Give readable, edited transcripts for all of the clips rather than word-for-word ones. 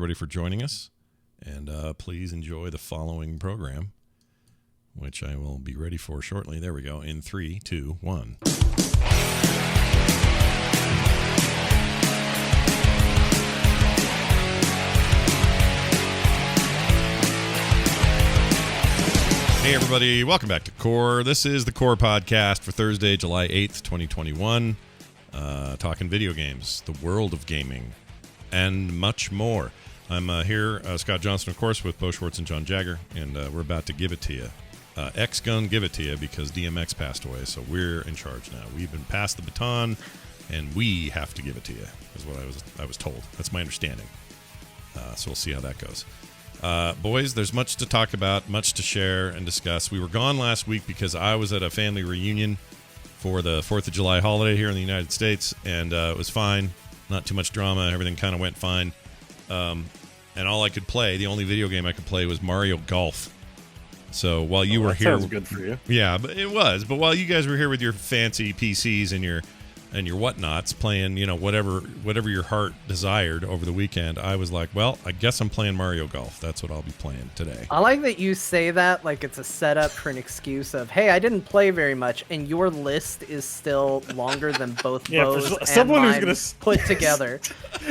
everybody for joining us. And please enjoy the following program, which I will be ready for shortly. There we go. In 3, 2, 1. Hey, everybody. Welcome back to Core. This is the Core Podcast for Thursday, July 8th, 2021. Talking video games, the world of gaming, and much more. I'm here, Scott Johnson, of course, with Bo Schwartz and John Jagger, and we're about to give it to you. X-Gun give it to you because DMX passed away, so we're in charge now. We've been passed the baton, and we have to give it to you, is what I was told. That's my understanding. So we'll see how that goes. Boys, there's much to talk about, much to share and discuss. We were gone last week because I was at a family reunion for the 4th of July holiday here in the United States, and it was fine. Not too much drama. Everything kind of went fine. And all I could play, the only video game I could play was Mario Golf. So while you were here... Sounds good for you. Yeah, but it was. But while you guys were here with your fancy PCs and your whatnots playing, whatever your heart desired over the weekend, I was like, well, I guess I'm playing Mario Golf. That's what I'll be playing today. I like that you say that like it's a setup for an excuse of, hey, I didn't play very much, and your list is still longer than both Bo's and mine put together.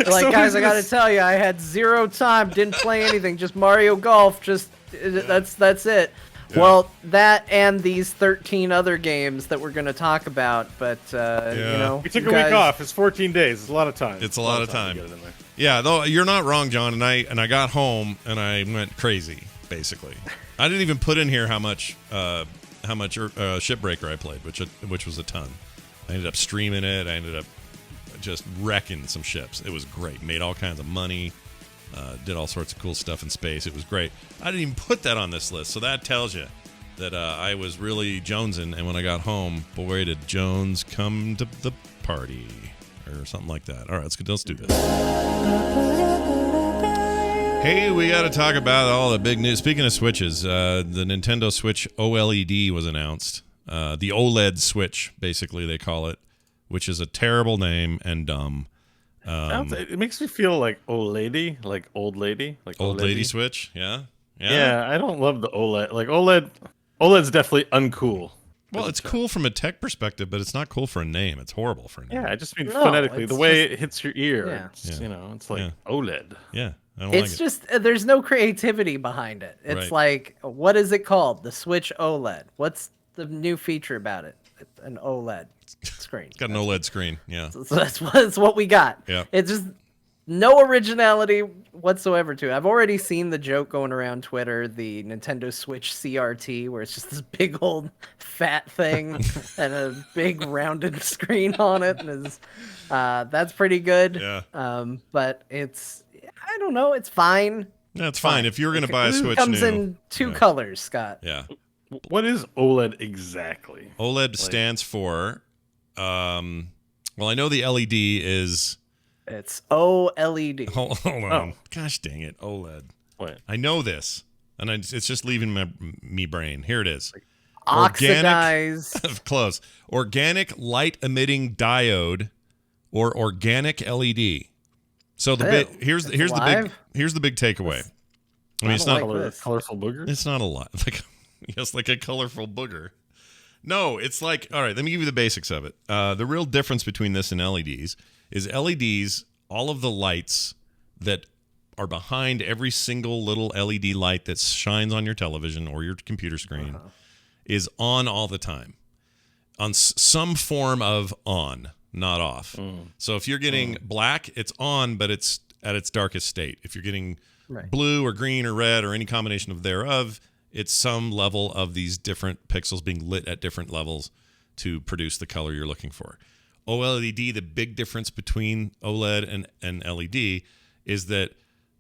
Like, guys, I gotta tell you, I had zero time, didn't play anything, just Mario Golf, that's it. Yeah. Well, that and these 13 other games that we're going to talk about, but, we took a week off. It's 14 days. It's a lot of time. It's a lot of time. Yeah, though you're not wrong, John, and I got home and I went crazy, basically. I didn't even put in here how much Shipbreaker I played, which was a ton. I ended up streaming it. I ended up just wrecking some ships. It was great. Made all kinds of money. Did all sorts of cool stuff in space. It was great. I didn't even put that on this list, so that tells you that I was really jonesing, and when I got home, boy, did Jones come to the party, or something like that. All right, let's do this. Hey, we got to talk about all the big news. Speaking of Switches, the Nintendo Switch OLED was announced. The OLED Switch, basically, they call it, which is a terrible name and dumb. It makes me feel like old lady, like old lady, like old lady Switch. Yeah. I don't love the OLED. Like OLED's definitely uncool. Well, it's cool from a tech perspective, but it's not cool for a name. It's horrible for a name. Yeah, I just mean phonetically, the way it hits your ear. Yeah. It's like OLED. Yeah, I don't like it. Just there's no creativity behind it. It's like, what is it called? The Switch OLED. What's the new feature about it? It's an OLED screen. It's got an OLED screen, yeah. So that's what we got. Yeah. It's just no originality whatsoever to it. I've already seen the joke going around Twitter, the Nintendo Switch CRT, where it's just this big old fat thing and a big rounded screen on it, and that's pretty good. Yeah. But I don't know, it's fine. No, it's fine. If you're going to buy a Switch it comes in two colors, Scott. Yeah. What is OLED exactly? OLED stands for, well, I know the LED is... It's OLED. Hold on. Oh. Gosh dang it, OLED. What? I know this, and it's just leaving me brain. Here it is. Oxidized. Close. Organic light-emitting diode or organic LED. So here's the big takeaway. I mean, it's not a colorful booger. It's not a lot. Like a colorful booger. No, it's like, all right, let me give you the basics of it. The real difference between this and LEDs is LEDs, all of the lights that are behind every single little LED light that shines on your television or your computer screen is on all the time. On some form of on, not off. So if you're getting black, it's on, but it's at its darkest state. If you're getting blue or green or red or any combination of thereof, it's some level of these different pixels being lit at different levels to produce the color you're looking for. OLED, the big difference between OLED and LED is that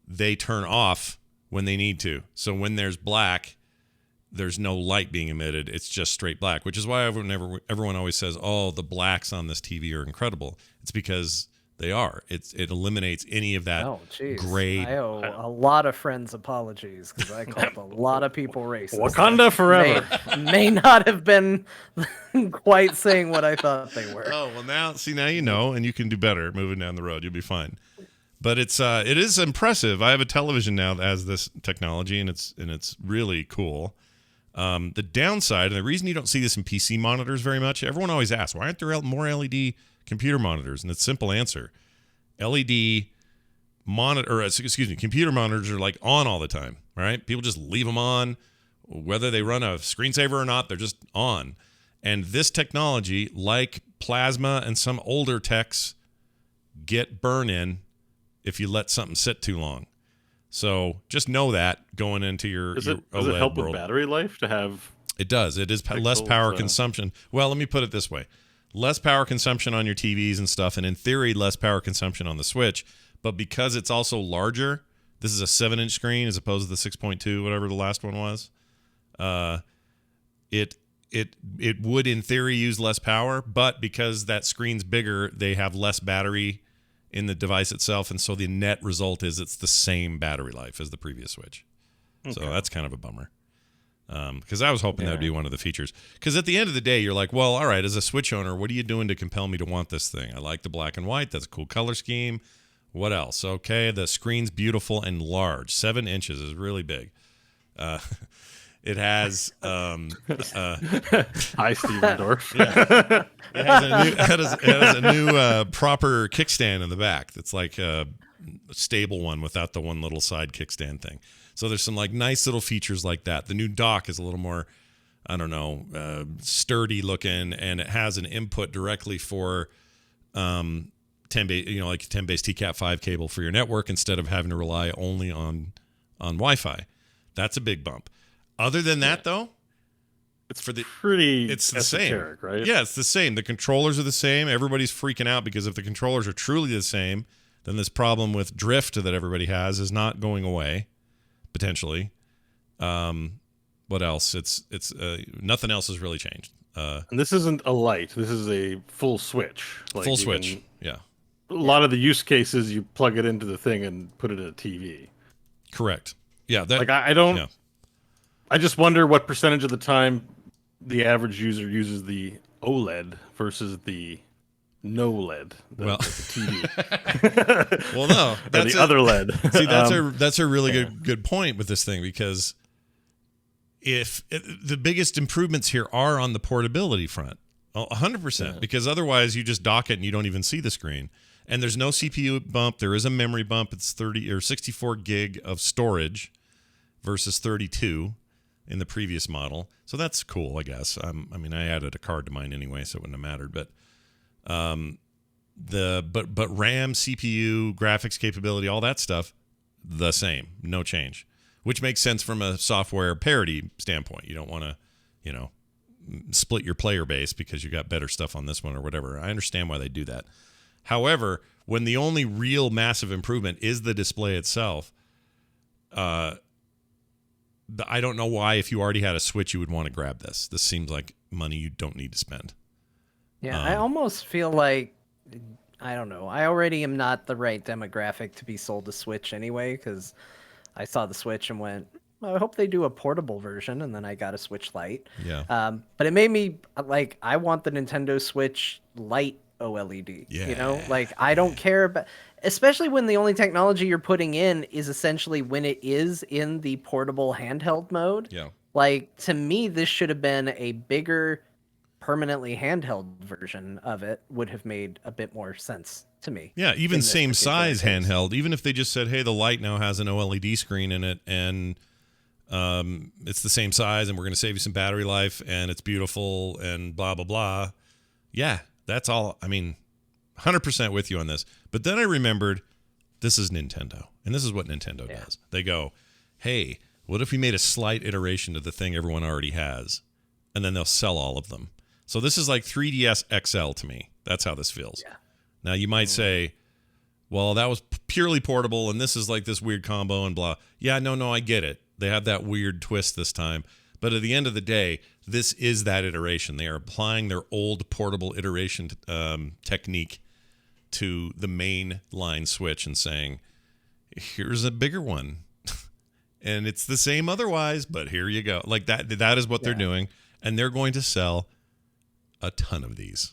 they turn off when they need to. So when there's black, there's no light being emitted. It's just straight black, which is why everyone always says, oh, the blacks on this TV are incredible. It's because they are. It eliminates any of that gray. I owe a lot of friends apologies because I called a lot of people racist. Wakanda forever. May not have been quite saying what I thought they were. Oh, well now you know, and you can do better moving down the road. You'll be fine. But it is impressive. I have a television now that has this technology, and it's really cool. The downside, and the reason you don't see this in PC monitors very much, everyone always asks, why aren't there more LED computer monitors? And it's a simple answer. Computer monitors are like on all the time, right? People just leave them on. Whether they run a screensaver or not, they're just on. And this technology, like plasma and some older techs, get burn-in if you let something sit too long. So just know that going into your does your it OLED help world. with battery life to have? It does. It is less power consumption. Well, let me put it this way. Less power consumption on your TVs and stuff, and in theory, less power consumption on the Switch. But because it's also larger, this is a 7-inch screen as opposed to the 6.2, whatever the last one was. It would in theory use less power, but because that screen's bigger, they have less battery in the device itself, and so the net result is it's the same battery life as the previous Switch. Okay. So that's kind of a bummer. Because I was hoping that would be one of the features. Because at the end of the day, you're like, well, all right, as a Switch owner, what are you doing to compel me to want this thing? I like the black and white. That's a cool color scheme. What else? Okay, the screen's beautiful and large. 7 inches is really big. It has Hi, Steven Dorff. Yeah. It has a new proper kickstand in the back. That's like a stable one without the one little side kickstand thing. So there's some like nice little features like that. The new dock is a little more, I don't know, sturdy looking, and it has an input directly for 10 base, like 10 base TCAP5 cable for your network instead of having to rely only on Wi-Fi. That's a big bump. Other than that, though, it's pretty. It's the same, right? Yeah, it's the same. The controllers are the same. Everybody's freaking out because if the controllers are truly the same, then this problem with drift that everybody has is not going away. Potentially. What else? It's nothing else has really changed. And this isn't a light. This is a full switch. Full switch. Yeah. A lot of the use cases, you plug it into the thing and put it in a TV. Correct. Yeah. I don't. Yeah. I just wonder what percentage of the time the average user uses the OLED versus the no LED. The TV. Well, no, that's the other LED. See, that's a really good point with this thing, because the biggest improvements here are on the portability front, 100%, because otherwise you just dock it and you don't even see the screen. And there's no CPU bump. There is a memory bump. It's 30 or 64 gig of storage versus 32 in the previous model. So that's cool, I guess. I mean, I added a card to mine anyway, so it wouldn't have mattered. But RAM, CPU, graphics capability, all that stuff, the same, no change. Which makes sense from a software parity standpoint. You don't want to, split your player base because you got better stuff on this one or whatever. I understand why they do that. However, when the only real massive improvement is the display itself, I don't know why, if you already had a Switch, you would want to grab this. This seems like money you don't need to spend. Yeah, I almost feel like, I don't know, I already am not the right demographic to be sold a Switch anyway, because I saw the Switch and went, I hope they do a portable version, and then I got a Switch Lite. Yeah. But it made me, like, I want the Nintendo Switch Lite OLED. Yeah. I don't care about, especially when the only technology you're putting in is essentially when it is in the portable handheld mode. Yeah. Like, to me, this should have been a bigger, permanently handheld version of it. Would have made a bit more sense to me. Yeah, even same size handheld. Even if they just said, hey, the Lite now has an OLED screen in it, and it's the same size, and we're going to save you some battery life, and it's beautiful, and blah, blah, blah. Yeah, that's all. I mean, 100% with you on this. But then I remembered, this is Nintendo, and this is what Nintendo does. They go, hey, what if we made a slight iteration of the thing everyone already has, and then they'll sell all of them. So this is like 3DS XL to me. That's how this feels. Yeah. Now, you might say, well, that was purely portable, and this is like this weird combo and blah. Yeah, no, I get it. They have that weird twist this time. But at the end of the day, this is that iteration. They are applying their old portable iteration technique to the main line Switch and saying, here's a bigger one. And it's the same otherwise, but here you go. Like that is what they're doing. And they're going to sell a ton of these.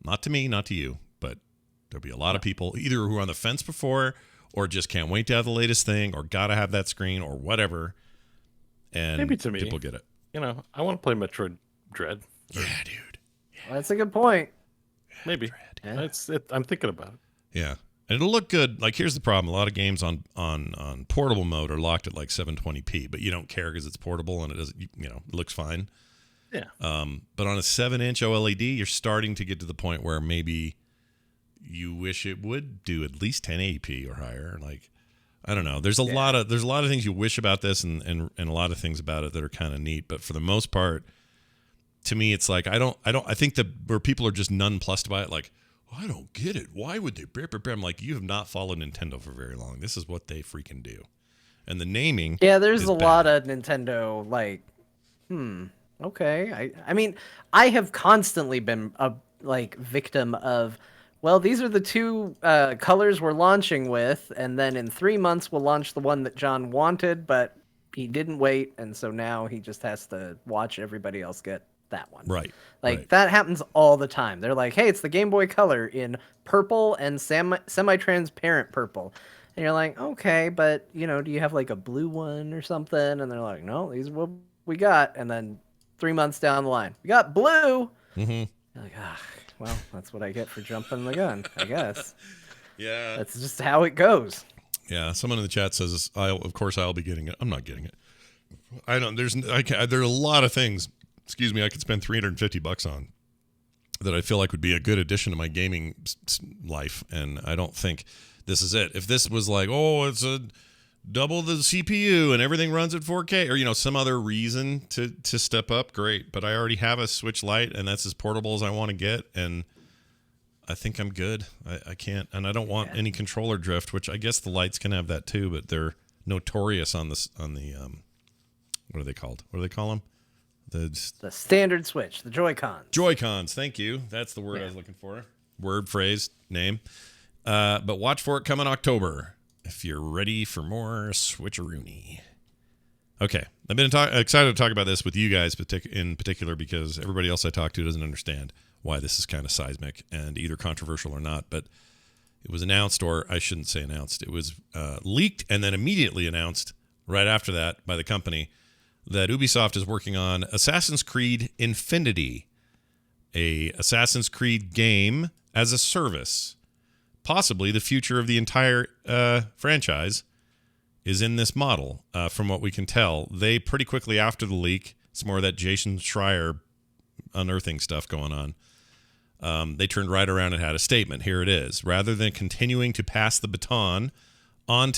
Not to me, not to you, but there'll be a lot of people either who are on the fence before or just can't wait to have the latest thing, or gotta have that screen, or whatever. And maybe to me, people get it. I want to play Metroid Dread. Yeah, dude. Well, that's a good point. Maybe. Yeah. I'm thinking about it. Yeah. And it'll look good. Like, here's the problem. A lot of games on portable mode are locked at like 720p, but you don't care because it's portable and it doesn't, it looks fine. Yeah. But on a 7-inch OLED, you're starting to get to the point where maybe you wish it would do at least 1080p or higher. Like, I don't know. There's a lot of things you wish about this and a lot of things about it that are kind of neat, but for the most part, to me, it's like I think that where people are just nonplussed by it, like, I don't get it. Why would they? I'm like, you have not followed Nintendo for very long. This is what they freaking do, and the naming. Yeah, there's is a bad. lot of Nintendo like, okay. I mean, I have constantly been a victim of, well, these are the two colors we're launching with, and then in 3 months we'll launch the one that John wanted, but he didn't wait, and so now he just has to watch everybody else get that one. Right. Like, that happens all the time. They're like, hey, it's the Game Boy Color in purple and semi-transparent purple. And you're like, okay, but, do you have like a blue one or something? And they're like, no, these are what we got. And then 3 months down the line, we got blue. Mm-hmm. You're like, well, that's what I get for jumping the gun, I guess. Yeah. That's just how it goes. Yeah. Someone in the chat says, I'll be getting it. I'm not getting it. I don't. There are a lot of things. Excuse me, I could spend $350 on that I feel like would be a good addition to my gaming life, and I don't think this is it. If this was like, it's a double the CPU and everything runs at 4K, or some other reason to step up, great. But I already have a Switch Lite, and that's as portable as I want to get, and I think I'm good. I can't, and I don't want any controller drift, which I guess the lights can have that too, but they're notorious on the what are they called? What do they call them? The standard Switch, the Joy-Cons. Joy-Cons, thank you. That's the word I was looking for. Word, phrase, name. But watch for it coming October if you're ready for more switcheroony. Okay, I've been excited to talk about this with you guys in particular because everybody else I talk to doesn't understand why this is kind of seismic and either controversial or not. But it was announced, or I shouldn't say announced, it was leaked and then immediately announced right after that by the company that Ubisoft is working on Assassin's Creed Infinity, a Assassin's Creed game as a service. Possibly the future of the entire franchise is in this model, from what we can tell. They pretty quickly after the leak, some more of that Jason Schreier unearthing stuff going on, they turned right around and had a statement. Here it is. Rather than continuing to pass the baton from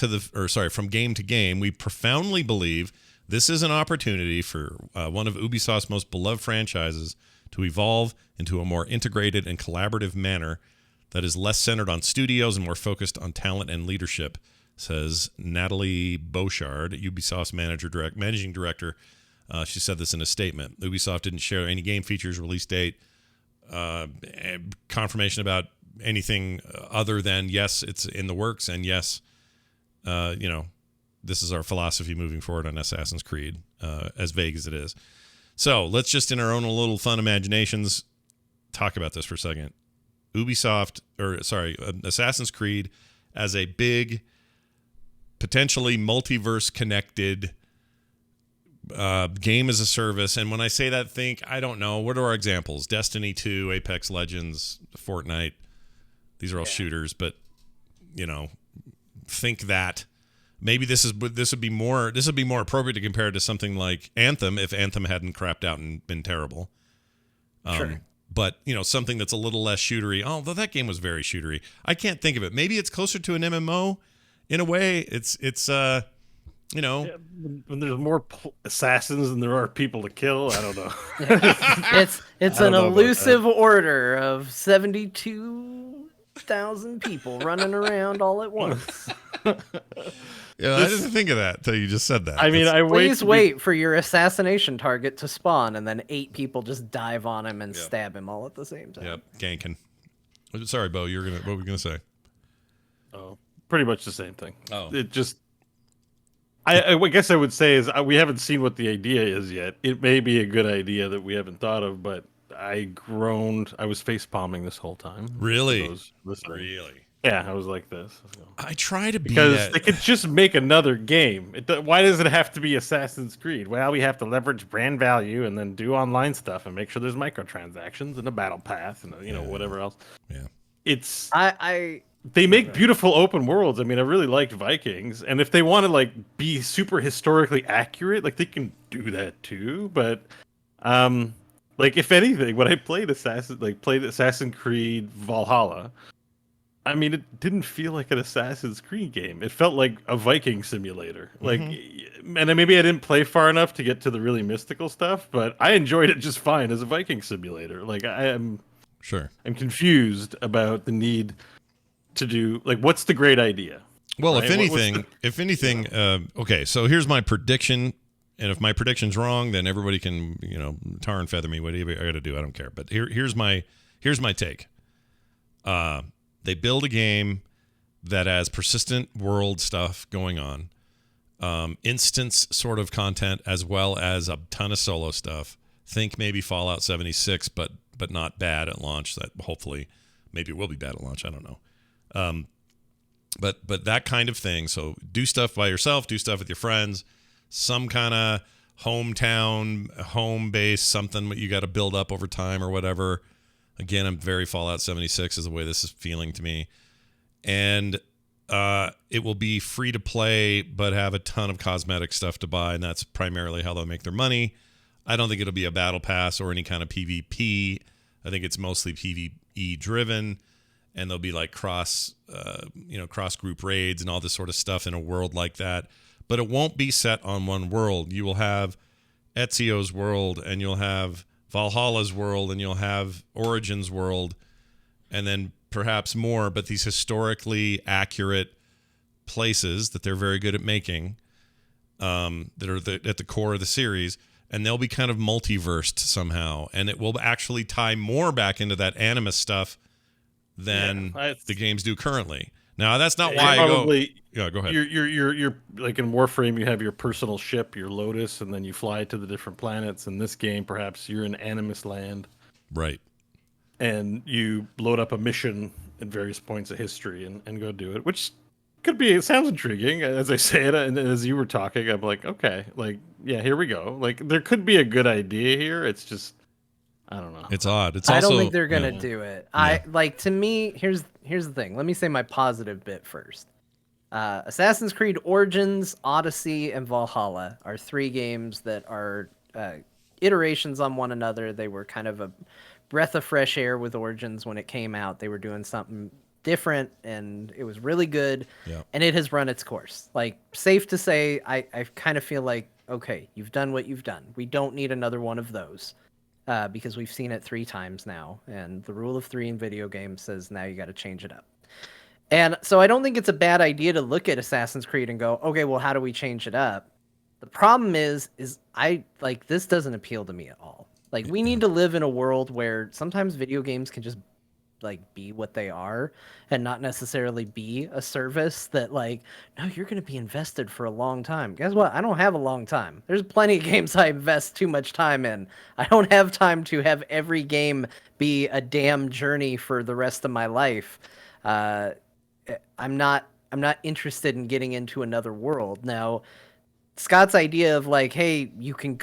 game to game, we profoundly believe this is an opportunity for one of Ubisoft's most beloved franchises to evolve into a more integrated and collaborative manner that is less centered on studios and more focused on talent and leadership, says Natalie Beauchard, Ubisoft's managing director. She said this in a statement. Ubisoft didn't share any game features, release date, confirmation about anything other than, yes, it's in the works, and yes, this is our philosophy moving forward on Assassin's Creed, as vague as it is. So let's just, in our own little fun imaginations, talk about this for a second. Assassin's Creed as a big, potentially multiverse connected game as a service. And when I say that, I don't know, what are our examples? Destiny 2, Apex Legends, Fortnite. These are all shooters, but think that maybe this would be more appropriate to compare it to something like Anthem if Anthem hadn't crapped out and been terrible. Sure. But something that's a little less shootery. Although that game was very shootery, I can't think of it. Maybe it's closer to an MMO in a way. It's when there's more assassins than there are people to kill. I don't know. it's an elusive order of 72,000 people running around all at once. Yeah, I didn't think of that until you just said that. I mean, Please wait for your assassination target to spawn, and then 8 people just dive on him and stab him all at the same time. Yep, ganking. Sorry, Bo, what were you gonna say? Oh, pretty much the same thing. Oh, it just. I guess I would say is we haven't seen what the idea is yet. It may be a good idea that we haven't thought of, but I groaned. I was face palming this whole time. Really? Really? Yeah, I was like this. I try to be because they could just make another game. Why does it have to be Assassin's Creed? Well, we have to leverage brand value and then do online stuff and make sure there's microtransactions and a battle pass and whatever else. Yeah, it's they make beautiful open worlds. I mean, I really liked Vikings, and if they want to like be super historically accurate, like they can do that too. But like if anything, when I played Assassin's Creed Valhalla. I mean, it didn't feel like an Assassin's Creed game. It felt like a Viking simulator. Like, and maybe I didn't play far enough to get to the really mystical stuff, but I enjoyed it just fine as a Viking simulator. Like, I'm confused about the need to do like, what's the great idea? Well, right? if anything, okay. So here's my prediction, and if my prediction's wrong, then everybody can tar and feather me. Whatever I got to do, I don't care. But here's my take. They build a game that has persistent world stuff going on, instance sort of content, as well as a ton of solo stuff. Think maybe Fallout 76, but not bad at launch. That hopefully, maybe it will be bad at launch. I don't know. But that kind of thing. So do stuff by yourself, do stuff with your friends, some kind of hometown, home base, something that you got to build up over time or whatever. Again, I'm very Fallout 76 is the way this is feeling to me. And it will be free to play, but have a ton of cosmetic stuff to buy, and that's primarily how they'll make their money. I don't think it'll be a battle pass or any kind of PvP. I think it's mostly PvE driven, and there'll be like cross group raids and all this sort of stuff in a world like that. But it won't be set on one world. You will have Ezio's world, and you'll have Valhalla's world, and you'll have Origin's world, and then perhaps more, but these historically accurate places that they're very good at making, that are at the core of the series, and they'll be kind of multiversed somehow, and it will actually tie more back into that Animus stuff than the games do currently. Now, that's not why Yeah, go ahead. You're like in Warframe, you have your personal ship, your Lotus, and then you fly to the different planets. In this game, perhaps you're in Animus land. Right. And you load up a mission at various points of history and go do it, which it sounds intriguing. As I say it, and as you were talking, I'm like, okay, like, yeah, here we go. Like, there could be a good idea here. It's just, I don't know. It's odd. I don't think they're going to do it. Yeah. To me, here's the thing. Let me say my positive bit first. Assassin's Creed Origins, Odyssey, and Valhalla are 3 games that are iterations on one another. They were kind of a breath of fresh air with Origins when it came out. They were doing something different, and it was really good. Yeah. And it has run its course. Like, safe to say, I kind of feel like, okay, you've done what you've done. We don't need another one of those. Because we've seen it 3 times now, and the rule of 3 in video games says now you got to change it up. And so I don't think it's a bad idea to look at Assassin's Creed and go, okay, well, how do we change it up? The problem is this doesn't appeal to me at all. Like, we need to live in a world where sometimes video games can just like be what they are and not necessarily be a service that like, no, you're going to be invested for a long time. Guess what? I don't have a long time. There's plenty of games I invest too much time in. I don't have time to have every game be a damn journey for the rest of my life. I'm not interested in getting into another world. Now, Scott's idea of like, hey, you can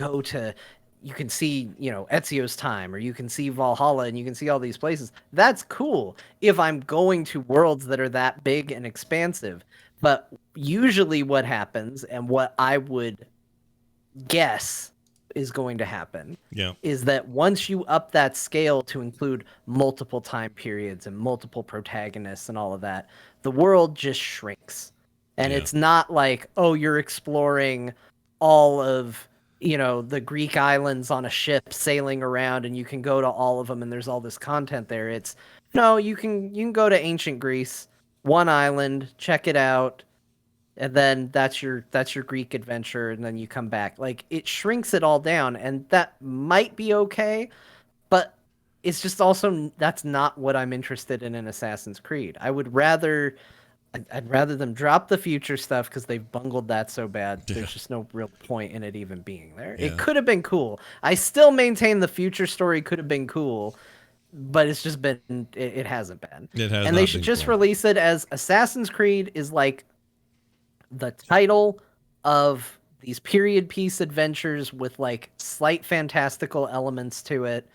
see, Ezio's time, or you can see Valhalla, and you can see all these places. That's cool if I'm going to worlds that are that big and expansive. But usually what happens, and what I would guess is going to happen, is that once you up that scale to include multiple time periods and multiple protagonists and all of that, the world just shrinks. And it's not like, oh, you're exploring all of the Greek islands on a ship sailing around, and you can go to all of them and there's all this content there. It's no, you can go to ancient Greece, one island, check it out, and then that's your Greek adventure, and then you come back. Like, it shrinks it all down, and that might be okay, but it's just also that's not what I'm interested in Assassin's Creed. I'd rather them drop the future stuff because they've bungled that so bad. There's just no real point in it even being there. It could have been cool. I still maintain the future story could have been cool, but it's just been it hasn't been. It has, and they should just release it as Assassin's Creed is like the title of these period piece adventures with like slight fantastical elements to it,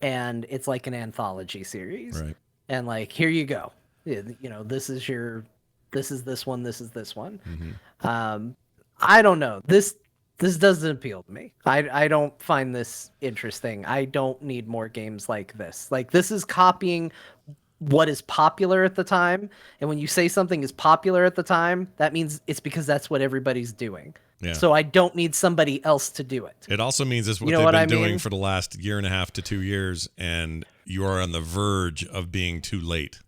and it's like an anthology series. Right. And like, here you go. You know, this is this one, this is this one. Mm-hmm. I don't know. This doesn't appeal to me. I don't find this interesting. I don't need more games like this. Like, this is copying what is popular at the time. And when you say something is popular at the time, that means it's because that's what everybody's doing. Yeah. So I don't need somebody else to do it. It also means it's what they've been doing for the last 1.5 to 2 years, and you are on the verge of being too late.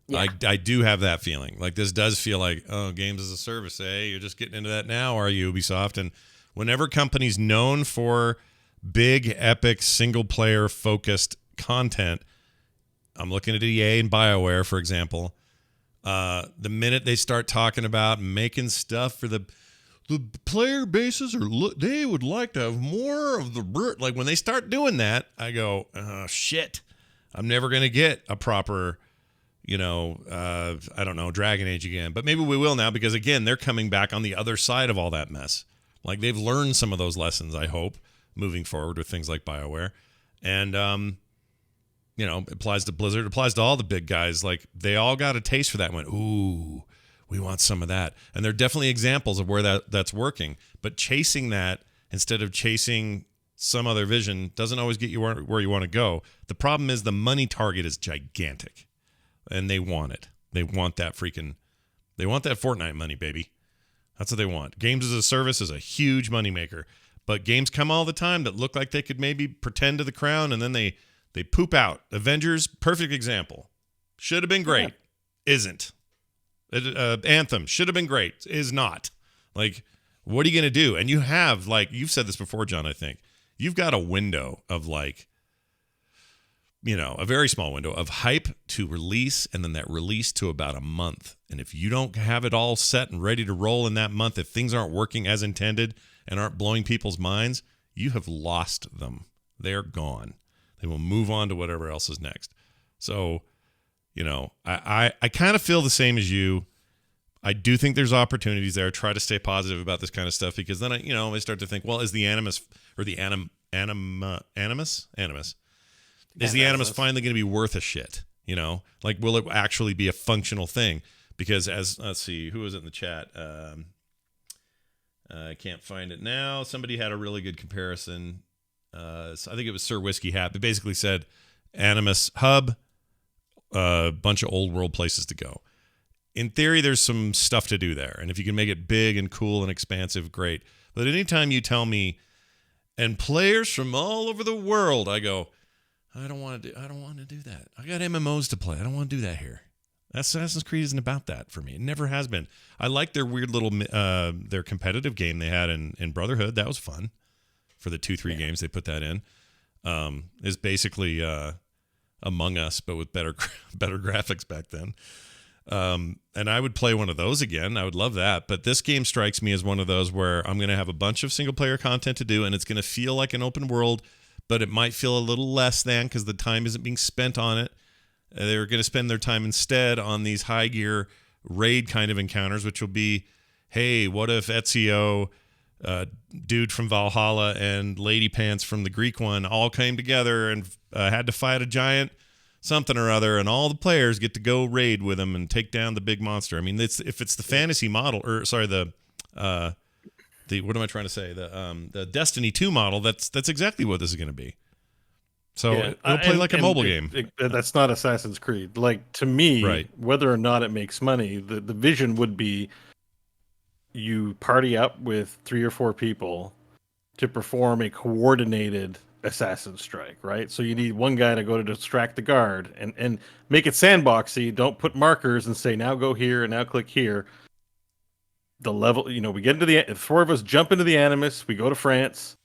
Yeah. I do have that feeling. Like, this does feel like, oh, games as a service, eh? You're just getting into that now, are you, Ubisoft? And whenever companies known for big, epic, single-player focused content, I'm looking at EA and BioWare, for example, the minute they start talking about making stuff for the player bases, they would like to have more of the... Like, when they start doing that, I go, oh, shit. I'm never going to get a proper... I don't know, Dragon Age again. But maybe we will now because, again, they're coming back on the other side of all that mess. Like, they've learned some of those lessons, I hope, moving forward with things like BioWare. And, it applies to Blizzard. It applies to all the big guys. Like, they all got a taste for that and went, ooh, we want some of that. And there are definitely examples of where that's working. But chasing that instead of chasing some other vision doesn't always get you where you want to go. The problem is the money target is gigantic. And they want it. They want that Fortnite money, baby. That's what they want. Games as a service is a huge moneymaker. But games come all the time that look like they could maybe pretend to the crown, and then they poop out. Avengers, perfect example. Should have been great. Yeah. Isn't. Anthem, should have been great. Is not. Like, what are you going to do? And you have, like, you've said this before, John, I think. You've got a window of, like, a very small window of hype to release, and then that release to about a month. And if you don't have it all set and ready to roll in that month, if things aren't working as intended and aren't blowing people's minds, you have lost them. They're gone. They will move on to whatever else is next. So, I kind of feel the same as you. I do think there's opportunities there. Try to stay positive about this kind of stuff, because then I start to think, well, is the Animus or the Animus? Is the Animus finally going to be worth a shit? Like, will it actually be a functional thing? Because let's see, who was it in the chat? I can't find it now. Somebody had a really good comparison. I think it was Sir Whiskey Hat. But basically said Animus hub, a bunch of old world places to go. In theory, there's some stuff to do there. And if you can make it big and cool and expansive, great. But anytime you tell me, and players from all over the world, I go, I don't want to do that. I got MMOs to play. I don't want to do that here. Assassin's Creed isn't about that for me. It never has been. I like their weird little their competitive game they had in Brotherhood. That was fun. For the 2-3 games they put that in. Is basically Among Us, but with better graphics back then. And I would play one of those again. I would love that. But this game strikes me as one of those where I'm going to have a bunch of single player content to do, and it's going to feel like an open world, but it might feel a little less than because the time isn't being spent on it. They're going to spend their time instead on these high gear raid kind of encounters, which will be, hey, what if Ezio, dude from Valhalla, and Lady Pants from the Greek one all came together and had to fight a giant something or other, and all the players get to go raid with them and take down the big monster. I mean, if it's the fantasy model, or sorry, the what am I trying to say? The Destiny 2 model. That's exactly what this is going to be. So it'll play like a mobile game. That's not Assassin's Creed. Like, to me, right. Whether or not it makes money, the vision would be you party up with 3 or 4 people to perform a coordinated assassin strike, right? So you need one guy to go to distract the guard and make it sandboxy. Don't put markers and say, now go here and now click here. The level, we get into the 4 of us jump into the Animus. We go to France.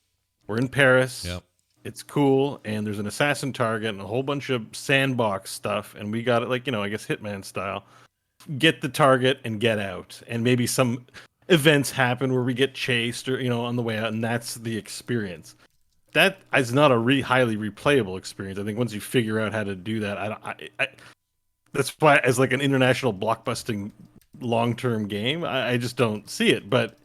We're in Paris. Yep. It's cool. And there's an assassin target and a whole bunch of sandbox stuff. And we got it like, I guess Hitman style. Get the target and get out. And maybe some events happen where we get chased or, on the way out. And that's the experience. that is not a highly replayable experience. I think once you figure out how to do that, that's why as like an international blockbusting long-term game, I just don't see it. But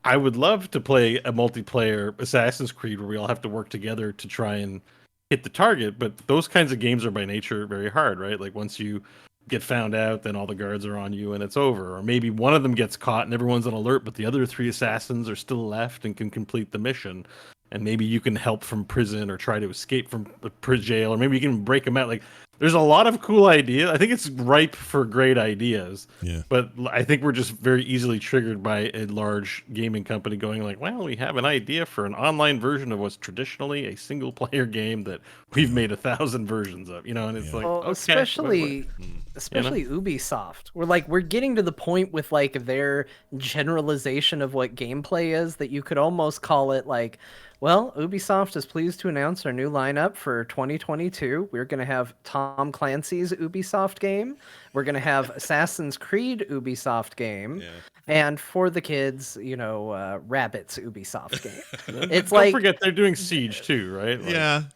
I would love to play a multiplayer Assassin's Creed where we all have to work together to try and hit the target. But those kinds of games are by nature very hard, right? Like once you get found out, then all the guards are on you and it's over. Or maybe one of them gets caught and everyone's on alert, but the other 3 assassins are still left and can complete the mission. And maybe you can help from prison or try to escape from the jail, or maybe you can break them out. Like, there's a lot of cool ideas. I think it's ripe for great ideas. Yeah. But I think we're just very easily triggered by a large gaming company going like, well, we have an idea for an online version of what's traditionally a single player game that we've made 1,000 versions of, and it's like, well, okay, especially Ubisoft. We're getting to the point with like their generalization of what gameplay is that you could almost call it like, well, Ubisoft is pleased to announce our new lineup for 2022. We're going to have Tom Clancy's Ubisoft game. We're going to have Assassin's Creed Ubisoft game. Yeah. And for the kids, Rabbids Ubisoft game. It's Don't forget they're doing Siege too, right?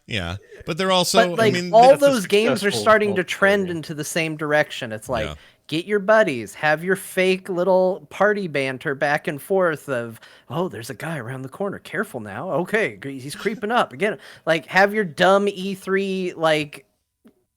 Yeah. But they're also, all those games are starting to trend into the same direction. It's like, get your buddies, have your fake little party banter back and forth of, oh, there's a guy around the corner. Careful now. Okay, he's creeping up. Again, like, have your dumb E3, like,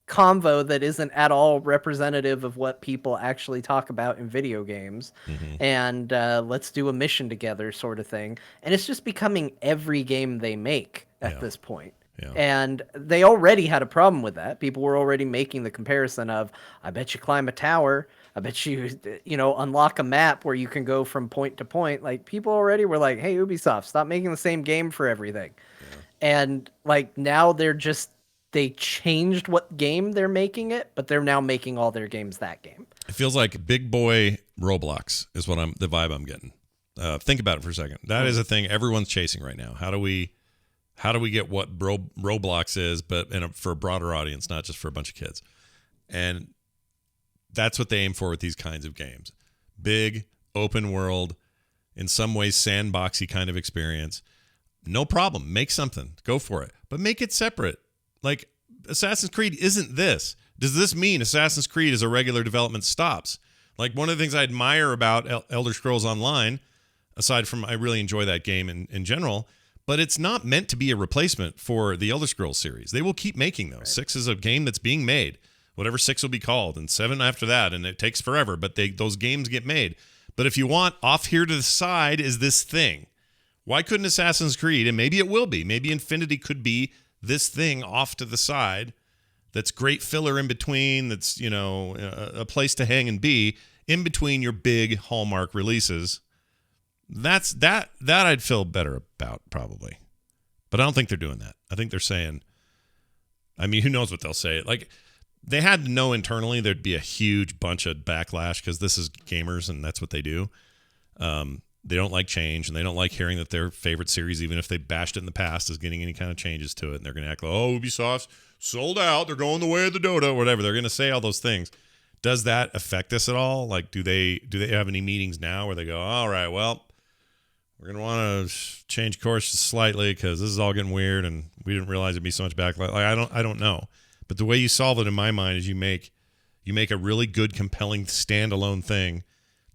convo that isn't at all representative of what people actually talk about in video games. Mm-hmm. And let's do a mission together sort of thing. And it's just becoming every game they make at this point. Yeah. And they already had a problem with that. People were already making the comparison of, I bet you climb a tower. I bet you, unlock a map where you can go from point to point. Like, people already were like, hey, Ubisoft, stop making the same game for everything. Yeah. And like, now they changed what game they're making it, but they're now making all their games that game. It feels like big boy Roblox is the vibe I'm getting. Think about it for a second. That is a thing everyone's chasing right now. How do we get what Roblox is, but for a broader audience, not just for a bunch of kids? And that's what they aim for with these kinds of games. Big, open world, in some ways sandboxy kind of experience. No problem. Make something. Go for it. But make it separate. Like, Assassin's Creed isn't this. Does this mean Assassin's Creed as a regular development stops? Like, one of the things I admire about Elder Scrolls Online, aside from I really enjoy that game in general, but it's not meant to be a replacement for the Elder Scrolls series. They will keep making those. Right. 6 is a game that's being made. Whatever 6 will be called, and 7 after that, and it takes forever, but those games get made. But if you want, off here to the side is this thing. Why couldn't Assassin's Creed, and maybe it will be, maybe Infinity could be this thing off to the side that's great filler in between, that's, a place to hang and be in between your big Hallmark releases. That I'd feel better about, probably. But I don't think they're doing that. I think they're saying, who knows what they'll say. Like, they had to know internally there'd be a huge bunch of backlash because this is gamers and that's what they do. They don't like change, and they don't like hearing that their favorite series, even if they bashed it in the past, is getting any kind of changes to it. And they're going to act like, oh, Ubisoft's sold out. They're going the way of the dodo, or whatever. They're going to say all those things. Does that affect us at all? Like, do they have any meetings now where they go, all right, well, we're going to want to change course just slightly because this is all getting weird, and we didn't realize it'd be so much backlash. Like, I don't know. But the way you solve it in my mind is you make a really good, compelling, standalone thing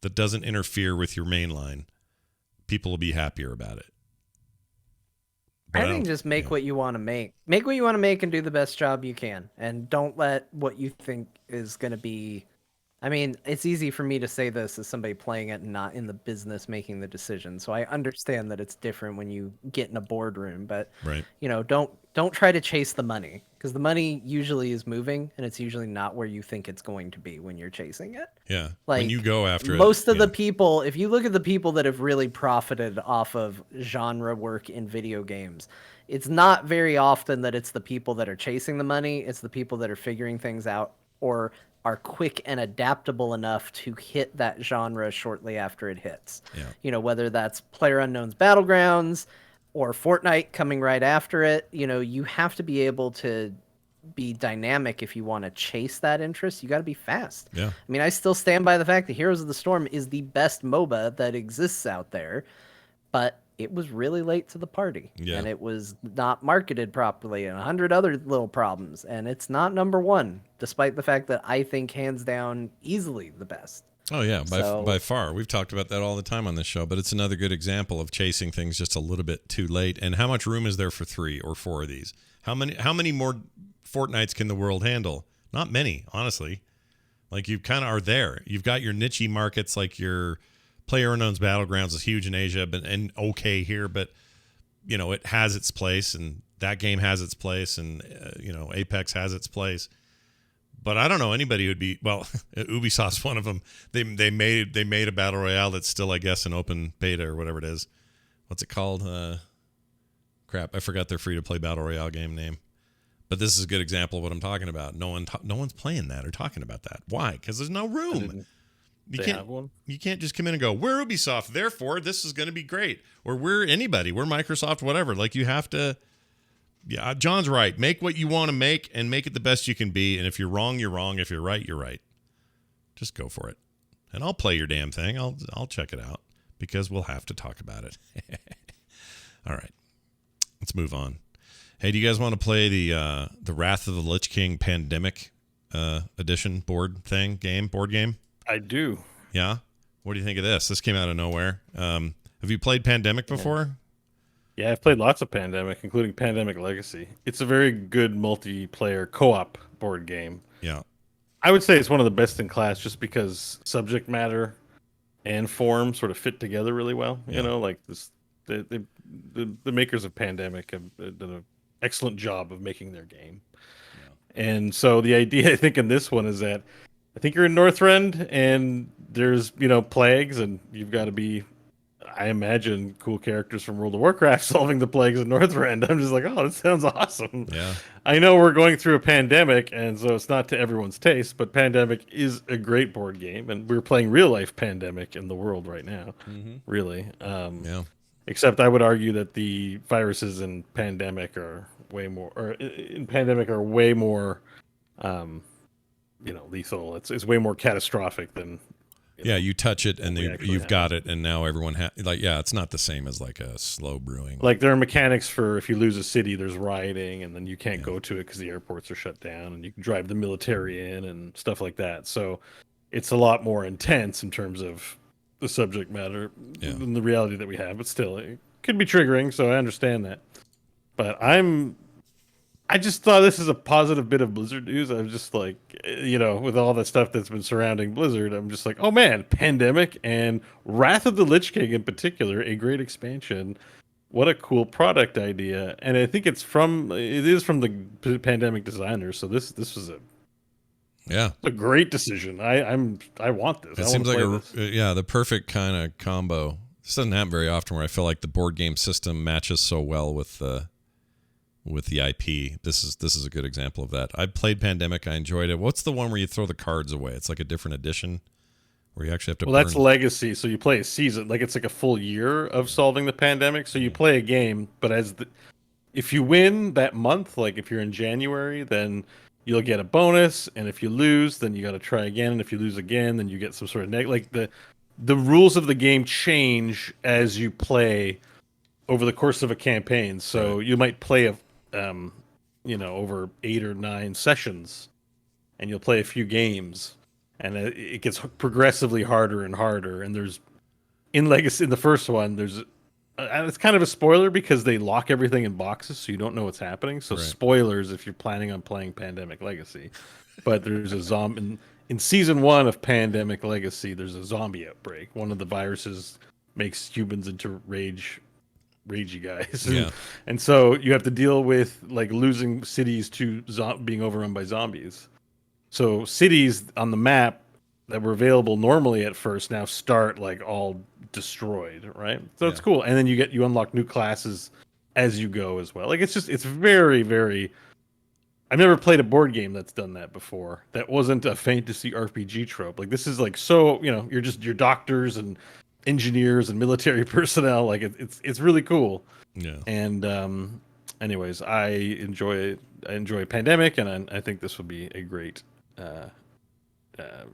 that doesn't interfere with your main line. People will be happier about it. But I think just make what you want to make. Make what you want to make and do the best job you can. And don't let what you think is going to be... it's easy for me to say this as somebody playing it and not in the business making the decision. So I understand that it's different when you get in a boardroom. But, right. Don't try to chase the money. Because the money usually is moving, and it's usually not where you think it's going to be when you're chasing it. Yeah, like, when you go after most of the people, if you look at the people that have really profited off of genre work in video games, it's not very often that it's the people that are chasing the money. It's the people that are figuring things out or are quick and adaptable enough to hit that genre shortly after it hits. Yeah. Whether that's PlayerUnknown's Battlegrounds, or Fortnite coming right after it. You have to be able to be dynamic if you want to chase that interest. You got to be fast. Yeah. I still stand by the fact that Heroes of the Storm is the best MOBA that exists out there, but it was really late to the party, Yeah. and it was not marketed properly, and 100 other little problems, and it's not number one, despite the fact that I think hands down easily the best. Oh yeah, by far. We've talked about that all the time on this show, but it's another good example of chasing things just a little bit too late. And how much room is there for 3 or 4 of these? How many more Fortnites can the world handle? Not many, honestly. Like, you kind of are there. You've got your niche markets, like your PlayerUnknown's Battlegrounds is huge in Asia, and okay here, but you know, it has its place, and that game has its place, and you know, Apex has its place. But I don't know anybody who'd be, well, Ubisoft's one of them. They made a battle royale that's still, I guess, an open beta or whatever it is. What's it called? Crap, I forgot their free to play battle royale game name. But this is a good example of what I'm talking about. No one's playing that or talking about that. Why? Because there's no room. You can't just come in and go, we're Ubisoft, therefore this is going to be great. Or we're anybody. We're Microsoft, whatever. Like, you have to. Yeah, John's right. Make what you want to make and make it the best you can be. And if you're wrong, you're wrong. If you're right, you're right. Just go for it. And I'll play your damn thing. I'll check it out because we'll have to talk about it. All right. Let's move on. Hey, do you guys want to play the Wrath of the Lich King Pandemic edition board game? I do. Yeah? What do you think of this? This came out of nowhere. Have you played Pandemic before? Yeah, I've played lots of Pandemic, including Pandemic Legacy. It's a very good multiplayer co-op board game. Yeah. I would say it's one of the best in class just because subject matter and form sort of fit together really well. Yeah. You know, like this, the makers of Pandemic have done an excellent job of making their game. Yeah. And so the idea, I think, in this one is that I think you're in Northrend and there's, you know, plagues, and you've got to be, I imagine, cool characters from World of Warcraft solving the plagues in Northrend. I'm just like, oh, this sounds awesome. Yeah. I know we're going through a pandemic, and so it's not to everyone's taste, but Pandemic is a great board game, and we're playing real-life Pandemic in the world right now, really. Yeah. Except I would argue that the viruses in Pandemic are way more, lethal. It's way more catastrophic than. Yeah, you touch it and you've got it, and now everyone it's not the same as like a slow brewing. Like, there are mechanics for if you lose a city, there's rioting, and then you can't go to it because the airports are shut down, and you can drive the military in and stuff like that. So it's a lot more intense in terms of the subject matter than the reality that we have. But still, it could be triggering, so I understand that. But I just thought this is a positive bit of Blizzard news. I was just like, you know, with all the stuff that's been surrounding Blizzard, I'm just like, oh man, Pandemic and Wrath of the Lich King in particular, a great expansion. What a cool product idea. And I think it is from the Pandemic designers. So this was a great decision. I want this. It seems like the perfect kind of combo. This doesn't happen very often where I feel like the board game system matches so well with the IP. This is a good example of that. I played Pandemic. I enjoyed it. What's the one where you throw the cards away? It's like a different edition where you actually have to. Well, that's Legacy. So you play a season. Like, it's like a full year of solving the pandemic. So you play a game, but if you win that month, like if you're in January, then you'll get a bonus. And if you lose, then you got to try again. And if you lose again, then you get some sort of like the rules of the game change as you play over the course of a campaign. So you might play over 8 or 9 sessions, and you'll play a few games, and it gets progressively harder and harder. And there's in Legacy, in the first one, there's it's kind of a spoiler because they lock everything in boxes, so you don't know what's happening. So spoilers if you're planning on playing Pandemic Legacy. But there's a zombie in season 1 of Pandemic Legacy. There's a zombie outbreak. One of the viruses makes humans into ragey guys, and so you have to deal with like losing cities to being overrun by zombies. So cities on the map that were available normally at first now start like all destroyed, right? So it's cool, and then you unlock new classes as you go as well. Like, it's very, very. I've never played a board game that's done that before. That wasn't a fantasy RPG trope. Like, this is like, so, you know, you're doctors and engineers and military personnel. Like, it's really cool. Yeah. And anyways, I enjoy Pandemic, and I think this would be a great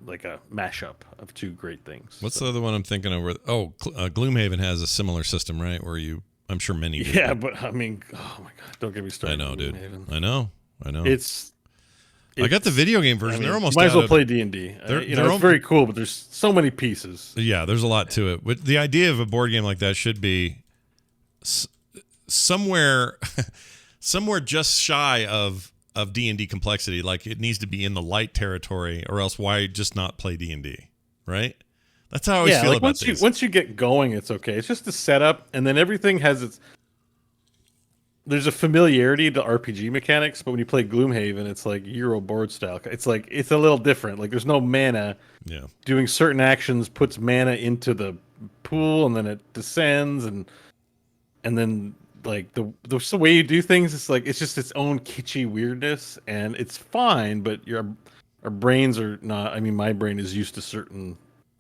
like a mashup of two great things. What's the other one I'm thinking of? Gloomhaven has a similar system, right? Where I'm sure many do. Yeah, but I mean, oh my god, don't get me started. I know, dude. Gloomhaven. I know. I got the video game version. They're almost might as well out play D&D. It's very cool, but there's so many pieces. Yeah, there's a lot to it. But the idea of a board game like that should be somewhere just shy of D&D complexity. Like it needs to be in the light territory, or else why just not play D&D, right? That's how I always feel about these. Once you get going, it's okay. It's just the setup, and then everything has its. There's a familiarity to RPG mechanics, but when you play Gloomhaven, it's like Euro board style. It's like it's a little different. Like there's no mana. Yeah. Doing certain actions puts mana into the pool, and then it descends, and then like the way you do things, it's like it's just its own kitschy weirdness, and it's fine. But our brains are not. I mean, my brain is used to certain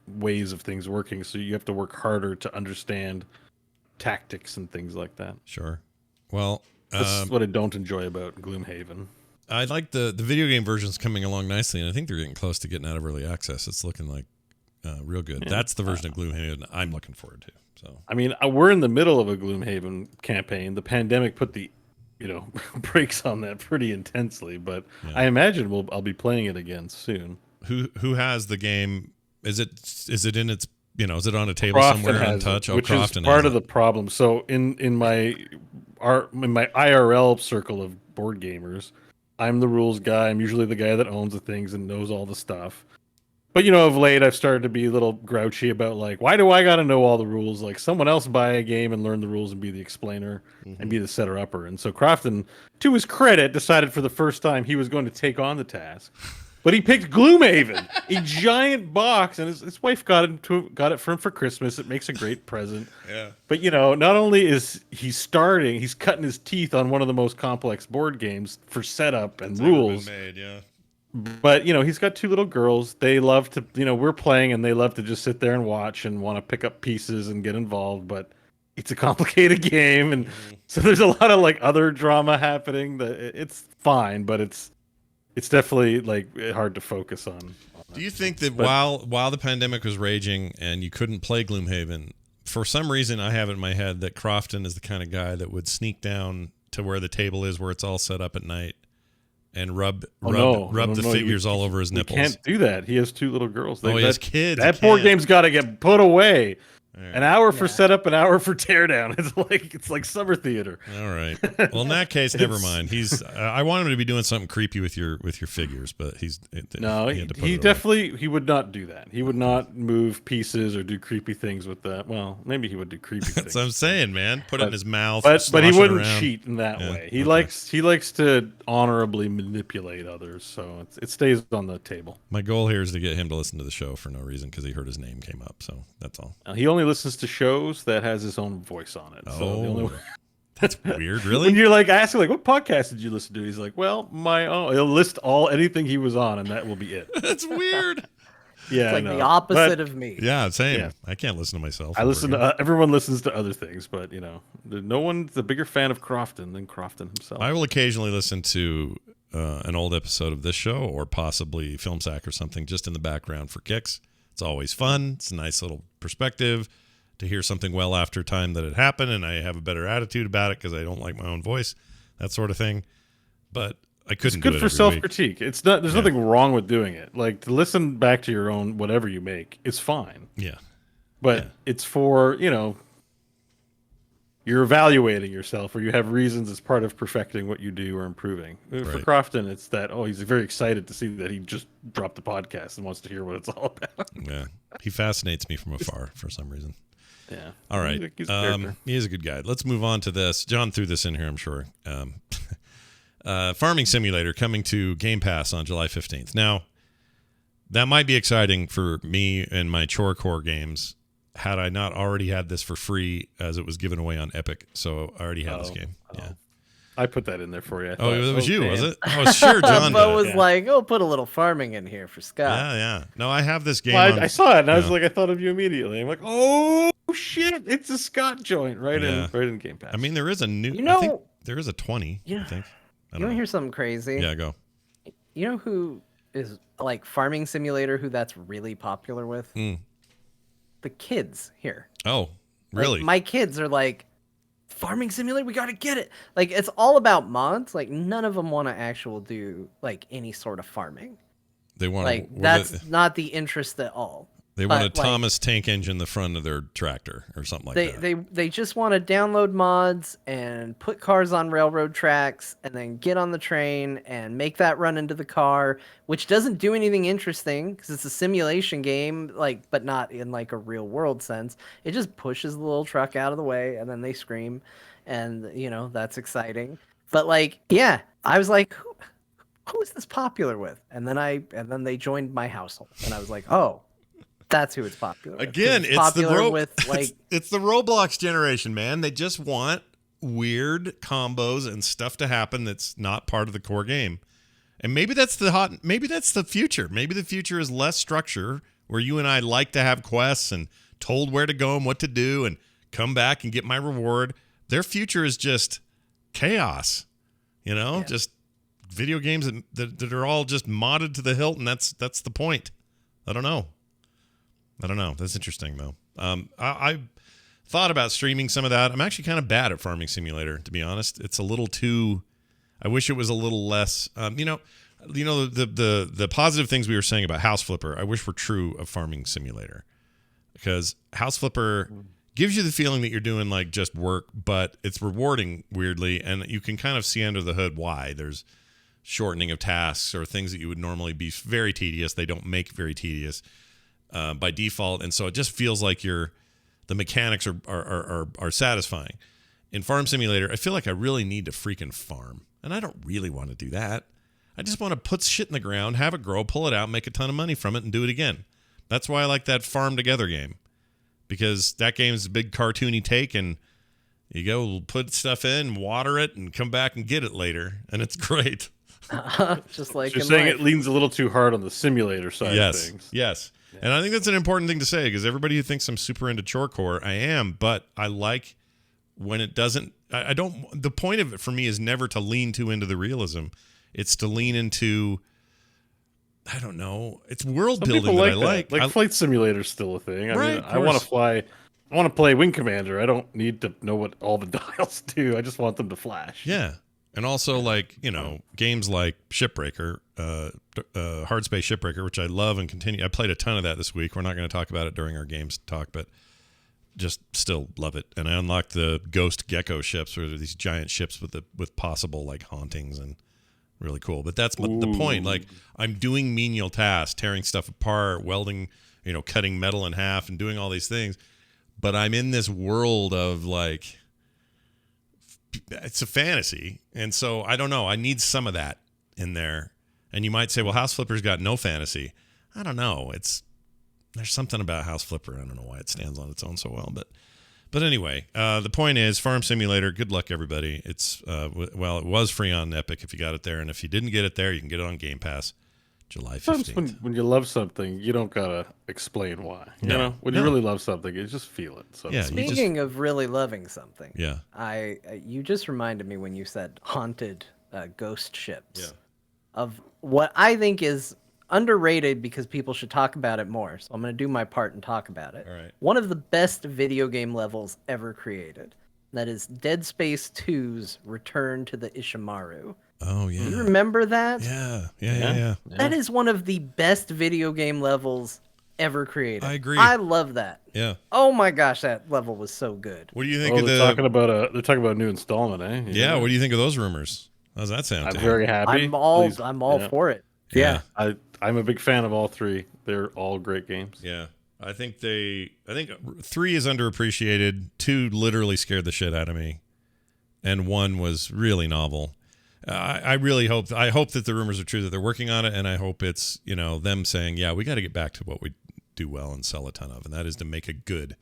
ways of things working, so you have to work harder to understand tactics and things like that. Sure. Well, that's what I don't enjoy about Gloomhaven. I like the video game version's coming along nicely, and I think they're getting close to getting out of early access. It's looking like real good. Yeah. That's the version of Gloomhaven I'm looking forward to. So, I mean, we're in the middle of a Gloomhaven campaign. The pandemic put the, brakes on that pretty intensely, but yeah. I imagine I'll be playing it again soon. Who has the game? Is it in its is it on a table somewhere untouched? Which is part of the problem. So in my IRL circle of board gamers, I'm the rules guy. I'm usually the guy that owns the things and knows all the stuff. But of late I've started to be a little grouchy about like, why do I got to know all the rules? Like someone else buy a game and learn the rules and be the explainer and be the setter upper. And so Crofton, to his credit, decided for the first time he was going to take on the task. But he picked Gloomhaven, a giant box, and his wife got it for him for Christmas. It makes a great present. Yeah. But not only is he's cutting his teeth on one of the most complex board games for setup and rules. Made, yeah. But he's got two little girls. They love to, we're playing, and they love to just sit there and watch and want to pick up pieces and get involved. But it's a complicated game, and so there's a lot of like other drama happening. That it's fine, but it's definitely like hard to focus on. Do you think that while the pandemic was raging and you couldn't play Gloomhaven, for some reason I have it in my head that Crofton is the kind of guy that would sneak down to where the table is, where it's all set up at night, and rub the figures all over his nipples? He can't do that. He has two little girls. He has kids. That board game's got to get put away. Right. An hour for setup, an hour for teardown. It's like summer theater. All right. Well, in that case, never mind. I want him to be doing something creepy with your figures, but he definitely he would not do that. He would not move pieces or do creepy things with that. Well, maybe he would do creepy things. That's what I'm saying, man. Put it in his mouth. But he wouldn't cheat in that way. He likes to honorably manipulate others, so it stays on the table. My goal here is to get him to listen to the show for no reason because he heard his name came up. So that's all. He only listens to shows that has his own voice on it. So that's weird. Really? When you're like asking, like, what podcast did you listen to? He's like, well, my own. He'll list anything he was on, and that will be it. That's weird. Yeah, it's like the opposite of me. Yeah, same. Yeah. I can't listen to myself. I listen to everyone listens to other things, but no one's a bigger fan of Crofton than Crofton himself. I will occasionally listen to an old episode of this show, or possibly Film Sack or something, just in the background for kicks. It's always fun. It's a nice little perspective to hear something well after time that it happened, and I have a better attitude about it because I don't like my own voice, that sort of thing. But I couldn't do it. It's good for self-critique. It's not. There's nothing wrong with doing it. Like, to listen back to your own whatever you make, it's fine. Yeah. But it's for, you're evaluating yourself, or you have reasons as part of perfecting what you do or improving. Right. For Crofton, it's that, he's very excited to see that he just dropped the podcast and wants to hear what it's all about. Yeah. He fascinates me from afar for some reason. Yeah. All right. He is a good guy. Let's move on to this. John threw this in here, I'm sure. Farming Simulator coming to Game Pass on July 15th. Now, that might be exciting for me and my Chorecore games had I not already had this for free as it was given away on Epic. So I already had this game. Yeah. I put that in there for you. It was you, was it? Oh, sure, John. But was like, put a little farming in here for Scott. Yeah. No, I have this game. Well, I saw it, and I was like, I thought of you immediately. I'm like, oh shit, it's a Scott joint right in Game Pass. I mean, there is a new. I think there is a 20. Yeah. I think. You want to hear something crazy? Yeah, go. You know who is like Farming Simulator, who that's really popular with? The kids here. Oh, really? Like, my kids are like, Farming Simulator, we gotta get it. Like, it's all about mods. Like, none of them want to do like any sort of farming. They want like that's not the interest at all. They want a Thomas tank engine in the front of their tractor or something like that. They just want to download mods and put cars on railroad tracks and then get on the train and make that run into the car, which doesn't do anything interesting because it's a simulation game, like, but not in like a real world sense. It just pushes the little truck out of the way and then they scream, and you know that's exciting. But like, yeah, I was like, who is this popular with? And then they joined my household, and I was like, oh. That's who it's popular with. Again, it's the Roblox generation, man. They just want weird combos and stuff to happen that's not part of the core game. And maybe that's the future. Maybe the future is less structure, where you and I like to have quests and told where to go and what to do and come back and get my reward. Their future is just chaos. You know, just video games that are all just modded to the hilt, and that's the point. I don't know. That's interesting, though. I thought about streaming some of that. I'm actually kind of bad at Farming Simulator, to be honest. It's a little too. I wish it was a little less. The positive things we were saying about House Flipper, I wish were true of Farming Simulator, because House Flipper gives you the feeling that you're doing like just work, but it's rewarding weirdly, and you can kind of see under the hood why. There's shortening of tasks or things that you would normally be very tedious. They don't make very tedious. By default, and so it just feels like the mechanics are satisfying. In Farm Simulator, I feel like I really need to freaking farm, and I don't really want to do that. I just want to put shit in the ground, have it grow, pull it out, make a ton of money from it, and do it again. That's why I like that Farm Together game, because that game's a big cartoony take, and you go put stuff in, water it, and come back and get it later, and it's great. Just like you're saying, it leans a little too hard on the simulator side of things. Yes. Yeah. And I think that's an important thing to say, because everybody who thinks I'm super into Chorecore, I am, but I like when it doesn't. I don't. The point of it for me is never to lean too into the realism. It's to lean into. I don't know. It's world building that I like. Like Flight Simulator's still a thing. I mean, I want to fly. I want to play Wing Commander. I don't need to know what all the dials do. I just want them to flash. Yeah. And also, like, you know, games like Shipbreaker, Hard Space Shipbreaker, which I love and continue. I played a ton of that this week. We're not going to talk about it during our games talk, but just still love it. And I unlocked the Ghost Gecko ships, or these giant ships with possible like hauntings, and really cool. But that's the point. Like, I'm doing menial tasks, tearing stuff apart, welding, you know, cutting metal in half, and doing all these things. But I'm in this world of like. It's a fantasy, and so I don't know. I need some of that in there. And you might say, well, House Flipper's got no fantasy. I don't know. There's something about House Flipper. I don't know why it stands on its own so well, but anyway, the point is, Farm Simulator. Good luck, everybody. It's it was free on Epic if you got it there, and if you didn't get it there, you can get it on Game Pass, July 15th. When you love something, you don't gotta explain why. You know, when you really love something, you just feel it. So yeah. Speaking of really loving something, yeah, you just reminded me when you said haunted ghost ships, of what I think is underrated because people should talk about it more. So I'm going to do my part and talk about it. All right. One of the best video game levels ever created. That is Dead Space 2's Return to the Ishimaru. Oh, yeah. You remember that? Yeah. That is one of the best video game levels ever created. I agree. I love that. Yeah. Oh my gosh, that level was so good. What do you think of they're talking about a new installment, eh? Yeah. What do you think of those rumors? How's that sound? I'm very happy. I'm all for it. Yeah. I'm a big fan of all three. They're all great games. Yeah. I think 3 is underappreciated. 2 literally scared the shit out of me, and 1 was really novel. I hope that the rumors are true, that they're working on it, and I hope it's, you know, them saying, yeah, we got to get back to what we do well and sell a ton of, and that is to make a good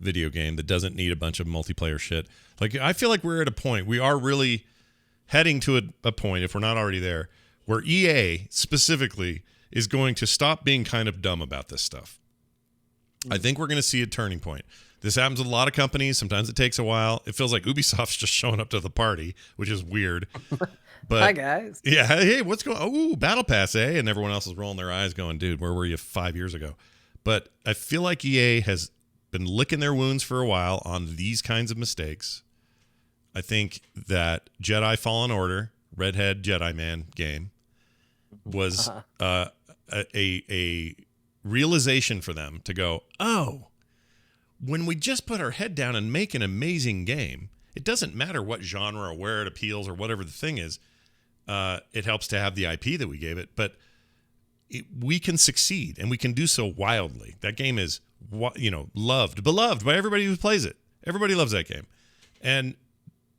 video game that doesn't need a bunch of multiplayer shit. Like, I feel like we're at a point, we are really heading to a point, if we're not already there, where EA specifically is going to stop being kind of dumb about this stuff. I think we're going to see a turning point. This happens with a lot of companies. Sometimes it takes a while. It feels like Ubisoft's just showing up to the party, which is weird. But hi guys. Yeah, hey, what's going on? Ooh, Battle Pass, eh? And everyone else is rolling their eyes going, dude, where were you 5 years ago? But I feel like EA has been licking their wounds for a while on these kinds of mistakes. I think that Jedi Fallen Order, Redhead Jedi Man game was a realization for them to go, oh, when we just put our head down and make an amazing game, it doesn't matter what genre or where it appeals or whatever the thing is. It helps to have the IP that we gave it, but we can succeed, and we can do so wildly. That game is, beloved by everybody who plays it. Everybody loves that game. And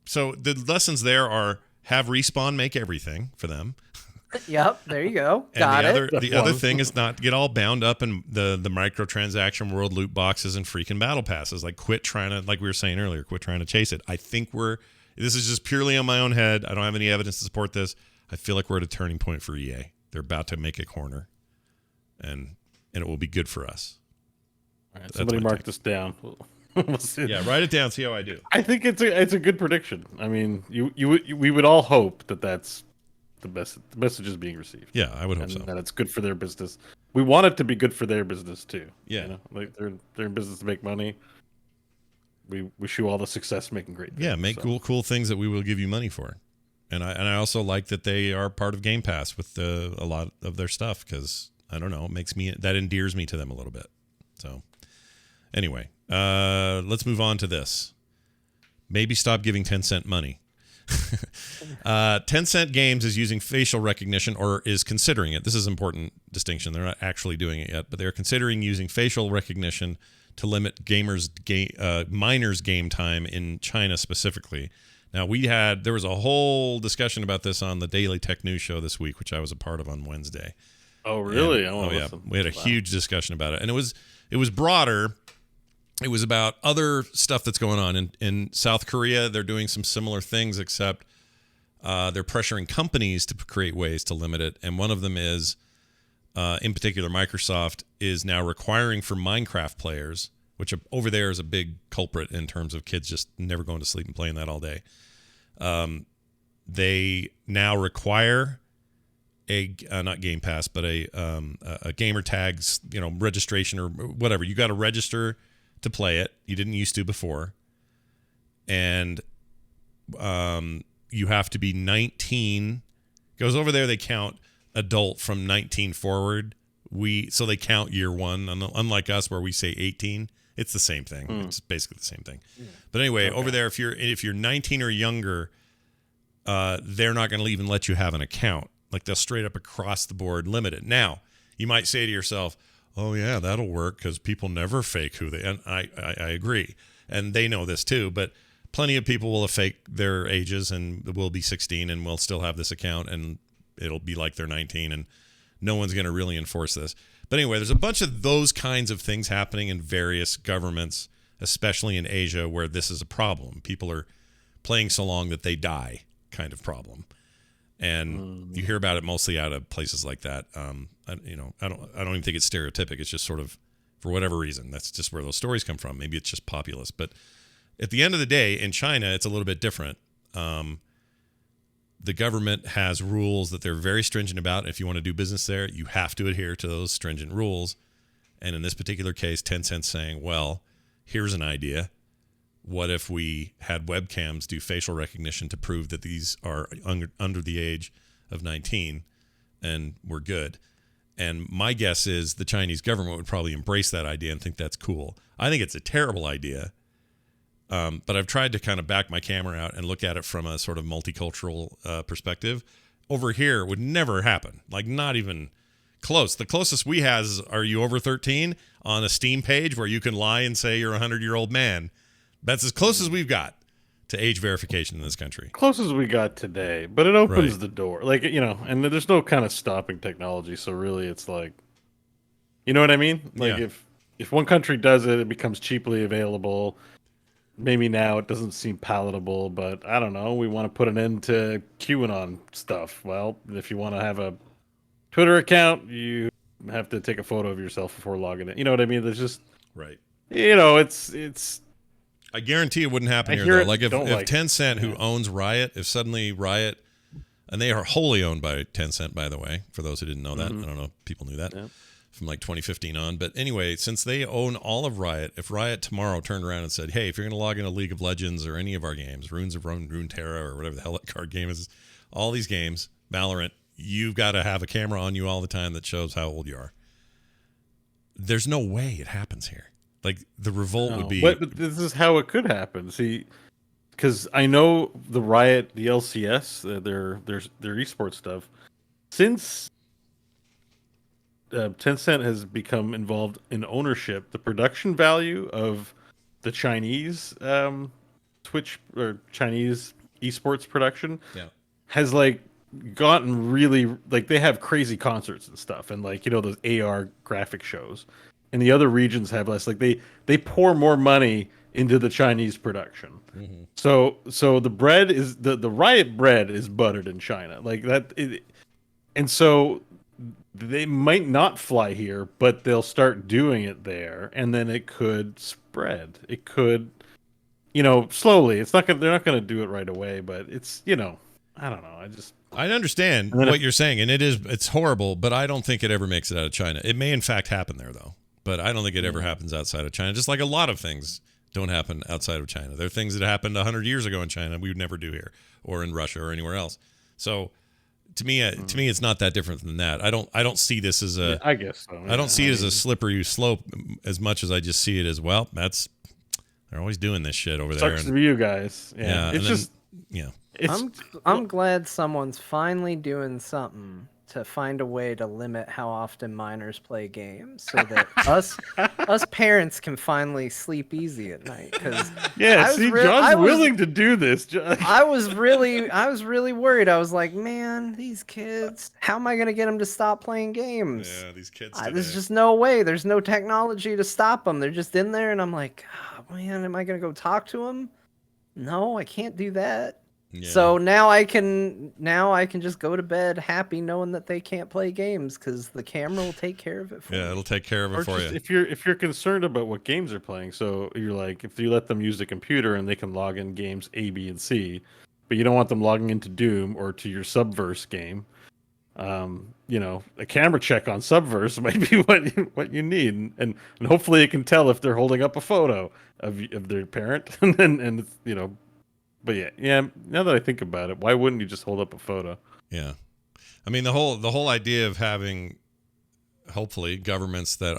so the lessons there are have Respawn make everything for them. Yep, there you go. And Got it. The other thing is not get all bound up in the microtransaction world, loot boxes, and freaking battle passes. Like, quit trying to, like we were saying earlier, quit trying to chase it. I think this is just purely on my own head. I don't have any evidence to support this. I feel like we're at a turning point for EA. They're about to make a corner, and it will be good for us. All right, somebody mark this down. We'll see. Yeah, write it down. See how I do. I think it's a good prediction. I mean, we would all hope that that's the message is being received. Yeah, I would hope so. That it's good for their business. We want it to be good for their business too. Yeah, you know? Like they're in business to make money. We wish you all the success making great things. Yeah, make cool things that we will give you money for. And I also like that they are part of Game Pass with a lot of their stuff, because I don't know, that endears me to them a little bit. So anyway, let's move on to this. Maybe stop giving Tencent money. Tencent Games is using facial recognition, or is considering it. This is an important distinction. They're not actually doing it yet, but they're considering using facial recognition to limit minors' game time in China specifically. Now, there was a whole discussion about this on the Daily Tech News show this week, which I was a part of on Wednesday. Oh, really? Yeah, we had a huge discussion about it, and it was broader. It was about other stuff that's going on in South Korea. They're doing some similar things, except they're pressuring companies to create ways to limit it. And one of them is, in particular, Microsoft is now requiring for Minecraft players, which over there is a big culprit in terms of kids just never going to sleep and playing that all day. They now require not Game Pass, but a gamer tags, registration or whatever. You got to register to play it. You didn't used to before. And you have to be 19. Goes over there, they count adult from 19 forward. So they count year one, unlike us where we say 18. It's the same thing. It's basically the same thing. But anyway, over there, if you're 19 or younger, they're not going to even let you have an account. Like, they'll straight up across the board limit it. Now, you might say to yourself, oh yeah, that'll work because people never fake who they. And I agree, and they know this too. But plenty of people will have faked their ages and will be 16 and will still have this account, and it'll be like they're 19, and no one's going to really enforce this. But anyway, there's a bunch of those kinds of things happening in various governments, especially in Asia, where this is a problem. People are playing so long that they die, kind of problem. And you hear about it mostly out of places like that. I don't even think it's stereotypic. It's just sort of, for whatever reason, that's just where those stories come from. Maybe it's just populist. But at the end of the day, in China, it's a little bit different. The government has rules that they're very stringent about. If you want to do business there, you have to adhere to those stringent rules. And in this particular case, Tencent's saying, well, here's an idea. What if we had webcams do facial recognition to prove that these are under the age of 19, and we're good? And my guess is the Chinese government would probably embrace that idea and think that's cool. I think it's a terrible idea. But I've tried to kind of back my camera out and look at it from a sort of multicultural perspective. Over here, it would never happen. Like, not even close. The closest we have is, are you over 13 on a Steam page where you can lie and say you're a 100-year-old man. That's as close as we've got to age verification in this country. Close as we got today, but it opens the door. Like, and there's no kind of stopping technology. So really it's like, you know what I mean? Like, if one country does it, it becomes cheaply available. Maybe now it doesn't seem palatable, but I don't know. We want to put an end to QAnon stuff. Well, if you want to have a Twitter account, you have to take a photo of yourself before logging in. You know what I mean? There's just it's. I guarantee it wouldn't happen here though. Like if Tencent, who owns Riot, if suddenly Riot and they are wholly owned by Tencent, by the way, for those who didn't know that. I don't know if people knew that from like 2015 on. But anyway, since they own all of Riot, if Riot tomorrow turned around and said, hey, if you're going to log into League of Legends or any of our games, Runes of Runeterra or whatever the hell that card game is, all these games, Valorant, you've got to have a camera on you all the time that shows how old you are. There's no way it happens here. Like, the revolt would be... But this is how it could happen. See, because I know the Riot, the LCS, their esports stuff, since Tencent has become involved in ownership, the production value of the Chinese Twitch or Chinese esports production has like gotten really, like, they have crazy concerts and stuff, and like, you know, those AR graphic shows, and the other regions have less. Like they pour more money into the Chinese production. So the bread is the Riot bread is buttered in China, like that, and so they might not fly here, but they'll start doing it there, and then it could spread. It could, you know, slowly. They're not gonna do it right away, but it's, you know, I don't know. I understand what you're saying, and it's horrible, but I don't think it ever makes it out of China. It may in fact happen there though, but I don't think it ever happens outside of China. Just like a lot of things don't happen outside of China. There are things that happened 100 years ago in China we would never do here, or in Russia, or anywhere else. So to me, it's not that different than that. I don't see this as a. I guess so. I don't see it as a slippery slope as much as I just see it as, well, they're always doing this shit over there. Sucks to be you guys. Yeah, it's just I'm glad someone's finally doing something to find a way to limit how often minors play games, so that us parents can finally sleep easy at night. Because John's willing to do this. I was really worried. I was like, man, these kids, how am I gonna get them to stop playing games? Yeah, these kids. There's just no way. There's no technology to stop them. They're just in there, and I'm like, oh, man, am I gonna go talk to them? No, I can't do that. Yeah. So now I can just go to bed happy knowing that they can't play games, because the camera will take care of it for me. It'll take care of it for you. If you're concerned about what games they're playing, so you're like, if you let them use the computer and they can log in games A, B, and C, but you don't want them logging into Doom or to your Subverse game, you know, a camera check on Subverse might be what you need, and hopefully it can tell if they're holding up a photo of their parent, and you know. But yeah. Now that I think about it, why wouldn't you just hold up a photo? Yeah, I mean the whole idea of having, hopefully, governments that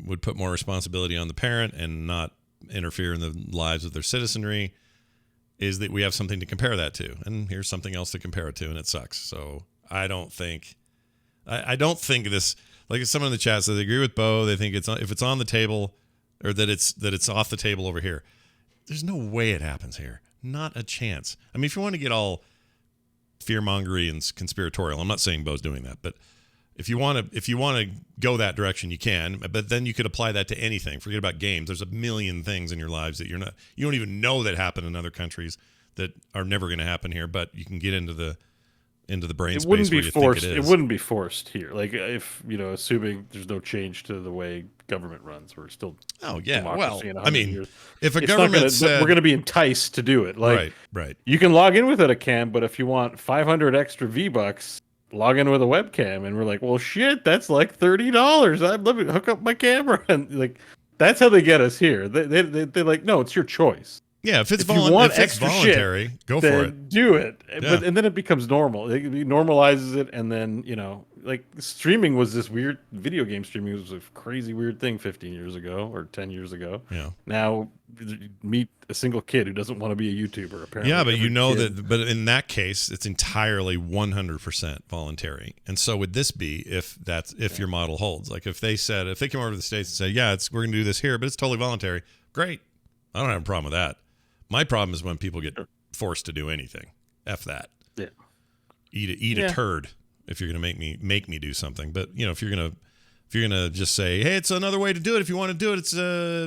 would put more responsibility on the parent and not interfere in the lives of their citizenry, is that we have something to compare that to, and here's something else to compare it to, and it sucks. So I don't think this, like someone in the chat says they agree with Bo. They think if it's on the table, or that it's off the table over here. There's no way it happens here. Not a chance. I mean, if you want to get all fear-mongery and conspiratorial, I'm not saying Bo's doing that, but if you want to go that direction, you can. But then you could apply that to anything. Forget about games. There's a million things in your lives that you don't even know that happen in other countries that are never going to happen here. But you can get into the brain space where you think it is. It wouldn't be forced here. Like, if, you know, assuming there's no change to the way government runs, we're still democracy in 100 years. If a government said we're going to be enticed to do it, like, right, you can log in without a cam, but if you want 500 extra V-bucks, log in with a webcam, and we're like, well, shit, that's like $30. Let me hook up my camera, and like, that's how they get us here. They're like, no, it's your choice. Yeah, if it's voluntary, go for it. Do it. Yeah. And then it becomes normal. It normalizes it, and then, you know, like, streaming was this weird, video game streaming was a crazy weird thing 15 years ago or 10 years ago. Yeah. Now, meet a single kid who doesn't want to be a YouTuber, apparently. Yeah, but you know but in that case, it's entirely 100% voluntary. And so would this be if your model holds? Like, if they came over to the States and said, yeah, we're going to do this here, but it's totally voluntary. Great. I don't have a problem with that. My problem is when people get forced to do anything. F that. Yeah. Eat a turd if you're going to make me do something. But, you know, if you're gonna just say, hey, it's another way to do it. If you want to do it, it's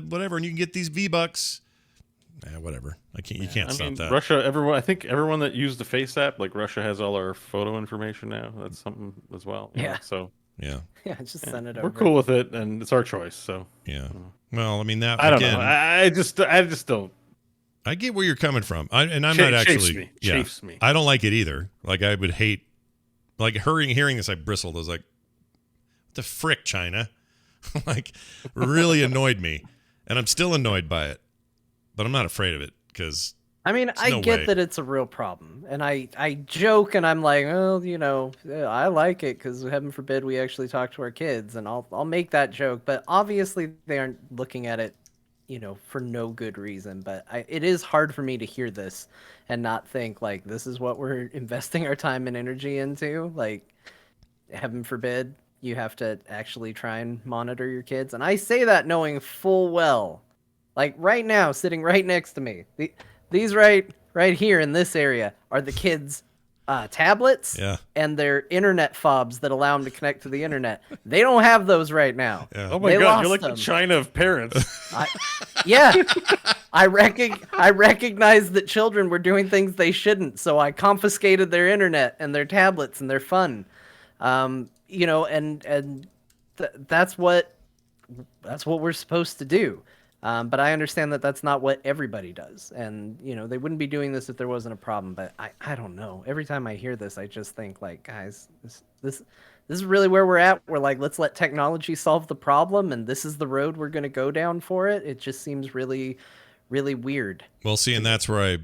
whatever, and you can get these V-bucks. Whatever. You can't stop that. Russia. I think everyone that used the Face app, like, Russia has all our photo information now. That's something as well. Yeah. Know, so. Yeah. Yeah, just send it over. We're cool with it, and it's our choice. So. Yeah. Well, I mean that. I don't know. I just don't. I get where you're coming from. I'm not actually. Chafes me. I don't like it either. Like I would hate. Like hearing this, I bristled. I was like, "What the frick, China?" Like, really annoyed me, and I'm still annoyed by it. But I'm not afraid of it because. I mean, I get that it's a real problem, and I joke and I'm like, well, I like it because heaven forbid we actually talk to our kids, and I'll make that joke. But obviously they aren't looking at it, for no good reason. But it is hard for me to hear this and not think like this is what we're investing our time and energy into. Like, heaven forbid you have to actually try and monitor your kids, and I say that knowing full well, like right now, sitting right next to me. These right here in this area are the kids' tablets and their internet fobs that allow them to connect to the internet. They don't have those right now. Yeah. Oh my God, you're like the China of parents. I recognize that children were doing things they shouldn't, so I confiscated their internet and their tablets and their fun. And that's what we're supposed to do. But I understand that that's not what everybody does. And, they wouldn't be doing this if there wasn't a problem. But I don't know. Every time I hear this, I just think, like, guys, this is really where we're at. We're like, let's let technology solve the problem. And this is the road we're going to go down for it. It just seems really, really weird. Well, see, and that's where I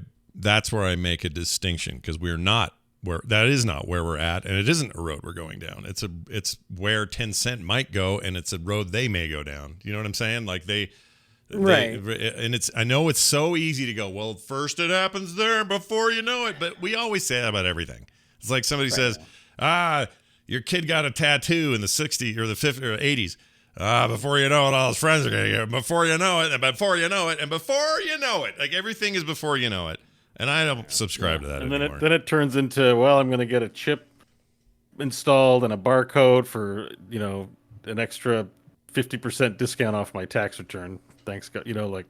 make a distinction, because that is not where we're at. And it isn't a road we're going down. It's where Tencent might go, and it's a road they may go down. You know what I'm saying? Like Right. And I know it's so easy to go, well, first it happens there before you know it. But we always say that about everything. It's like somebody says, your kid got a tattoo in the 60s or the 50s or 80s. Before you know it, all his friends are going to get it. Before you know it, and before you know it, and before you know it. Like, everything is before you know it. And I don't subscribe to that anymore. And then it turns into, well, I'm going to get a chip installed and a barcode for, an extra 50% discount off my tax return. Thanks, God. Like.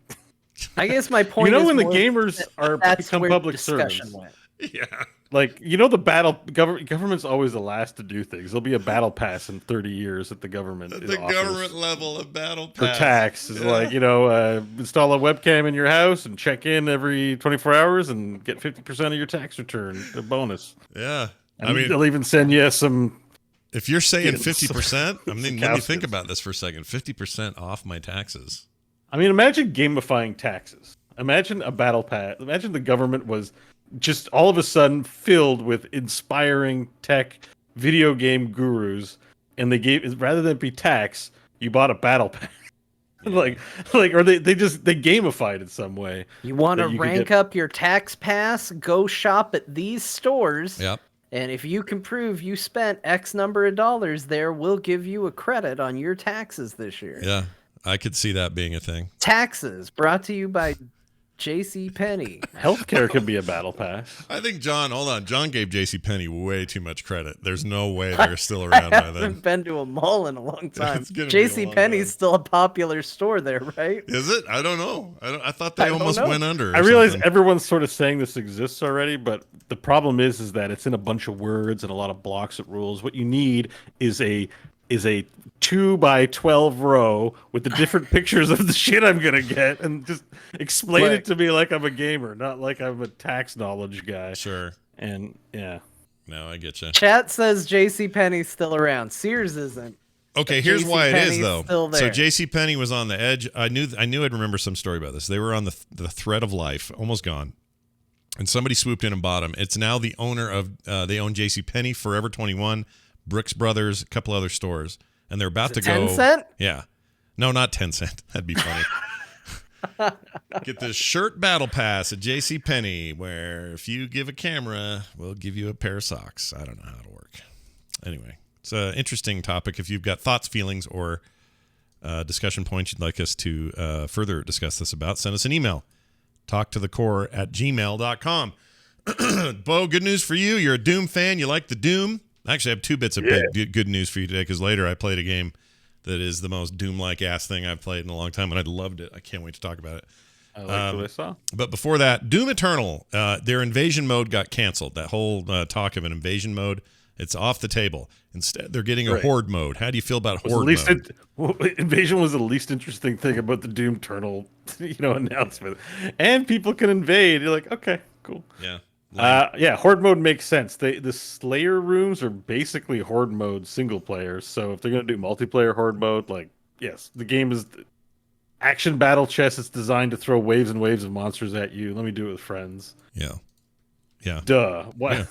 I guess my point. When the gamers become public servants. Yeah. Like, the government's always the last to do things. There'll be a battle pass in 30 years that the government government level of battle pass for tax is like, install a webcam in your house and check in every 24 hours and get 50% of your tax return, a bonus. Yeah. And they'll even send you some. If you're saying 50%, let me think about this for a second. 50% off my taxes. Imagine gamifying taxes. Imagine a battle pass. Imagine the government was just all of a sudden filled with inspiring tech video game gurus, and they gave, rather than be tax, you bought a battle pass. Or they gamified it some way. You want to rank up your tax pass? Go shop at these stores. Yep. And if you can prove you spent X number of dollars there, we'll give you a credit on your taxes this year. Yeah. I could see that being a thing. Taxes brought to you by JCPenney. Healthcare could be a battle pass. I think John gave JCPenney way too much credit. There's no way they're still around by then. I haven't been to a mall in a long time. JCPenney's still a popular store there, right? Is it? I don't know. I thought they almost went under. I realize everyone's sort of saying this exists already, but the problem is that it's in a bunch of words and a lot of blocks of rules. What you need is a 2x12 row with the different pictures of the shit I'm gonna get, and just explain it to me like I'm a gamer, not like I'm a tax knowledge guy. Sure. And yeah. No, I get you. Chat says JCPenney's still around. Sears isn't. Okay, here's why it is though. So JCPenney was on the edge. I knew I'd remember some story about this. They were on the thread of life, almost gone. And somebody swooped in and bought them. It's now the owner of they own JCPenney, Forever 21, Brooks Brothers, a couple other stores, and they're about to go. Tencent? Yeah, no, not Tencent. That'd be funny. Get this shirt battle pass at JCPenney, where if you give a camera, we'll give you a pair of socks. I don't know how it'll work. Anyway, it's an interesting topic. If you've got thoughts, feelings, or discussion points you'd like us to further discuss this about, send us an email. talktothecore@gmail.com. Bo, good news for you. You're a Doom fan. You like the Doom. Actually, I have two bits of good news for you today, because later I played a game that is the most Doom-like ass thing I've played in a long time, and I loved it. I can't wait to talk about it. I liked what I saw. But before that, Doom Eternal, their invasion mode got canceled. That whole talk of an invasion mode It's off the table. Instead, they're getting a horde mode. How do you feel about horde mode? Invasion was the least interesting thing about the Doom Eternal, announcement. And people can invade. You're like, okay, cool. Yeah. Horde mode makes sense. The Slayer rooms are basically horde mode single player. So if they're gonna do multiplayer horde mode, like, yes, the game is action battle chess. It's designed to throw waves and waves of monsters at you. Let me do it with friends. Yeah. Duh. What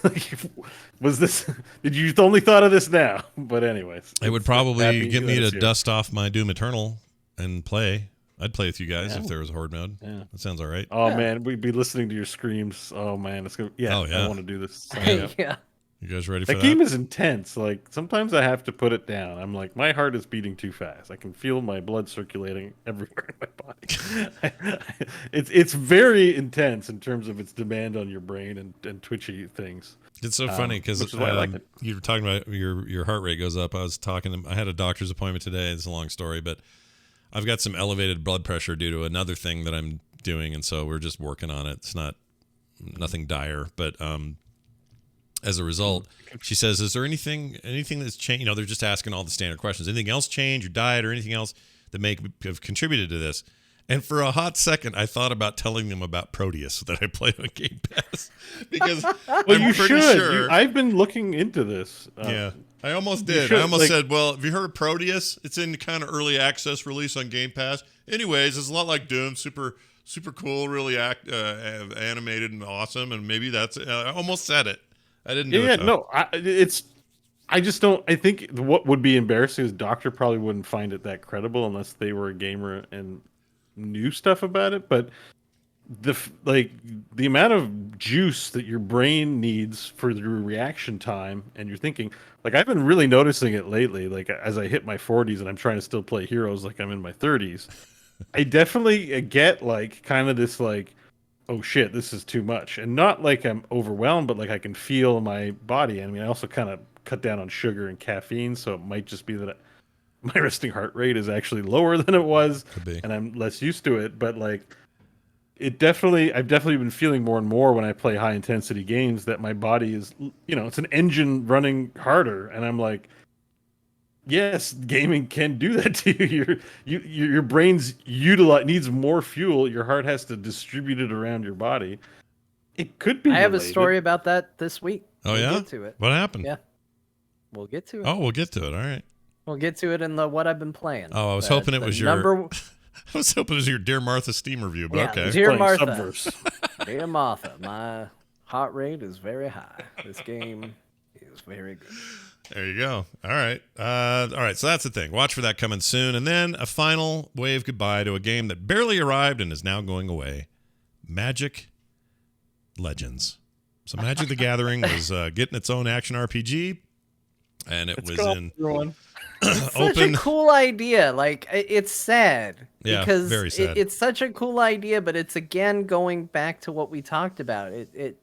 was this? Did you only thought of this now? But anyways, it would probably get me to dust off my Doom Eternal and play. I'd play with you guys if there was horde mode. Yeah, that sounds all right. Oh man, we'd be listening to your screams. Oh man, it's good. Yeah, I want to do this. Yeah. You guys ready for that? The game is intense. Like, sometimes I have to put it down. I'm like, my heart is beating too fast. I can feel my blood circulating everywhere in my body. It's very intense in terms of its demand on your brain and twitchy things. It's so funny because you were talking about your heart rate goes up. I had a doctor's appointment today. It's a long story, but I've got some elevated blood pressure due to another thing that I'm doing, and so we're just working on it. It's nothing dire, but as a result, she says, is there anything that's changed? They're just asking all the standard questions. Anything else change, your diet or anything else that may have contributed to this? And for a hot second, I thought about telling them about Proteus that I play on Game Pass. Because I'm pretty sure. I've been looking into this. Yeah, I almost did. I almost said, well, have you heard of Proteus? It's in kind of early access release on Game Pass. Anyways, it's a lot like Doom, super cool, really animated and awesome. And maybe that's I almost said it. I didn't do it. Yeah, no, I just don't. I think what would be embarrassing is Doctor probably wouldn't find it that credible unless they were a gamer and knew stuff about it. But the amount of juice that your brain needs for the reaction time, and you're thinking, like, I've been really noticing it lately. Like, as I hit my 40s and I'm trying to still play Heroes like I'm in my 30s, I definitely get like kind of this like, oh shit, this is too much. And not like I'm overwhelmed, but like I can feel my body. I mean, I also kind of cut down on sugar and caffeine, so it might just be that my resting heart rate is actually lower than it was, and I'm less used to it. But like, I've definitely been feeling more and more when I play high intensity games that my body is, it's an engine running harder, and I'm like, yes, gaming can do that to you. Your brain's needs more fuel. Your heart has to distribute it around your body. It could be. I have a story about that this week. Oh, yeah? We'll get to it. What happened? Yeah. We'll get to it. Oh, we'll get to it. All right. We'll get to it in the what I've been playing. Oh, I was hoping it was your I was hoping it was your Dear Martha Steam review, but okay. Dear Martha. Dear Martha, my heart rate is very high. This game is very good. There you go. All right. So that's the thing. Watch for that coming soon. And then a final wave goodbye to a game that barely arrived and is now going away. Magic Legends. So Magic the Gathering was getting its own action RPG, and it was in it's such a cool idea. Like, it's sad because very sad. It's such a cool idea, but it's again going back to what we talked about. It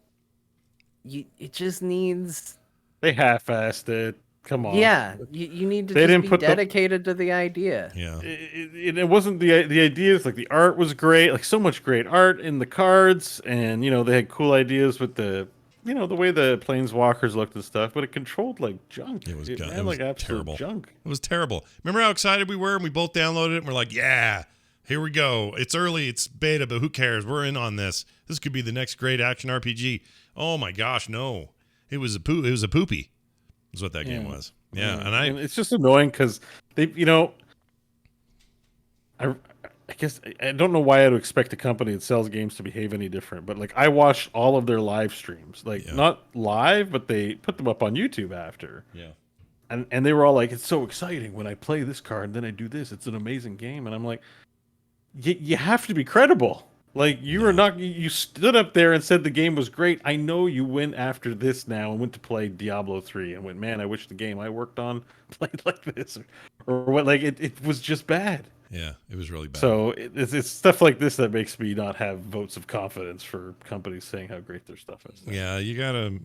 just needs. They half-assed it. Come on. Yeah, you need to just be dedicated to the idea. Yeah. It wasn't the ideas. Like, the art was great. Like, so much great art in the cards, and they had cool ideas with the the way the planeswalkers looked and stuff. But it controlled like junk. It was like absolute terrible. Junk. It was terrible. Remember how excited we were, and we both downloaded it, and we're like, yeah, here we go. It's early, it's beta, but who cares? We're in on this. This could be the next great action RPG. Oh my gosh, no. It was a poopy. Is what that game was. Yeah, and it's just annoying because they, I guess I don't know why I'd expect a company that sells games to behave any different. But like, I watched all of their live streams, not live, but they put them up on YouTube after. Yeah, and they were all like, "It's so exciting when I play this card, and then I do this. It's an amazing game." And I'm like, you have to be credible. Like, you were not. You stood up there and said the game was great. I know you went after this now and went to play Diablo 3 and went, man, I wish the game I worked on played like this, or what. Like, it was just bad. Yeah, it was really bad. So it's stuff like this that makes me not have votes of confidence for companies saying how great their stuff is. Yeah, you gotta,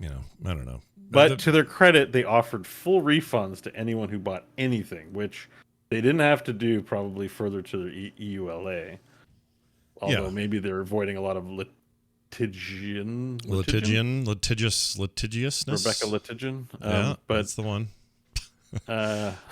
I don't know. But to their credit, they offered full refunds to anyone who bought anything, which they didn't have to do probably further to their EULA. Although maybe they're avoiding a lot of Litigiousness. Rebecca Litigian. Yeah, but that's the one.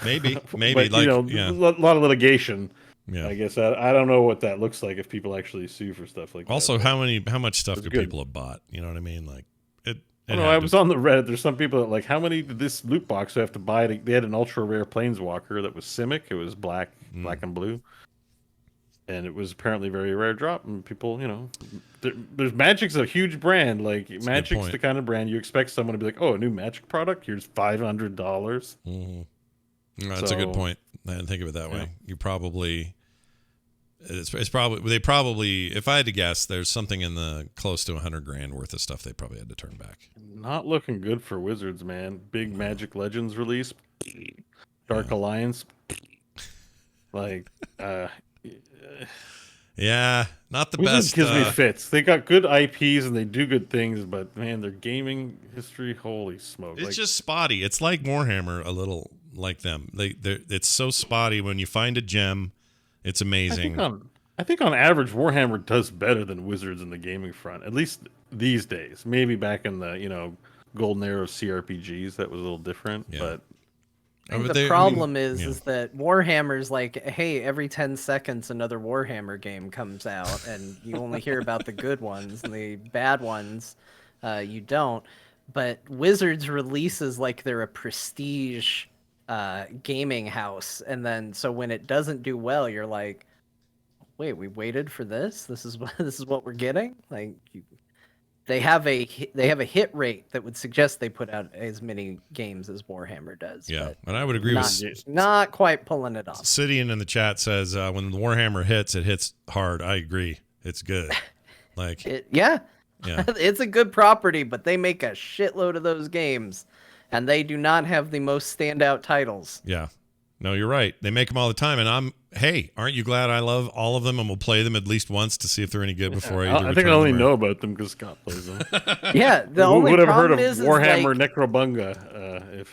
Maybe, but, like, a lot of litigation. Yeah. I guess I don't know what that looks like if people actually sue for stuff like also, that. how much stuff could people have bought? You know what I mean? Like it. I was on the Reddit. There's some people that like, how many did this loot box have to buy? They had an ultra rare planeswalker that was Simic. It was black and blue, and it was apparently a very rare drop. And people, there's Magic's a huge brand. Like Magic's the kind of brand you expect someone to be like, oh, a new Magic product. Here's $500. No, that's a good point. I didn't think of it that way. You probably, it's probably, they probably, if I had to guess, there's something in the close to $100,000 worth of stuff they probably had to turn back. Not looking good for Wizards, man. Big Magic Legends release, Dark Alliance, like, yeah, not the Wizards best. Gives me fits. They got good IPs and they do good things, but man, their gaming history, holy smoke! It's just spotty. It's like Warhammer a little. Like them, it's so spotty. When you find a gem, it's amazing. I think on average, Warhammer does better than Wizards in the gaming front, at least these days. Maybe back in the golden era of CRPGs, that was a little different. Yeah. But the problem is that Warhammer's like, hey, every 10 seconds another Warhammer game comes out, and you only hear about the good ones, and the bad ones you don't. But Wizards releases like they're a prestige gaming house, and then so when it doesn't do well, you're like, wait, we waited for this. This is what we're getting. Like, they have a hit rate that would suggest they put out as many games as Warhammer does. Yeah, and I would agree with not quite pulling it off. Sidian in the chat says when the Warhammer hits, it hits hard. I agree. It's good. Like yeah, it's a good property, but they make a shitload of those games. And they do not have the most standout titles. Yeah. No, you're right. They make them all the time. And aren't you glad I love all of them and will play them at least once to see if they're any good before I think I only know about them because Scott plays them. Yeah. The only would have heard problem of Warhammer Necrobunga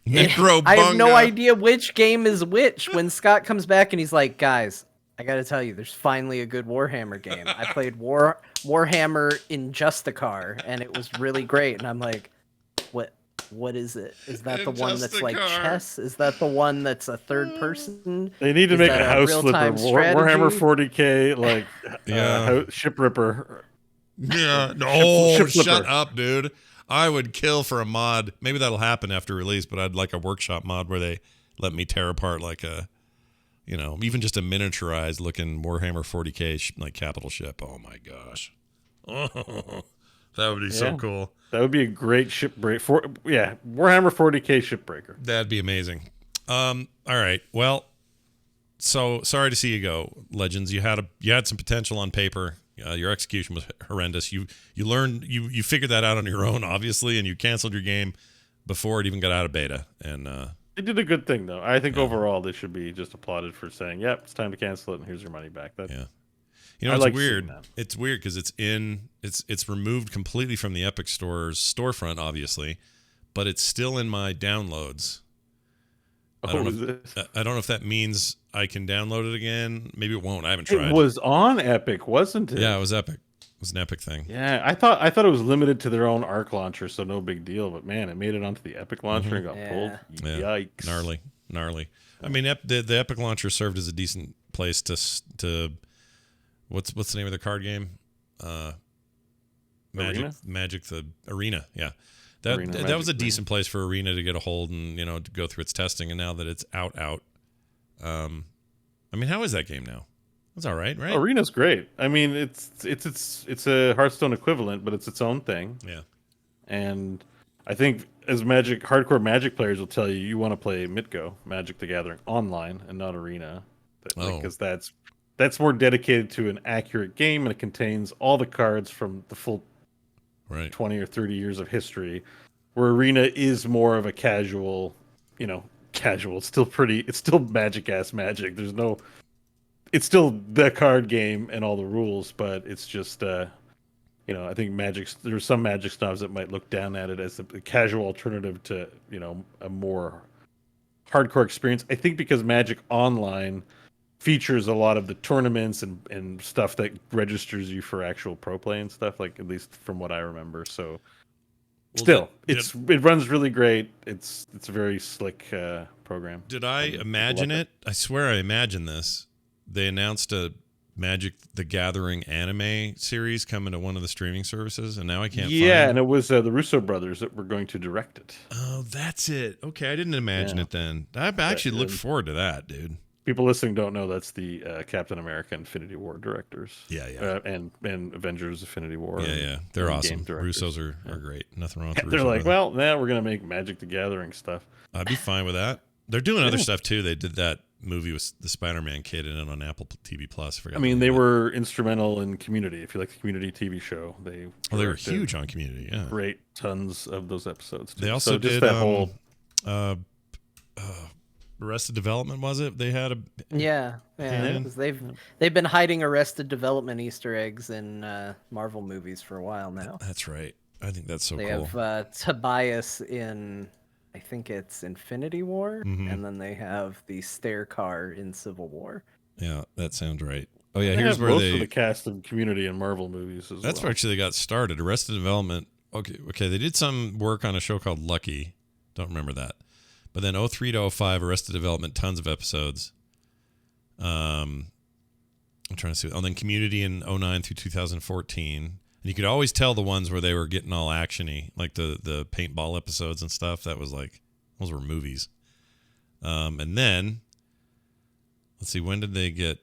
Necrobunga. I have no idea which game is which. When Scott comes back and he's like, guys, I got to tell you, there's finally a good Warhammer game. I played Warhammer in Justicar, and it was really great. And I'm like, what is it? Is that the one that's like chess? Is that the one that's a third person? They need to make a house flipper. Warhammer 40K, like Ship Ripper. Yeah. No, shut up, dude. I would kill for a mod. Maybe that'll happen after release, but I'd like a workshop mod where they let me tear apart like a, even just a miniaturized looking Warhammer 40K like capital ship. Oh my gosh. Oh, that would be so cool. That would be a great shipbreak. Warhammer 40K shipbreaker. That'd be amazing. All right. Well, so sorry to see you go, Legends. You had some potential on paper. Your execution was horrendous. You learned you figured that out on your own, obviously, and you canceled your game before it even got out of beta. And they did a good thing, though. I think overall they should be just applauded for saying, "Yep, it's time to cancel it, and here's your money back." It's weird. It's weird because it's removed completely from the Epic Store's storefront, obviously, but it's still in my downloads. I don't know if that means I can download it again. Maybe it won't. I haven't tried. It was on Epic, wasn't it? Yeah, it was Epic. It was an Epic thing. Yeah, I thought it was limited to their own Arc launcher, so no big deal. But man, it made it onto the Epic launcher and got pulled. Yeah. Yikes! Gnarly. I mean, the Epic launcher served as a decent place to what's the name of the card game? Magic the Arena. Yeah. That was a decent place for Arena to get a hold and to go through its testing. And now that it's out, I mean, how is that game now? It's all right? Arena's great. I mean, it's a Hearthstone equivalent, but it's its own thing. Yeah. And I think as hardcore Magic players will tell you, you want to play Mitgo, Magic the Gathering, online and not Arena, because that's more dedicated to an accurate game and it contains all the cards from the full 20 or 30 years of history, where Arena is more of a casual. It's still Magic-ass Magic. It's still the card game and all the rules, but it's just, I think there's some Magic snobs that might look down at it as a casual alternative to, a more hardcore experience. I think because Magic Online features a lot of the tournaments and stuff that registers you for actual pro play and stuff, like at least from what I remember. So still, it runs really great. It's a very slick program. Did I imagine it? I swear I imagined this. They announced a Magic the Gathering anime series coming to one of the streaming services, and now I can't find it. And it was the Russo brothers that were going to direct it. Oh, that's it. Okay, I didn't imagine it then. I actually look forward to that, dude. People listening don't know that's the Captain America Infinity War directors. Yeah. And Avengers Infinity War. Yeah. They're awesome. Russos are great. Nothing wrong with They're like, well, now we're going to make Magic the Gathering stuff. I'd be fine with that. They're doing other stuff too. They did that movie with the Spider-Man kid in it on Apple TV Plus. I mean, they were instrumental in Community. If you like the Community TV show, they were huge on Community. Yeah, great, tons of those episodes. Too. They also did that whole Arrested Development. Was it? They had a because they've been hiding Arrested Development Easter eggs in Marvel movies for a while now. That's right. I think that's so cool. They have Tobias in, I think it's Infinity War, and then they have the stair car in Civil War. Yeah, that sounds right. Oh yeah, here's where most of the cast of Community and Marvel movies as That's where actually they got started. Arrested Development. Okay, they did some work on a show called Lucky. Don't remember that. But then 03 to 05, Arrested Development, tons of episodes. I'm trying to see. And then Community in 09 through 2014. And you could always tell the ones where they were getting all actiony, like the paintball episodes and stuff. That was like, those were movies. And then, let's see, when did they get,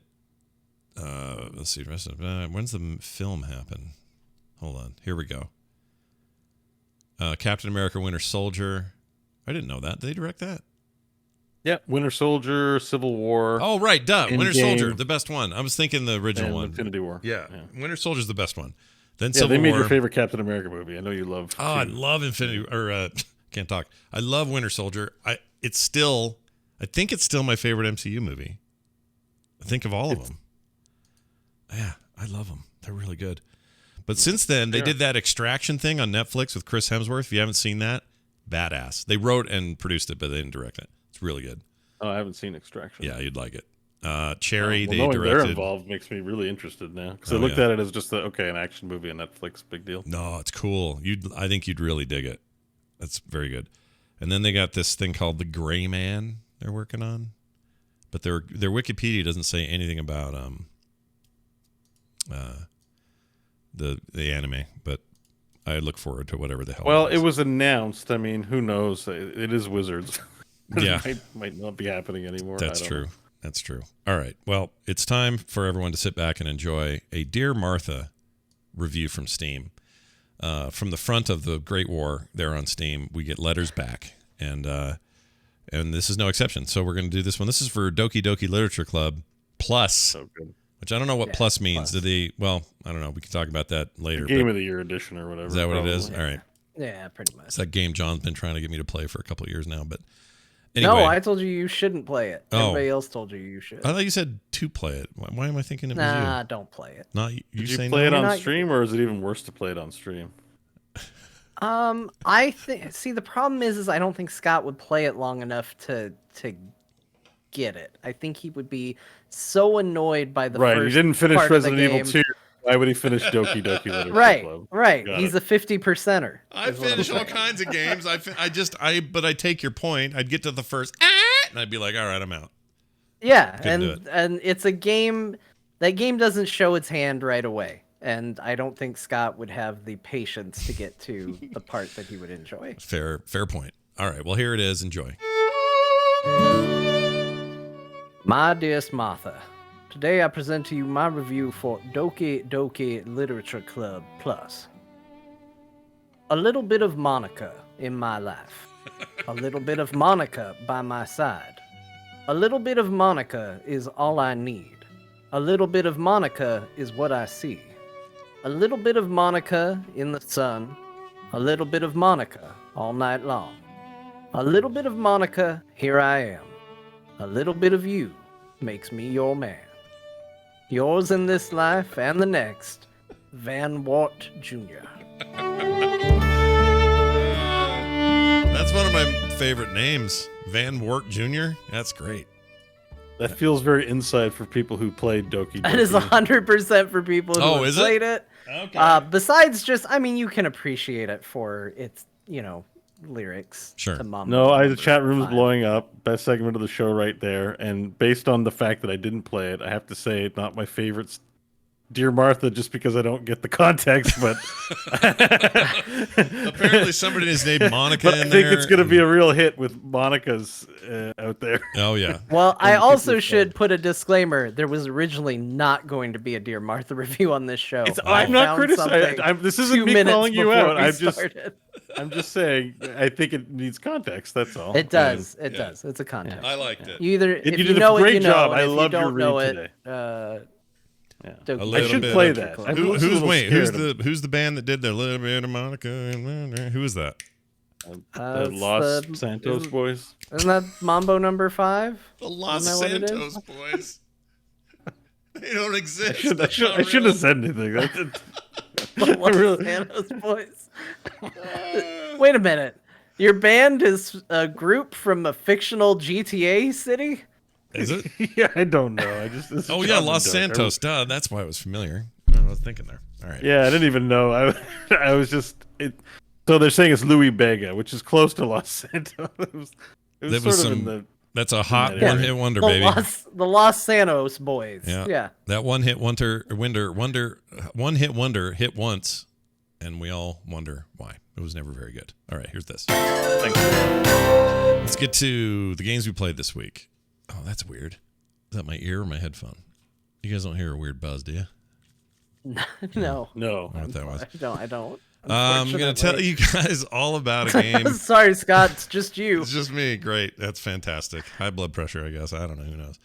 when's the film happen? Hold on, here we go. Captain America Winter Soldier. I didn't know that. Did they direct that? Yeah, Winter Soldier, Civil War. Oh, right, duh. Winter Soldier, the best one. I was thinking the original one. Infinity War. Yeah. Winter Soldier's the best one. Then Civil War. They made your favorite Captain America movie. I know you love. Oh, I love Infinity, can't talk. I love Winter Soldier. I think it's still my favorite MCU movie. I think of all of them. Yeah, I love them. They're really good. But since then, they did that Extraction thing on Netflix with Chris Hemsworth. If you haven't seen that, badass. They wrote and produced it, but they didn't direct it. It's really good. Oh, I haven't seen Extraction. Yeah, you'd like it. Cherry, they directed. They're involved makes me really interested now because I looked at it as just an action movie on Netflix, big deal. No, it's cool. I think you'd really dig it. That's very good. And then they got this thing called The Gray Man they're working on, but their Wikipedia doesn't say anything about the anime, but I look forward to whatever the hell. Well, it was announced. I mean, who knows? It is Wizards. Yeah, it might not be happening anymore. That's true. That's true. All right. Well, it's time for everyone to sit back and enjoy a Dear Martha review from Steam. From the front of the Great War there on Steam, we get letters back, and this is no exception. So we're going to do this one. This is for Doki Doki Literature Club Plus. So good. Which I don't know what plus means. Plus. Well, I don't know. We can talk about that later. Game of the Year edition or whatever. Is that what it is? All right. Yeah, pretty much. It's that game John's been trying to get me to play for a couple of years now. But anyway. No, I told you shouldn't play it. Everybody else told you should. I thought you said to play it. Why am I thinking it was you? Nah, don't play it. Not you. Did you play it on stream, or is it even worse to play it on stream? I think. See, the problem is I don't think Scott would play it long enough to get it. I think he would be so annoyed by the first he didn't finish part Resident of the Evil 2. Why would he finish Doki Doki Literature Club? Right. He's a 50%er. I finish all kinds of games. But I take your point. I'd get to the first, and I'd be like, all right, I'm out. Yeah, and it's a game. That game doesn't show its hand right away, and I don't think Scott would have the patience to get to the part that he would enjoy. Fair point. All right, well, here it is. Enjoy. My dearest Martha, today I present to you my review for Doki Doki Literature Club Plus. A little bit of Monica in my life. A little bit of Monica by my side. A little bit of Monica is all I need. A little bit of Monica is what I see. A little bit of Monica in the sun. A little bit of Monica all night long. A little bit of Monica, here I am. A little bit of you makes me your man. Yours in this life and the next, Van Wart Jr. That's one of my favorite names, Van Wart Jr. That's great. That feels very inside for people who played Doki Doki. That is 100% for people who have played it. Okay. Besides just, I mean, you can appreciate it for its, lyrics. Sure. To the chat room's blowing up. Best segment of the show right there. And based on the fact that I didn't play it, I have to say it's not my favorite Dear Martha, just because I don't get the context, but apparently somebody is named Monica. I think it's going to be a real hit with Monica's out there. Oh yeah. Well, I also should put a disclaimer. There was originally not going to be a Dear Martha review on this show. I'm not criticizing. This isn't me calling you out. I'm just saying. I think it needs context. That's all. It does. It does. It's a context. I liked it. You either you did a great job. I love your read today. Yeah. I should play that. Who's the band that did the little bit of Monica? Who is that? The Los Santos Boys. Isn't that Mambo number 5? The Los Santos Boys. They don't exist. I shouldn't have said anything. The Los Santos Boys. Wait a minute. Your band is a group from a fictional GTA city? Is it? Yeah, I don't know. Los Santos. Duh, that's why it was familiar. I was thinking there. All right. Yeah, I didn't even know. I was just. So they're saying it's Louis Vega, which is close to Los Santos. It was sort of in the. That's a hot one-hit wonder, baby. The Los Santos Boys. Yeah. That one-hit wonder hit once, and we all wonder why. It was never very good. All right, here's this. Thanks. Let's get to the games we played this week. Oh, that's weird. Is that my ear or my headphone? You guys don't hear a weird buzz, do you? No. I don't know what that was. I don't. I'm going to tell you guys all about a game. Sorry, Scott. It's just you. It's just me. Great. That's fantastic. High blood pressure, I guess. I don't know. Who knows?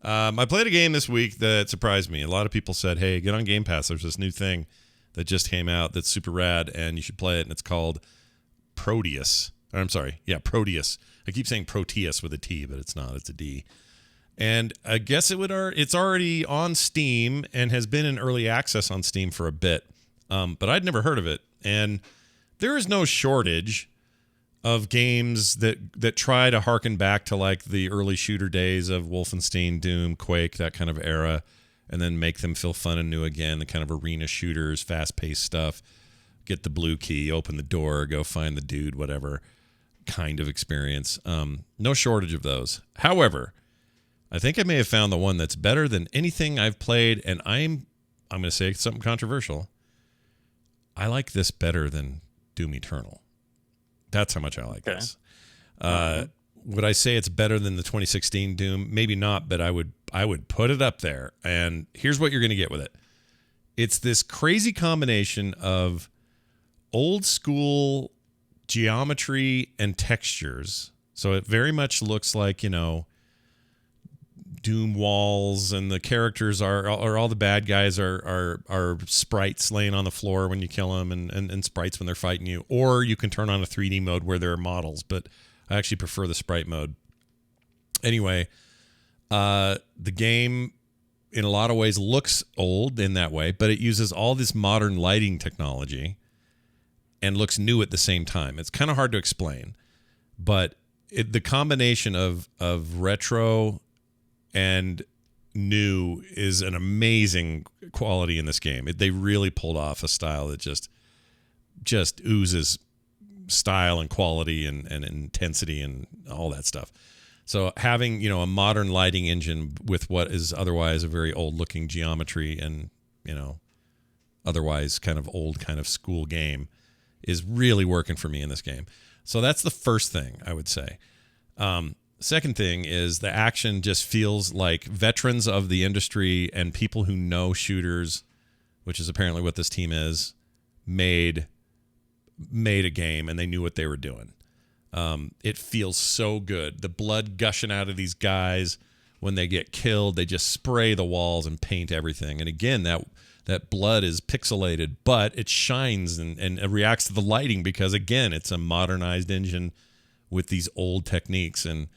I played a game this week that surprised me. A lot of people said, hey, get on Game Pass. There's this new thing that just came out that's super rad, and you should play it, and it's called Proteus. Proteus. I keep saying Proteus with a T, but it's not. It's a D. And I guess it's already on Steam and has been in early access on Steam for a bit. But I'd never heard of it. And there is no shortage of games that try to harken back to like the early shooter days of Wolfenstein, Doom, Quake, that kind of era, and then make them feel fun and new again, the kind of arena shooters, fast-paced stuff. Get the blue key, open the door, go find the dude, whatever kind of experience. No shortage of those. However, I think I may have found the one that's better than anything I've played, and I'm going to say something controversial. I like this better than Doom Eternal. That's how much I like this. Would I say it's better than the 2016 Doom? Maybe not, but I would put it up there. And here's what you're going to get with it. It's this crazy combination of old school geometry and textures. So it very much looks like, Doom walls, and the characters are all the bad guys are sprites laying on the floor when you kill them, and sprites when they're fighting you. Or you can turn on a 3D mode where there are models, but I actually prefer the sprite mode. Anyway, the game in a lot of ways looks old in that way, but it uses all this modern lighting technology and looks new at the same time. It's kind of hard to explain, but the combination of retro and new is an amazing quality in this game. They really pulled off a style that just oozes style and quality and intensity and all that stuff. So having, a modern lighting engine with what is otherwise a very old looking geometry and, otherwise kind of old kind of school game is really working for me in this game. So that's the first thing I would say. Second thing is the action just feels like veterans of the industry and people who know shooters, which is apparently what this team is, made a game, and they knew what they were doing. It feels so good. The blood gushing out of these guys when they get killed, they just spray the walls and paint everything. And again, that blood is pixelated, but it shines and it reacts to the lighting because, again, it's a modernized engine with these old techniques. And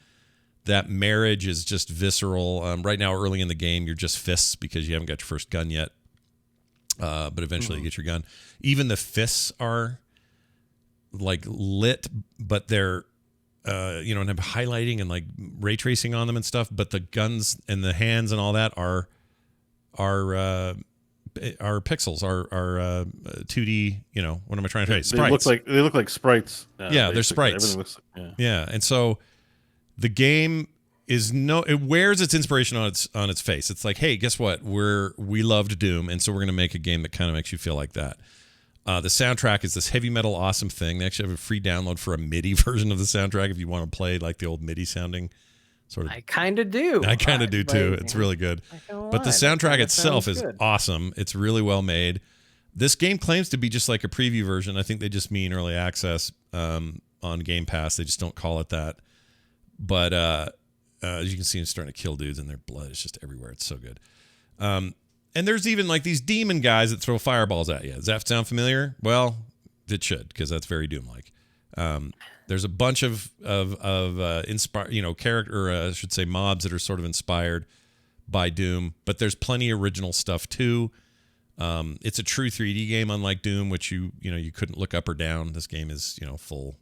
that marriage is just visceral. Right now, early in the game, you're just fists because you haven't got your first gun yet. But eventually you get your gun. Even the fists are like lit, but they're and have highlighting and like ray tracing on them and stuff, but the guns and the hands and all that are pixels, are 2D. What am I trying to say? Sprites. They look like sprites. Yeah, they're sprites. Yeah, and so the game it wears its inspiration on its face. It's like, hey, guess what? We loved Doom, and so we're gonna make a game that kind of makes you feel like that. The soundtrack is this heavy metal awesome thing. They actually have a free download for a MIDI version of the soundtrack if you want to play like the old MIDI sounding sort of. I kind of do. I kind of do too. It's really good. But the soundtrack itself is awesome. It's really well made. This game claims to be just like a preview version. I think they just mean early access on Game Pass. They just don't call it that. But as you can see, it's starting to kill dudes and their blood is just everywhere. It's so good. And there's even like these demon guys that throw fireballs at you. Does that sound familiar? Well, it should, because that's very Doom-like. There's a bunch of character, I should say, mobs that are sort of inspired by Doom, but there's plenty of original stuff too. It's a true 3D game, unlike Doom, which you couldn't look up or down. This game is full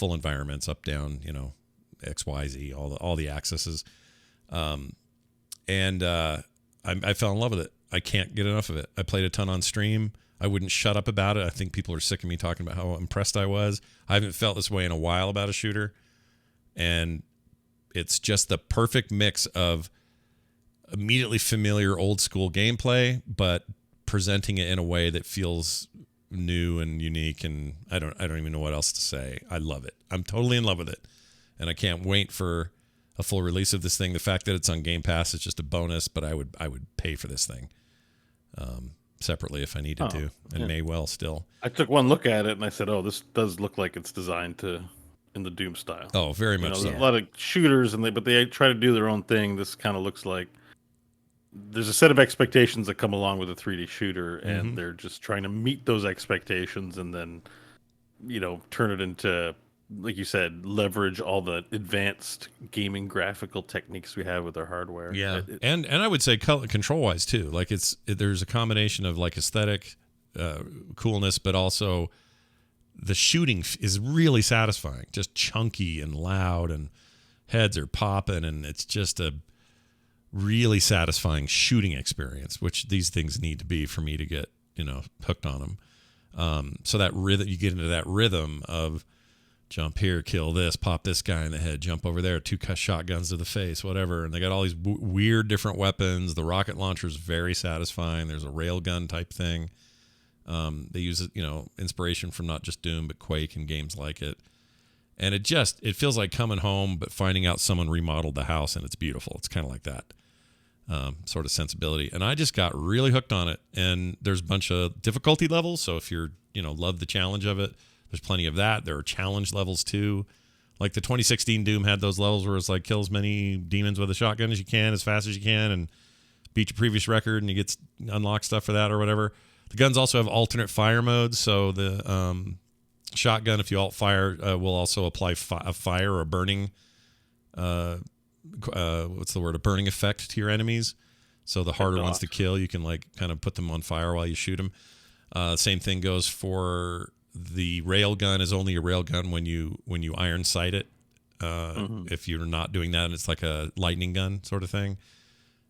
environments, up, down, X, Y, Z, all the accesses, and I fell in love with it. I can't get enough of it. I played a ton on stream. I wouldn't shut up about it. I think people are sick of me talking about how impressed I was. I haven't felt this way in a while about a shooter. And it's just the perfect mix of immediately familiar old school gameplay, but presenting it in a way that feels new and unique. And I don't even know what else to say. I love it. I'm totally in love with it. And I can't wait for a full release of this thing. The fact that it's on Game Pass is just a bonus, but I would pay for this thing separately if I needed to, and may well still. I took one look at it and I said, "Oh, this does look like it's designed in the Doom style." Oh, very much so. There's a lot of shooters, but they try to do their own thing. This kind of looks like there's a set of expectations that come along with a 3D shooter, and they're just trying to meet those expectations, and then turn it into, like you said, leverage all the advanced gaming graphical techniques we have with our hardware. Yeah, and I would say control wise too. Like there's a combination of like aesthetic coolness, but also the shooting is really satisfying. Just chunky and loud, and heads are popping, and it's just a really satisfying shooting experience, which these things need to be for me to get hooked on them. So that rhythm, you get into that rhythm of jump here, kill this, pop this guy in the head, jump over there, 2 shotguns to the face, whatever. And they got all these weird different weapons. The rocket launcher is very satisfying. There's a railgun type thing. They use inspiration from not just Doom, but Quake and games like it. And it feels like coming home, but finding out someone remodeled the house and it's beautiful. It's kind of like that sort of sensibility. And I just got really hooked on it. And there's a bunch of difficulty levels. So if you're, love the challenge of it, there's plenty of that. There are challenge levels too. Like the 2016 Doom had those levels where it's like kill as many demons with a shotgun as you can, as fast as you can, and beat your previous record, and you get unlock stuff for that or whatever. The guns also have alternate fire modes. So the shotgun, if you alt fire, will also apply a fire or a burning, a burning effect to your enemies. So the harder ones to kill, you can like kind of put them on fire while you shoot them. Same thing goes for the rail gun. Is only a rail gun when you iron sight it. If you're not doing that, it's like a lightning gun sort of thing.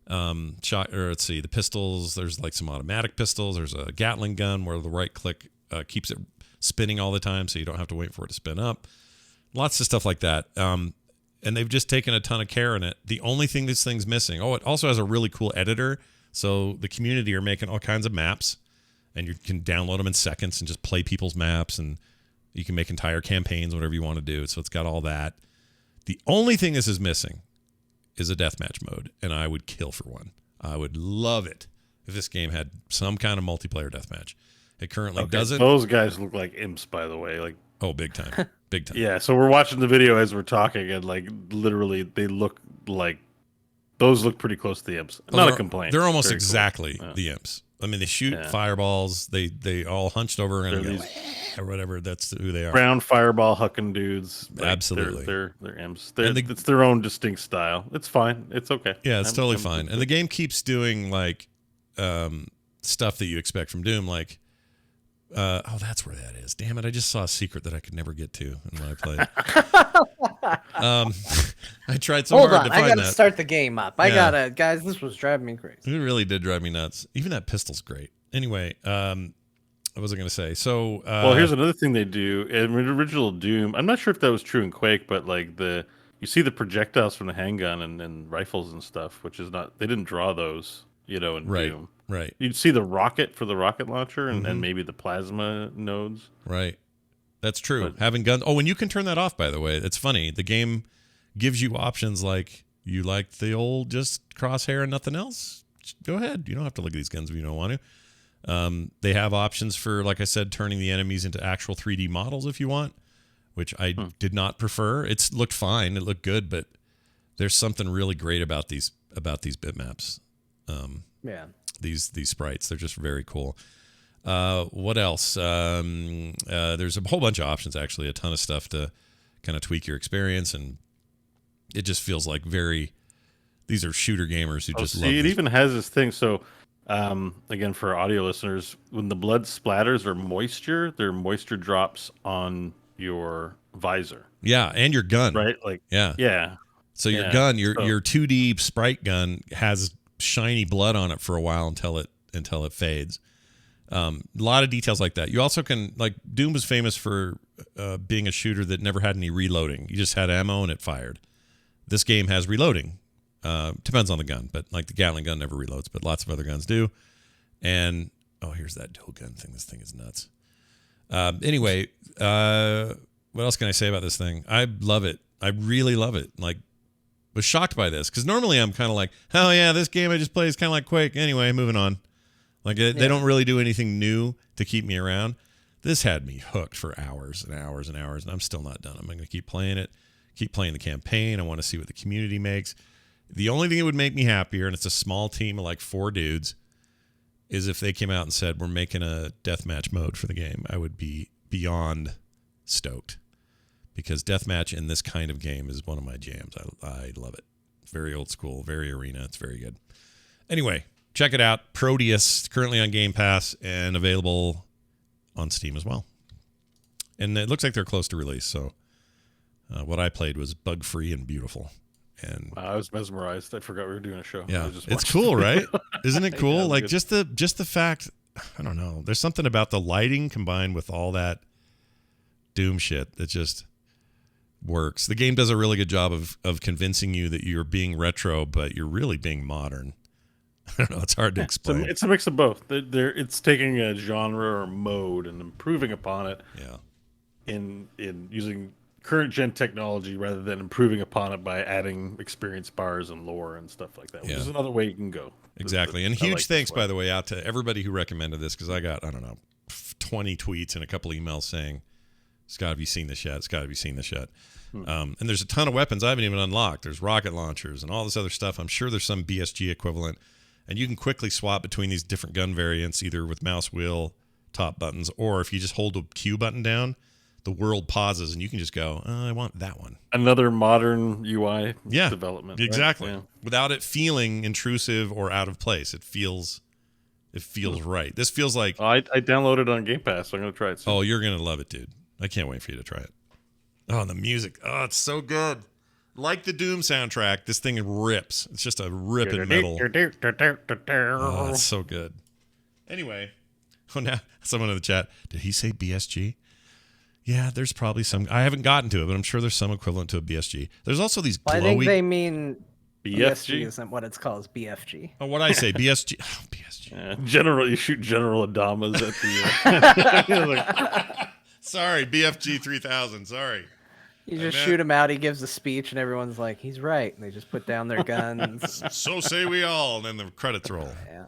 The pistols. There's like some automatic pistols. There's a Gatling gun where the right click keeps it spinning all the time, so you don't have to wait for it to spin up. Lots of stuff like that. And they've just taken a ton of care in it. The only thing this thing's missing. Oh, it also has a really cool editor. So the community are making all kinds of maps, and you can download them in seconds and just play people's maps, and you can make entire campaigns, whatever you want to do. So it's got all that. The only thing this is missing is a deathmatch mode, and I would kill for one. I would love it if this game had some kind of multiplayer deathmatch. It currently doesn't. Those guys look like imps, by the way. Like, oh, big time. Big time. Yeah, so we're watching the video as we're talking, and like literally they look like those look pretty close to the imps. Not a complaint. They're almost exactly the imps. I mean, they shoot fireballs. They all hunched over and go, or whatever. That's who they are. Brown fireball hucking dudes. Like, absolutely, they're imps. It's their own distinct style. It's fine. It's okay. Yeah, it's totally fine. And the game keeps doing like stuff that you expect from Doom, like that's where that is. Damn it! I just saw a secret that I could never get to in what I played. I tried so hard to find that. I gotta start the game up. Guys. This was driving me crazy. It really did drive me nuts. Even that pistol's great. Anyway, what was I gonna say? So, well, here's another thing they do in original Doom. I'm not sure if that was true in Quake, but like you see the projectiles from the handgun and rifles and stuff, which is not. They didn't draw those, in Doom. Right. You'd see the rocket for the rocket launcher and maybe the plasma nodes. Right. That's true. Having guns. Oh, and you can turn that off, by the way. It's funny. The game gives you options like you like the old just crosshair and nothing else. Go ahead. You don't have to look at these guns if you don't want to. They have options for, like I said, turning the enemies into actual 3D models if you want, which I did not prefer. It looked fine. It looked good, but there's something really great about these bitmaps. These sprites. They're just very cool. What else? There's a whole bunch of options, actually, a ton of stuff to kind of tweak your experience, and it just feels like these are shooter gamers who just love it. Even has this thing. So, again, for audio listeners, when the blood splatters or moisture, there are moisture drops on your visor. Yeah, and your gun. Right? Yeah. So your gun, your 2D sprite gun has shiny blood on it for a while until it fades. A lot of details like that. You also can, like, Doom was famous for being a shooter that never had any reloading. You just had ammo and it fired. This game has reloading. Depends on the gun, but like the Gatling gun never reloads, but lots of other guns do. And here's that dual gun thing. This thing is nuts. Anyway, what else can I say about this thing? I love it. I really love it. Like, was shocked by this because normally I'm kind of like, oh yeah, this game I just played is kind of like Quake. Anyway, moving on. Like they don't really do anything new to keep me around. This had me hooked for hours and hours and hours, and I'm still not done. I'm going to keep playing it, keep playing the campaign. I want to see what the community makes. The only thing that would make me happier, and it's a small team of like 4 dudes, is if they came out and said, we're making a deathmatch mode for the game. I would be beyond stoked. Because deathmatch in this kind of game is one of my jams. I love it. Very old school, very arena. It's very good. Anyway, check it out. Proteus, currently on Game Pass and available on Steam as well. And it looks like they're close to release. So what I played was bug-free and beautiful. And I was mesmerized. I forgot we were doing a show. Yeah, it's cool, right? Isn't it cool? Like just the fact, I don't know. There's something about the lighting combined with all that Doom shit that just works. The game does a really good job of convincing you that you're being retro, but you're really being modern. I don't know. It's hard to explain. It's a mix of both. It's taking a genre or mode and improving upon it. Yeah. In using current gen technology rather than improving upon it by adding experience bars and lore and stuff like that, which is another way you can go. Exactly. And huge thanks, by the way, out to everybody who recommended this, because I got, 20 tweets and a couple emails saying, Scott, have you seen this yet? Scott, have you seen this yet? And there's a ton of weapons I haven't even unlocked. There's rocket launchers and all this other stuff. I'm sure there's some BSG equivalent. And you can quickly swap between these different gun variants, either with mouse wheel, top buttons, or if you just hold the Q button down, the world pauses and you can just go, I want that one. Another modern UI development. Exactly. Right? Yeah. Without it feeling intrusive or out of place. It feels right. This feels like... I downloaded it on Game Pass, so I'm going to try it soon. Oh, you're going to love it, dude. I can't wait for you to try it. Oh, and the music. Oh, it's so good. Like the Doom soundtrack, this thing rips. It's just a ripping metal. Oh, it's so good. Anyway. Oh, now someone in the chat. Did he say BSG? Yeah, there's probably some. I haven't gotten to it, but I'm sure there's some equivalent to a BSG. There's also these glowy... I think they mean BFG isn't what it's called. It's BFG. Oh, what I say? BSG. Oh, BSG. General, you shoot General Adamas at the... Sorry, BFG 3000. Sorry. You just shoot him out. He gives a speech, and everyone's like, "He's right." And they just put down their guns. So say we all, and then the credits roll. Yeah.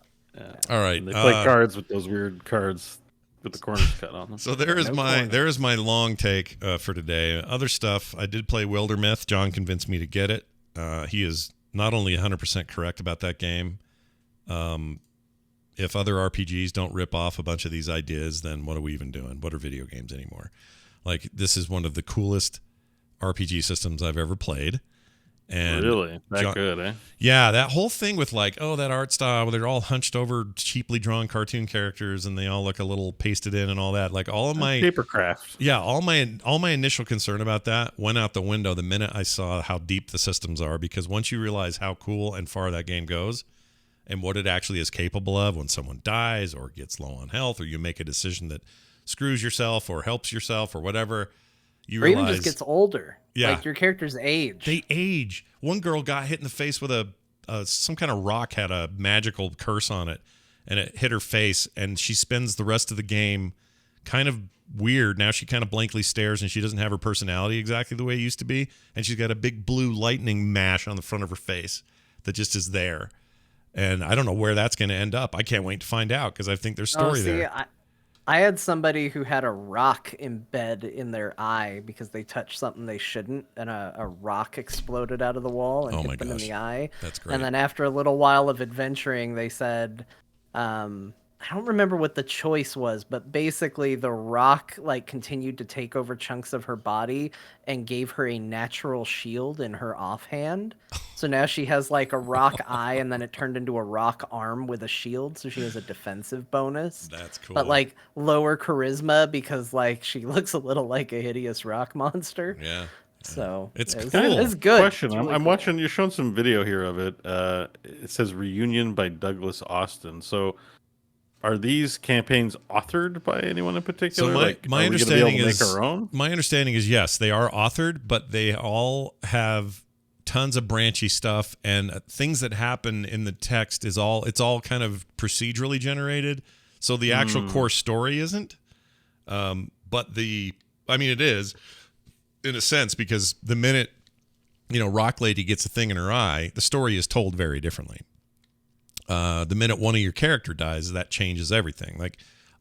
All right. And they play cards with those weird cards with the corners cut on them. So there is my long take for today. Other stuff. I did play Wildermyth. John convinced me to get it. He is not only 100% correct about that game. If other RPGs don't rip off a bunch of these ideas, then what are we even doing? What are video games anymore? Like, this is one of the coolest RPG systems I've ever played. And really? That good, eh? Yeah, that whole thing with like, oh, that art style, they're all hunched over, cheaply drawn cartoon characters, and they all look a little pasted in and all that. Like all of my papercraft. Yeah, all my initial concern about that went out the window the minute I saw how deep the systems are, because once you realize how cool and far that game goes and what it actually is capable of when someone dies or gets low on health or you make a decision that screws yourself or helps yourself or whatever, you or realize even just gets older. Yeah. Like your characters age. They age. One girl got hit in the face with some kind of rock, had a magical curse on it, and it hit her face, and she spends the rest of the game kind of weird. Now she kind of blankly stares, and she doesn't have her personality exactly the way it used to be, and she's got a big blue lightning mash on the front of her face that just is there. And I don't know where that's going to end up. I can't wait to find out, because I think there's story there. I had somebody who had a rock embed in their eye because they touched something they shouldn't, and a rock exploded out of the wall and hit them in the eye. That's great. And then after a little while of adventuring, they said, I don't remember what the choice was, but basically the rock like continued to take over chunks of her body and gave her a natural shield in her offhand. So now she has like a rock eye, and then it turned into a rock arm with a shield, so she has a defensive bonus. That's cool. But like lower charisma because like she looks a little like a hideous rock monster. Yeah. So it's cool. It's good. Question: it's really I'm cool. watching. You're showing some video here of it. It says "Reunion" by Douglas Austin. So, are these campaigns authored by anyone in particular? So my understanding is make our own? My understanding is yes, they are authored, but they all have tons of branchy stuff and things that happen in the text. It's all kind of procedurally generated. So the actual core story isn't, but it is in a sense, because the minute Rock Lady gets a thing in her eye, the story is told very differently. The minute one of your character dies, that changes everything. Like,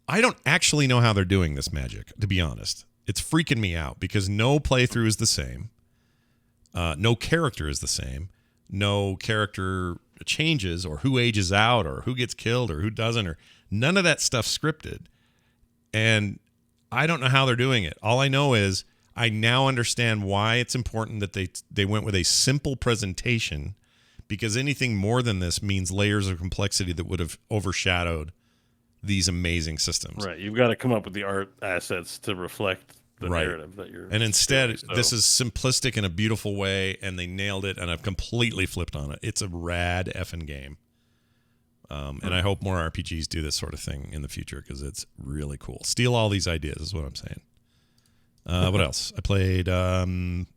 I don't actually know how they're doing this magic, to be honest. It's freaking me out because no playthrough is the same. No character is the same. No character changes or who ages out or who gets killed or who doesn't, or none of that stuff's scripted. And I don't know how they're doing it. All I know is I now understand why it's important that they went with a simple presentation, because anything more than this means layers of complexity that would have overshadowed these amazing systems. Right. You've got to come up with the art assets to reflect the narrative that you're. And instead, this is simplistic in a beautiful way, and they nailed it, and I've completely flipped on it. It's a rad effing game. And I hope more RPGs do this sort of thing in the future, because it's really cool. Steal all these ideas is what I'm saying. What else? I played a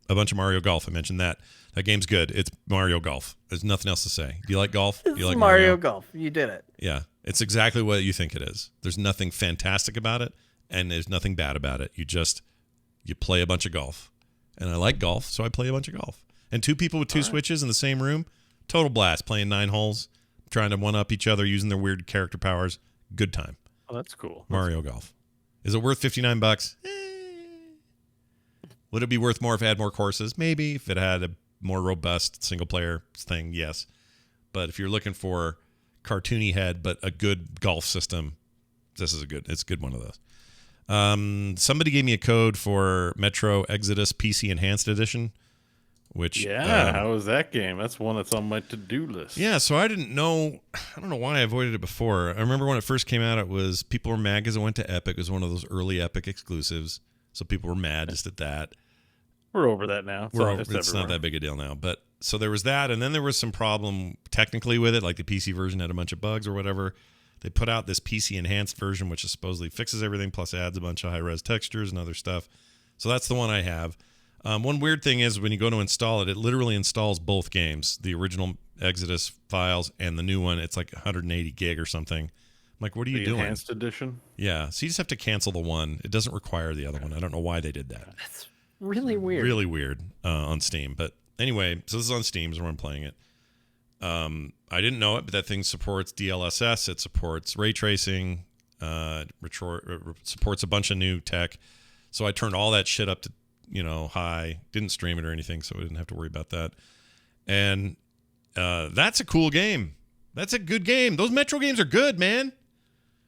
bunch of Mario Golf. I mentioned that. That game's good. It's Mario Golf. There's nothing else to say. Do you like golf? Do you like Mario Golf. You did it. Yeah. It's exactly what you think it is. There's nothing fantastic about it, and there's nothing bad about it. You play a bunch of golf. And I like golf, so I play a bunch of golf. And two people with two switches in the same room, total blast, playing 9 holes, trying to one-up each other using their weird character powers. Good time. Oh, that's cool. Mario Golf. Is it worth $59? Would it be worth more if it had more courses? Maybe. If it had a more robust single-player thing, yes. But if you're looking for cartoony head but a good golf system, it's a good one of those. Somebody gave me a code for Metro Exodus PC Enhanced Edition, which how was that game? That's one that's on my to-do list. Yeah, so I don't know why I avoided it before. I remember when it first came out, people were mad because it went to Epic. It was one of those early Epic exclusives, so people were mad just at that. We're over that now. It's not that big a deal now. But so there was that, and then there was some problem technically with it, like the PC version had a bunch of bugs or whatever. They put out this PC enhanced version, which supposedly fixes everything, plus adds a bunch of high-res textures and other stuff. So that's the one I have. One weird thing is when you go to install it, it literally installs both games, the original Exodus files and the new one. It's like 180 gig or something. I'm like, what are you doing? Enhanced edition? Yeah. So you just have to cancel the one. It doesn't require the other one. I don't know why they did that. That's really weird. Really weird on Steam. But anyway, so this is on Steam is where I'm playing it. I didn't know it, but that thing supports DLSS. It supports ray tracing. Supports a bunch of new tech. So I turned all that shit up to high. Didn't stream it or anything, so I didn't have to worry about that. And that's a cool game. That's a good game. Those Metro games are good, man.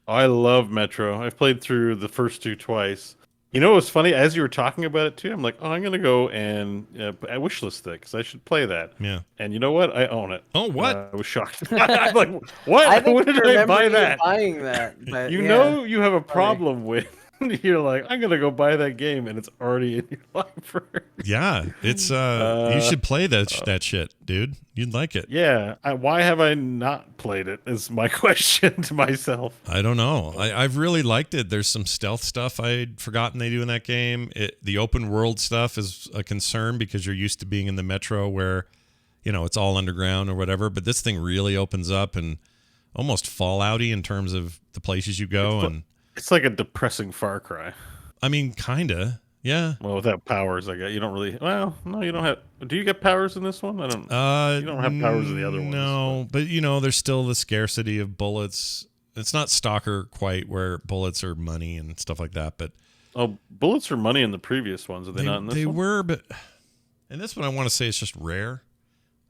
I love Metro. I've played through the first two twice. You know what's funny? As you were talking about it too, I'm like, oh, I'm gonna go and I wishlist it because I should play that. Yeah. And you know what? I own it. Oh, what? I was shocked. I'm like, what? I think When did I buy that? Buying that, but You know you have a problem with. You're like, I'm gonna go buy that game, and it's already in your library. Yeah, it's you should play that shit, dude. You'd like it. Yeah, why have I not played it? Is my question to myself. I don't know. I've really liked it. There's some stealth stuff I'd forgotten they do in that game. The open world stuff is a concern because you're used to being in the metro where, it's all underground or whatever. But this thing really opens up and almost Fallouty in terms of the places you go. It's like a depressing Far Cry. I mean, kinda. Yeah. Well, without powers, I guess you don't really. Well, no, you don't have. Do you get powers in this one? I don't. You don't have powers in the other ones. No, but there's still the scarcity of bullets. It's not Stalker quite, where bullets are money and stuff like that. But bullets are money in the previous ones. Are they not in this one? They were, but in this one, I want to say it's just rare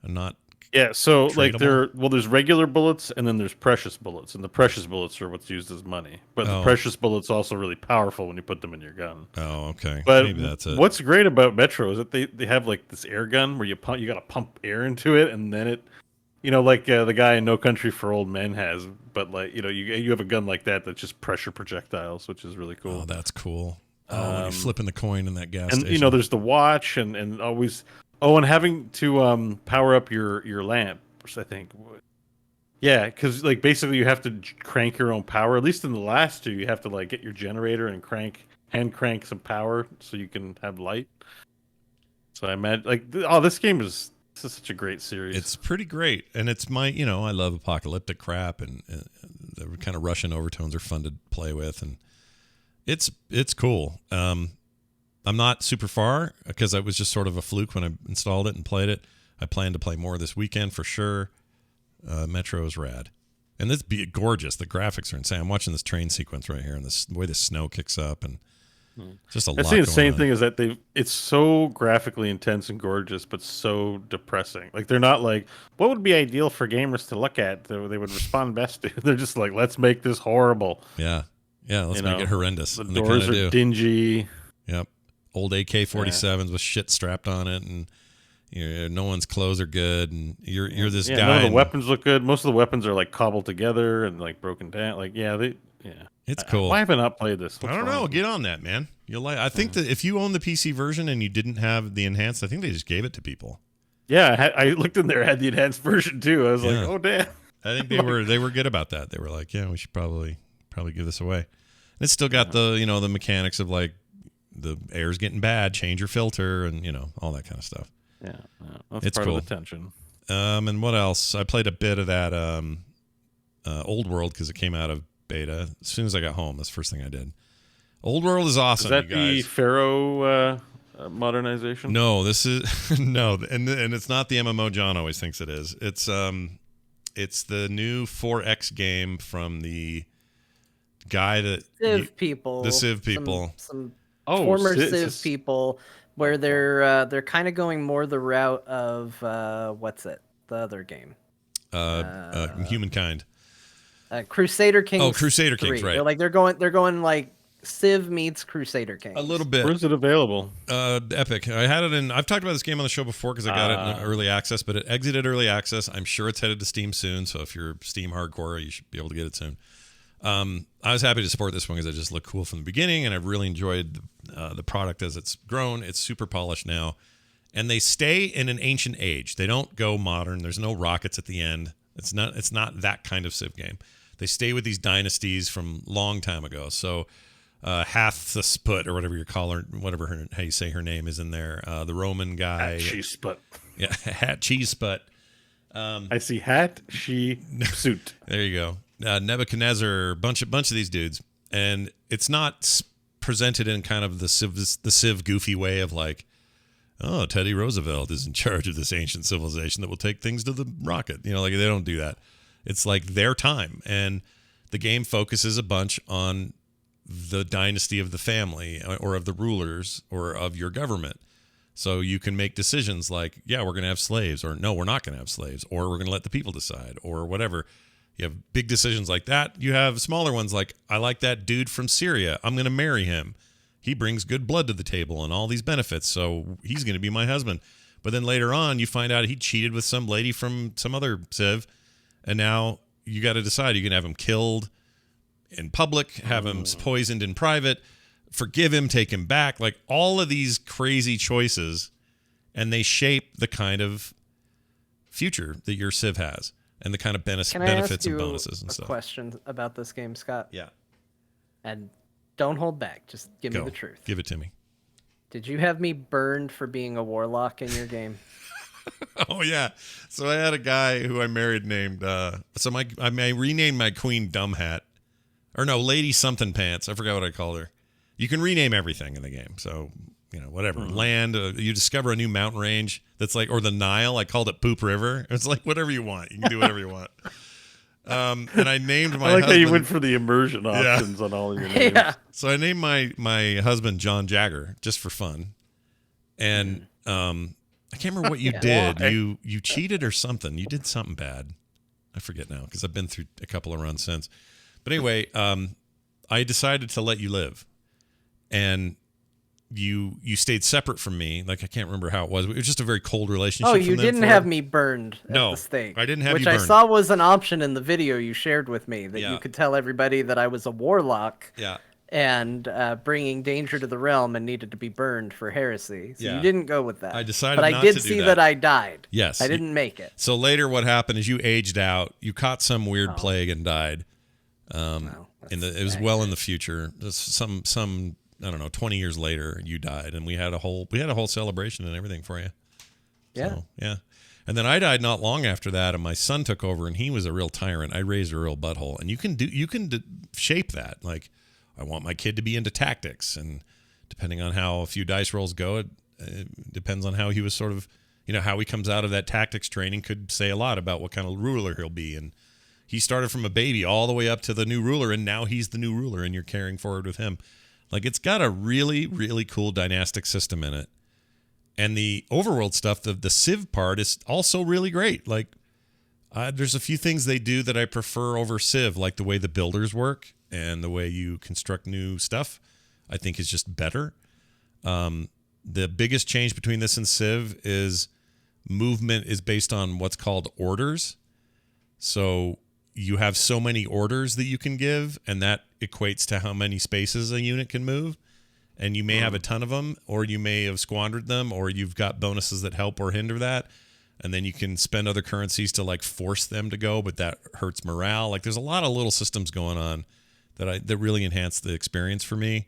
and not. Yeah, so tradable. there's regular bullets and then there's precious bullets, and the precious bullets are what's used as money. But the precious bullets also really powerful when you put them in your gun. Oh, okay. But maybe that's it. What's great about Metro is that they have like this air gun where you got to pump air into it, and then it, like the guy in No Country for Old Men has. But like you have a gun like that that's just pressure projectiles, which is really cool. Oh, that's cool. When you're flipping the coin in that gas and station. There's the watch and always. Oh, and having to power up your lamps, I think. Yeah, because like basically you have to crank your own power. At least in the last two, you have to like get your generator and hand crank some power so you can have light. So I imagine this game is such a great series. It's pretty great, and it's my I love apocalyptic crap, and the kind of Russian overtones are fun to play with, and it's cool. I'm not super far because it was just sort of a fluke when I installed it and played it. I plan to play more this weekend for sure. Metro is rad. And this be gorgeous. The graphics are insane. I'm watching this train sequence right here and the way the snow kicks up and just a lot. That's the insane thing is that it's so graphically intense and gorgeous, but so depressing. Like they're not like, what would be ideal for gamers to look at that they would respond best to? They're just like, let's make this horrible. Yeah. Yeah, let's make it horrendous. The doors are dingy. Yep. Old AK-47s with shit strapped on it, and no one's clothes are good, and you're this guy. None of the weapons look good. Most of the weapons are like cobbled together and like broken down. Like it's cool. Why haven't I played this? I don't know. Get on that, man. You'll like. I think that if you own the PC version and you didn't have the enhanced, I think they just gave it to people. Yeah, I looked in there, had the enhanced version too. I was like, oh damn. I think they were good about that. They were like, yeah, we should probably give this away. And it's still got the the mechanics of like. The air's getting bad, change your filter, and all that kind of stuff. Yeah, that's it's part cool. of the tension. And what else? I played a bit of that Old World because it came out of beta as soon as I got home. That's the first thing I did. Old World is awesome. Is that you guys. the Pharaoh modernization? No, this is no, and it's not the MMO John always thinks it is. It's the new 4X game from the guy that Civ people. The Civ people. Some former Civ people, where they're kind of going more the route of what's it? The other game. Humankind. Crusader Kings. Oh, Crusader Kings, right? They're going like Civ meets Crusader Kings. A little bit. Where's it available? Epic. I had it in. I've talked about this game on the show before because I got it in early access, but it exited early access. I'm sure it's headed to Steam soon. So if you're Steam hardcore, you should be able to get it soon. I was happy to support this one because it just looked cool from the beginning, and I've really enjoyed the product as it's grown. It's super polished now, and they stay in an ancient age. They don't go modern. There's no rockets at the end. It's not that kind of Civ game. They stay with these dynasties from long time ago. So Hatshepsut or whatever you call her, how you say her name is in there. The Roman guy. Hatshepsut. Yeah, Hatshepsut. I see Hatshepsut. There you go. Nebuchadnezzar, bunch of these dudes, and it's not presented in kind of the Civ goofy way of like, oh, Teddy Roosevelt is in charge of this ancient civilization that will take things to the rocket. Like they don't do that. It's like their time, and the game focuses a bunch on the dynasty of the family or of the rulers or of your government. So you can make decisions like, yeah, we're going to have slaves, or no, we're not going to have slaves, or we're going to let the people decide, or whatever. You have big decisions like that. You have smaller ones like, I like that dude from Syria. I'm going to marry him. he brings good blood to the table and all these benefits, so he's going to be my husband. But then later on, you find out he cheated with some lady from some other civ, and now you got to decide: you can have him killed in public, have him poisoned in private, forgive him, take him back, like all of these crazy choices, and they shape the kind of future that your civ has and the kind of benefits and bonuses and stuff. Question about this game, Scott? Yeah. And don't hold back. Just give me the truth. Give it to me. Did you have me burned for being a warlock in your game? Oh yeah. So I had a guy who I married named I renamed my queen Dumbhat. Or no, Lady Something Pants. I forgot what I called her. You can rename everything in the game. So, whatever. Land, you discover a new mountain range that's like, or the Nile. I called it Poop River. It's like whatever you want. You can do whatever you want. And I named my husband. How you went for the immersion options on all your names. Yeah. So I named my husband John Jagger just for fun. And I can't remember what you did. You cheated or something. You did something bad. I forget now because I've been through a couple of runs since. But anyway, I decided to let you live, and you stayed separate from me. Like I can't remember how it was. It was just a very cold relationship. Oh, you didn't have me burned at the stake. I didn't have you burned. Which I saw was an option in the video you shared with me that you could tell everybody that I was a warlock. Yeah. And bringing danger to the realm and needed to be burned for heresy. So you didn't go with that. I decided but not I did to do see that I died. Yes. I didn't make it. So later what happened is you aged out. You caught some weird plague and died. It was well in the future. Some I don't know, 20 years later you died, and we had a whole celebration and everything for you. Yeah. So, yeah. And then I died not long after that, and my son took over, and he was a real tyrant. I raised a real butthole, and you can shape that. Like, I want my kid to be into tactics, and depending on how a few dice rolls go, it depends on how he was sort of, how he comes out of that tactics training could say a lot about what kind of ruler he'll be. And he started from a baby all the way up to the new ruler, and now he's the new ruler, and you're carrying forward with him. Like, it's got a really, really cool dynastic system in it. And the overworld stuff, the Civ part, is also really great. Like, there's a few things they do that I prefer over Civ, like the way the builders work and the way you construct new stuff, I think is just better. The biggest change between this and Civ is movement is based on what's called orders. So you have so many orders that you can give, and that equates to how many spaces a unit can move. And you may have a ton of them, or you may have squandered them, or you've got bonuses that help or hinder that. And then you can spend other currencies to like force them to go, but that hurts morale. Like, there's a lot of little systems going on that really enhance the experience for me.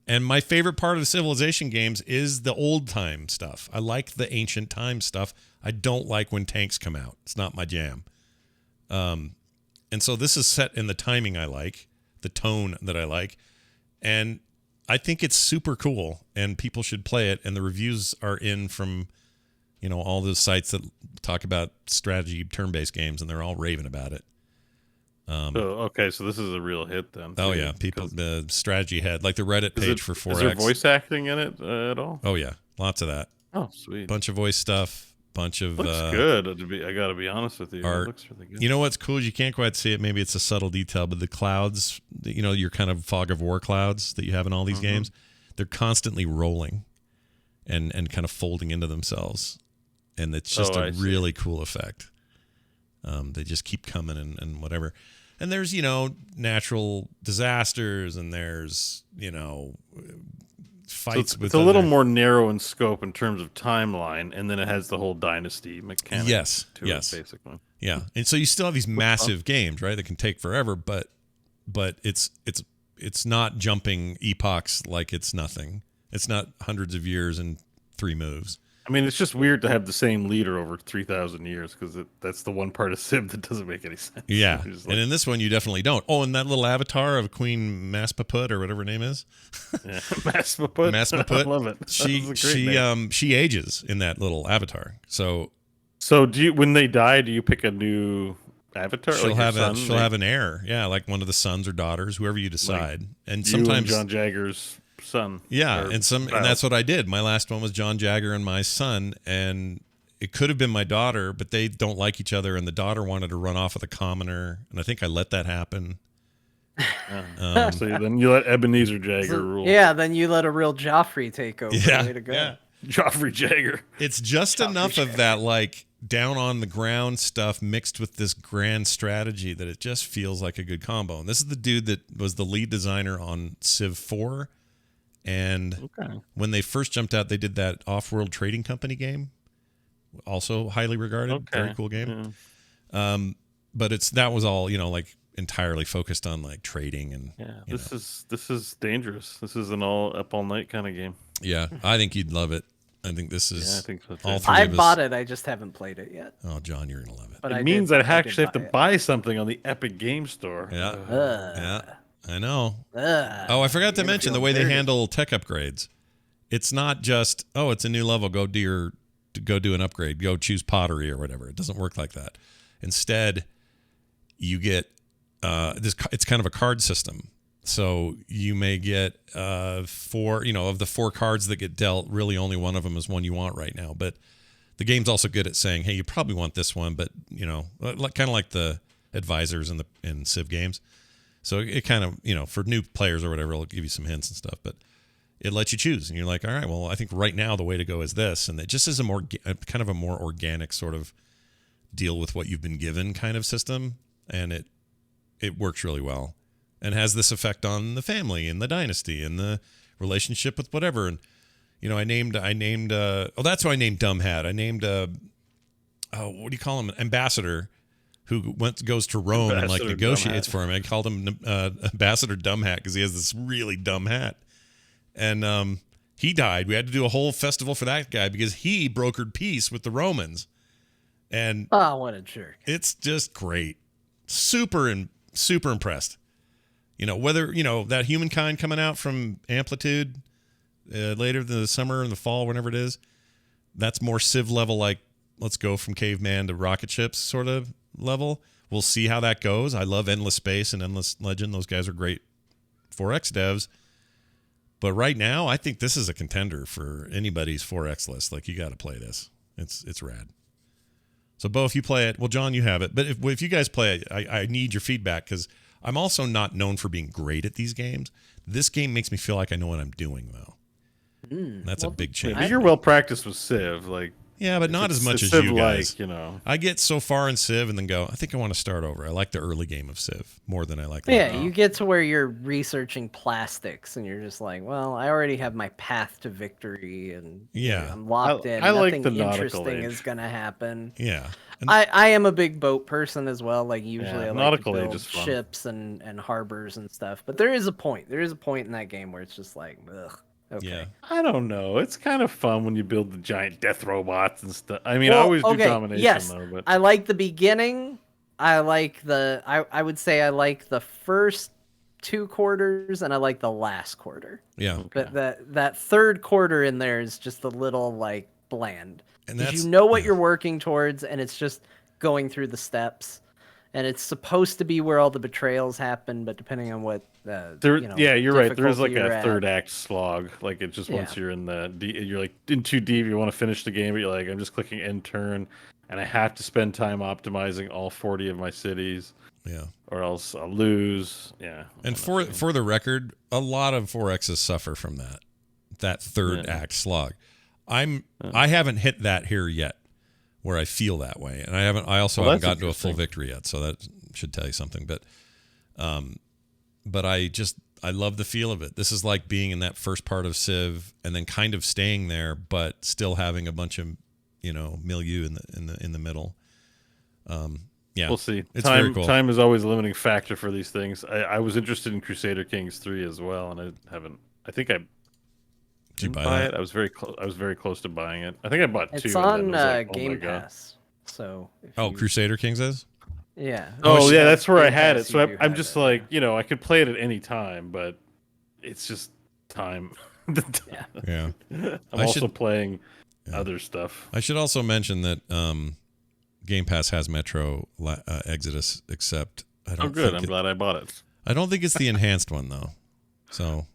And my favorite part of the Civilization games is the old time stuff. I like the ancient time stuff. I don't like when tanks come out. It's not my jam. And so this is set in the timing I like, the tone that I like, and I think it's super cool, and people should play it. And the reviews are in from, all those sites that talk about strategy turn-based games, and they're all raving about it. So this is a real hit then. Oh yeah, people, the strategy head, like the Reddit page for 4X. Is there voice acting in it at all? Oh yeah, lots of that. Oh sweet. Bunch of voice stuff. Bunch of looks good. I gotta be honest with you. Art. It looks really good. You know what's cool is you can't quite see it. Maybe it's a subtle detail, but the clouds, your kind of fog of war clouds that you have in all these games, they're constantly rolling and kind of folding into themselves, and it's just a really cool effect. They just keep coming and whatever. And there's natural disasters, and there's fights. So it's a little more narrow in scope in terms of timeline, and then it has the whole dynasty mechanic. Yes, to it, basically. Yeah, and so you still have these massive games, right? That can take forever, but it's not jumping epochs like it's nothing. It's not hundreds of years and 3 moves. I mean, it's just weird to have the same leader over 3,000 years because that's the one part of Civ that doesn't make any sense. Yeah, and in this one, you definitely don't. Oh, and that little avatar of Queen Maspaput or whatever her name is. Yeah, Maspaput. Maspaput. I love it. She ages in that little avatar. So do you, when they die, do you pick a new avatar? She'll have an heir. Yeah, like one of the sons or daughters, whoever you decide. Like and sometimes John Jagger's son. Yeah, and that's what I did. My last one was John Jagger and my son, and it could have been my daughter, but they don't like each other, and the daughter wanted to run off with a commoner, and I think I let that happen. So then you let Ebenezer Jagger rule. Yeah, then you let a real Joffrey take over. Yeah, Way to go. yeah. Joffrey Jagger. It's just enough of that, like, down on the ground stuff mixed with this grand strategy that it just feels like a good combo. And this is the dude that was the lead designer on Civ 4. And when they first jumped out, they did that Off-World Trading Company game. Also highly regarded. Very cool game. Yeah. But that was all, like entirely focused on like trading and this is dangerous. This is an up all night kind of game. Yeah, I think you'd love it. I think this is. I think so too. All three I of us. bought it. I just haven't played it yet. Oh, John, you're gonna love it. But it means I actually have to buy something on the Epic Game Store. Yeah, yeah, I know. Oh, I forgot to mention the way they handle tech upgrades. It's not just it's a new level. Go do an upgrade. Go choose pottery or whatever. It doesn't work like that. Instead, you get this. It's kind of a card system. So you may get 4, of the 4 cards that get dealt, really only one of them is one you want right now. But the game's also good at saying, hey, you probably want this one, but kind of like the advisors in Civ games. So it kind of, for new players or whatever, it'll give you some hints and stuff, but it lets you choose. And you're like, all right, well, I think right now the way to go is this. And it just is a kind of a more organic sort of deal with what you've been given kind of system. And it works really well. And has this effect on the family and the dynasty and the relationship with whatever. And I named that's who I named Dumb Hat. I named what do you call him? Ambassador, who goes to Rome and like negotiates for him. I called him Ambassador Dumb Hat because he has this really dumb hat. And he died. We had to do a whole festival for that guy because he brokered peace with the Romans. And what a jerk! It's just great. Super impressed. Whether, that Humankind coming out from Amplitude later in the summer and the fall, whenever it is, that's more Civ level, like let's go from caveman to rocket ships sort of level. We'll see how that goes. I love Endless Space and Endless Legend. Those guys are great 4X devs. But right now, I think this is a contender for anybody's 4X list. Like, you got to play this. It's rad. So, Bo, if you play it, well, John, you have it. But if you guys play it, I need your feedback because I'm also not known for being great at these games. This game makes me feel like I know what I'm doing, though. That's a big change. You're well practiced with Civ, yeah, but not as much as you guys. I get so far in Civ and then go, I think I want to start over. I like the early game of Civ more than I like the you get to where you're researching plastics and you're just like, well, I already have my path to victory and I'm locked in. I Nothing like the interesting is going to happen. Yeah. I am a big boat person as well. Like usually I like to build ships and harbors and stuff. But there is a point. There is a point in that game where it's just like, ugh. Okay. Yeah. I don't know. It's kind of fun when you build the giant death robots and stuff. I mean, I always do domination though. But I like the beginning. I like I would say I like the first 2 quarters and I like the last quarter. Yeah. But that third quarter in there is just a little like bland. And you know what you're working towards, and it's just going through the steps. And it's supposed to be where all the betrayals happen, but depending on what you're right. There is like a third act slog. Like it just once you're in you're like in too deep, you want to finish the game, but you're like, I'm just clicking end turn, and I have to spend time optimizing all 40 of my cities. Yeah. Or else I'll lose. Yeah. And for the record, a lot of 4Xs suffer from that third act slog. I haven't hit that here yet, where I feel that way, and I also haven't gotten to a full victory yet, so that should tell you something. But I love the feel of it. This is like being in that first part of Civ and then kind of staying there, but still having a bunch of milieu in the middle. Yeah, we'll see. It's very cool. Time is always a limiting factor for these things. I was interested in Crusader Kings 3 as well, and I haven't. I think I. Did you buy it? I was very close. I was very close to buying it. I think I bought 2. It's on Game Pass. So. Crusader Kings is. Yeah. Oh yeah, that's where I had it. So I'm just like, I could play it at any time, but it's just time. Yeah. I'm also playing other stuff. I should also mention that Game Pass has Metro Exodus, except I don't. Oh, good. I'm glad I bought it. I don't think it's the enhanced one though. So.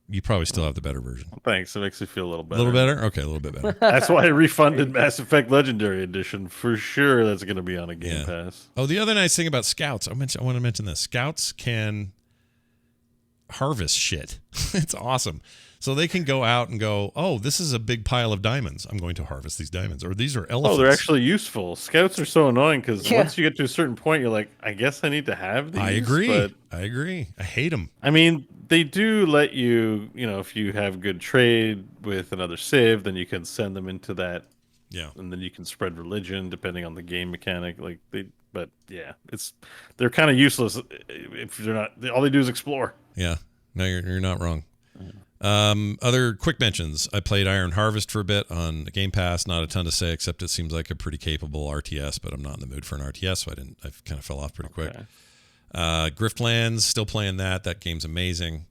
You probably still have the better version. Thanks. It makes me feel a little better. A little better? Okay, a little bit better. That's why I refunded Mass Effect Legendary Edition. For sure, that's going to be on a Game Pass. Oh, the other nice thing about Scouts, I want to mention this. Scouts can harvest shit. It's awesome. So they can go out and go, oh, this is a big pile of diamonds. I'm going to harvest these diamonds. Or these are elephants. Oh, they're actually useful. Scouts are so annoying because once you get to a certain point, you're like, I guess I need to have these. I agree. But, I agree. I hate them. I mean, they do let you, if you have good trade with another civ, then you can send them into that. Yeah. And then you can spread religion depending on the game mechanic. But yeah, they're kind of useless if they're not. All they do is explore. Yeah. No, you're not wrong. Other quick mentions. I played Iron Harvest for a bit on the Game Pass. Not a ton to say, except it seems like a pretty capable RTS, but I'm not in the mood for an RTS, so I kind of fell off pretty quick. Griftlands, still playing that. That game's amazing.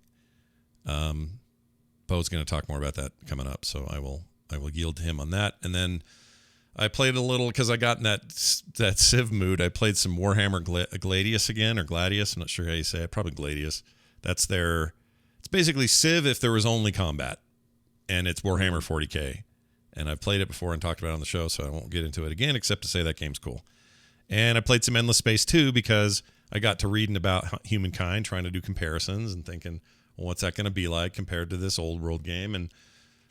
Bo's going to talk more about that coming up, so I will yield to him on that. And then I played a little because I got in that Civ mood. I played some Warhammer Gladius again, or Gladius. I'm not sure how you say it. Probably Gladius. It's basically Civ if there was only combat, and it's Warhammer 40K. And I've played it before and talked about it on the show, so I won't get into it again, except to say that game's cool. And I played some Endless Space 2 because I got to reading about humankind, trying to do comparisons and thinking, well, what's that going to be like compared to this old world game? And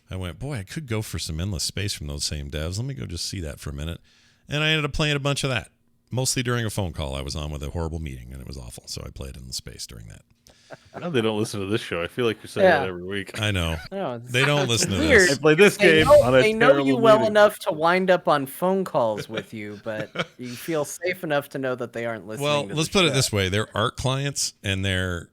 I went, boy, I could go for some Endless Space from those same devs. Let me go just see that for a minute. And I ended up playing a bunch of that, mostly during a phone call I was on with a horrible meeting, and it was awful. So I played Endless Space during that. I know they don't listen to this show. I feel like you say that every week. I know. No, they don't listen to weird. this. I play this game on a They know you well meeting. enough to wind up on phone calls with you, but you feel safe enough to know that they aren't listening. Well, to let's put it this way. They're art clients, and they're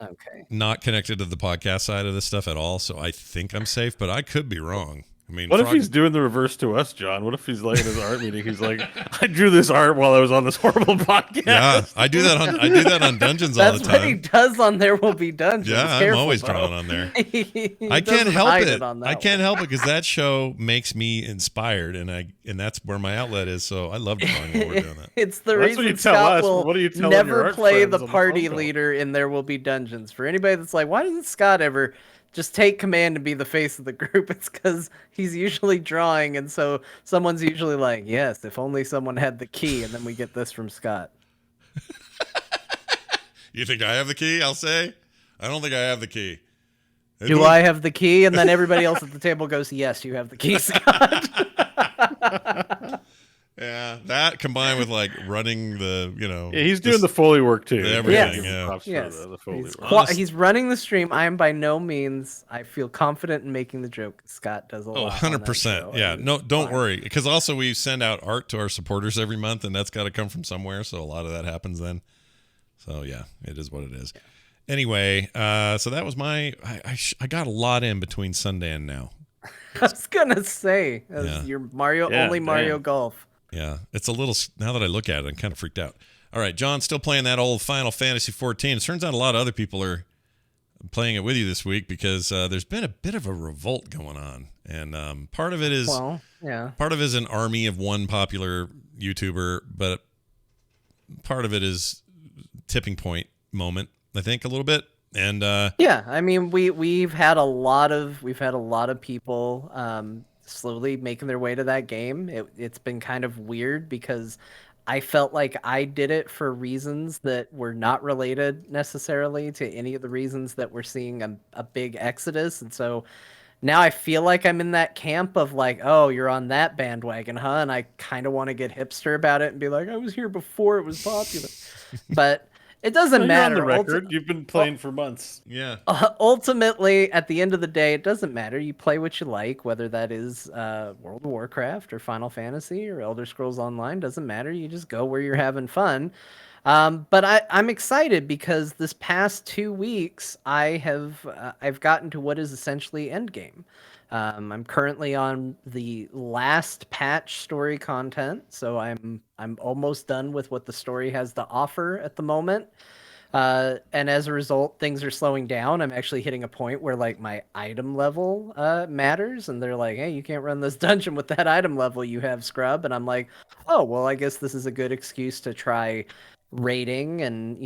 not connected to the podcast side of this stuff at all, so I think I'm safe, but I could be wrong. I mean, what if he's doing the reverse to us, John? What if he's like in his art meeting? He's like, I drew this art while I was on this horrible podcast. Yeah, I do that on Dungeons all the time. That's what he does on There Will Be Dungeons. Yeah, I'm always drawing on there. I can't help it. I can't help it because that show makes me inspired, and that's where my outlet is. So I love drawing while we're doing that. It's the reason Scott will never play the party leader in There Will Be Dungeons. For anybody that's like, why doesn't Scott ever just take command and be the face of the group? It's because he's usually drawing, and so someone's usually like, yes, if only someone had the key, and then we get this from Scott. You think I have the key? I'll say. I don't think I have the key. Do I have the key? And then everybody else at the table goes, yes, you have the key, Scott. Yeah, that combined with like running the, Yeah, he's doing the Foley work too. Everything, yes. The Foley work. He's running the stream. I am by no means, I feel confident in making the joke. Scott does a lot. 100%. Yeah, no, don't worry. Because also we send out art to our supporters every month, and that's got to come from somewhere. So a lot of that happens then. So yeah, it is what it is. Yeah. Anyway, so that was I got a lot in between Sunday and now. I was gonna say, your Mario Golf. Yeah, it's a little, now that I look at it, I'm kind of freaked out. All right, John's still playing that old Final Fantasy 14. It turns out a lot of other people are playing it with you this week because there's been a bit of a revolt going on. And part of it is part of it is an army of one popular YouTuber, but part of it is tipping point moment, I think, a little bit. And I mean, we've had a lot of people slowly making their way to that game. It's been kind of weird because I felt like I did it for reasons that were not related necessarily to any of the reasons that we're seeing a big exodus. And so now I feel like I'm in that camp of like, oh, you're on that bandwagon, huh? And I kind of want to get hipster about it and be like, I was here before it was popular. But it doesn't matter. You're on the record. You've been playing for months. Yeah. Ultimately, at the end of the day, it doesn't matter. You play what you like, whether that is World of Warcraft or Final Fantasy or Elder Scrolls Online. Doesn't matter. You just go where you're having fun. But I'm excited because this past 2 weeks, I've gotten to what is essentially endgame. I'm currently on the last patch story content, so I'm almost done with what the story has to offer at the moment. And as a result, things are slowing down. I'm actually hitting a point where like my item level matters, and they're like, hey, you can't run this dungeon with that item level you have, scrub. And I'm like, oh, well, I guess this is a good excuse to try raiding and,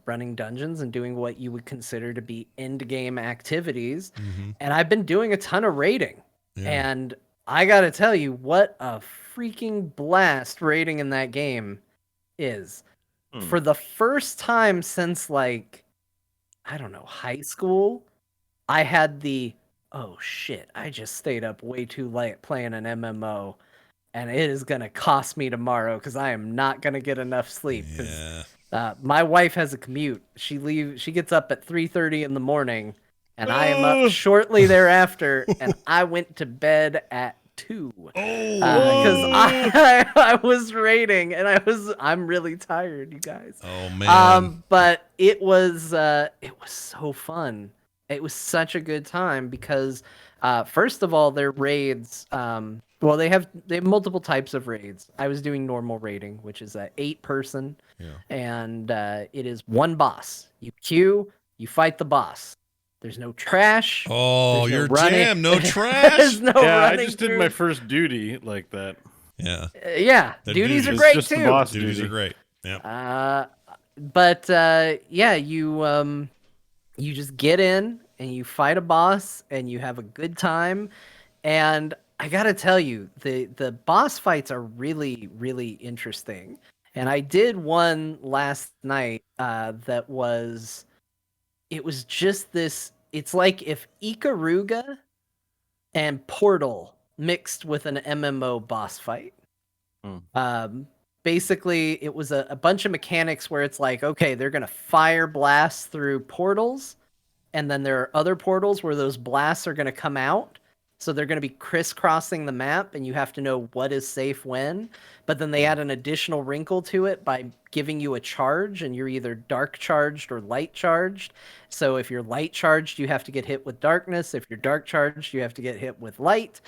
running dungeons and doing what you would consider to be end game activities. Mm-hmm. And I've been doing a ton of raiding. Yeah. And I got to tell you, what a freaking blast raiding in that game is. For the first time since like I don't know, high school, I had oh shit, I just stayed up way too late playing an MMO and it is going to cost me tomorrow because I am not going to get enough sleep. My wife has a commute. She gets up at 3:30 in the morning and I am up shortly thereafter and I went to bed at 2 because I was raiding and I'm really tired, you guys. Oh man. But it was so fun. It was such a good time because first of all, their raids, well, they have multiple types of raids. I was doing normal raiding, which is a 8-person, and it is one boss. You queue, you fight the boss. There's no trash. Oh, you're jam, no trash. There's no running. I just did my first duty like that. Yeah. Yeah, duties are great too. Duties are great. Yeah. But yeah, you just get in and you fight a boss and you have a good time. And I gotta tell you, the boss fights are really, really interesting. And I did one last night that was, it was just this, it's like if Ikaruga and Portal mixed with an MMO boss fight. Basically, it was a bunch of mechanics where it's like, okay, they're going to fire blasts through portals, and then there are other portals where those blasts are going to come out. So they're going to be crisscrossing the map, and you have to know what is safe when. But then they add an additional wrinkle to it by giving you a charge, and you're either dark charged or light charged. So if you're light charged, you have to get hit with darkness. If you're dark charged, you have to get hit with light.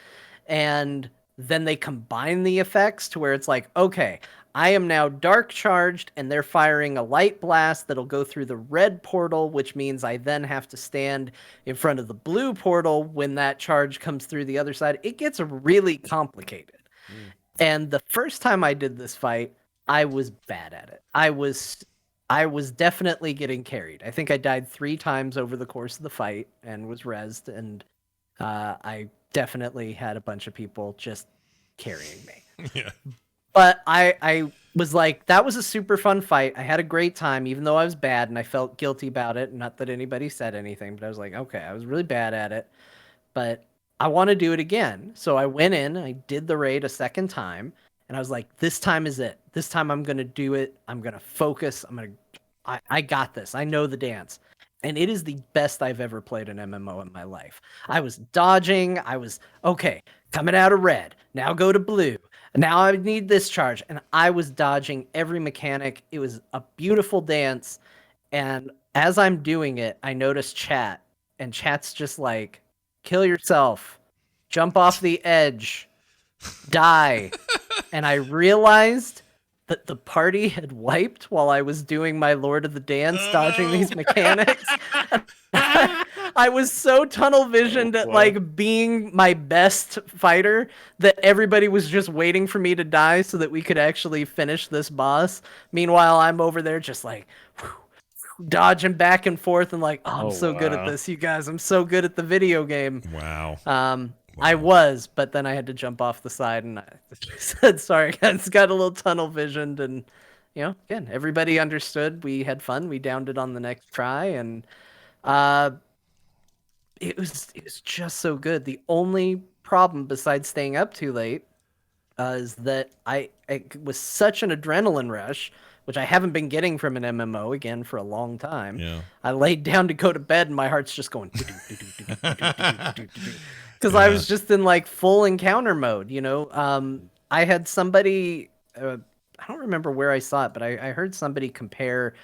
And then they combine the effects to where it's like, okay, I am now dark charged and they're firing a light blast that'll go through the red portal, which means I then have to stand in front of the blue portal when that charge comes through the other side. It gets really complicated. And the first time I did this fight, I was bad at it. I was definitely getting carried. I think I died 3 times over the course of the fight and was rezzed, and I definitely had a bunch of people just carrying me. Yeah. But I was like, that was a super fun fight. I had a great time, even though I was bad, and I felt guilty about it. Not that anybody said anything, but I was like, okay, I was really bad at it, but I want to do it again. So I went in, I did the raid a second time, and I was like, this time is it. This time I'm going to do it. I'm going to focus. I got this. I know the dance. And it is the best I've ever played an MMO in my life. I was dodging. I was, okay, coming out of red. Now go to blue. Now I need this charge. And I was dodging every mechanic. It was a beautiful dance. And as I'm doing it, I notice chat. And chat's just like, kill yourself. Jump off the edge. Die. And I realized that the party had wiped while I was doing my Lord of the Dance, dodging these mechanics. I was so tunnel visioned at like being my best fighter that everybody was just waiting for me to die so that we could actually finish this boss. Meanwhile, I'm over there just like dodging back and forth and like, oh, I'm so good at this, you guys. I'm so good at the video game. Wow. I was, but then I had to jump off the side and I said, sorry, guys, got a little tunnel visioned. And, you know, again, everybody understood. We had fun. We downed it on the next try. And it was just so good. The only problem besides staying up too late is that it was such an adrenaline rush, which I haven't been getting from an MMO again for a long time. Yeah. I laid down to go to bed and my heart's just going because I was just in like full encounter mode, you know. I had somebody, I don't remember where I saw it, but I heard somebody compare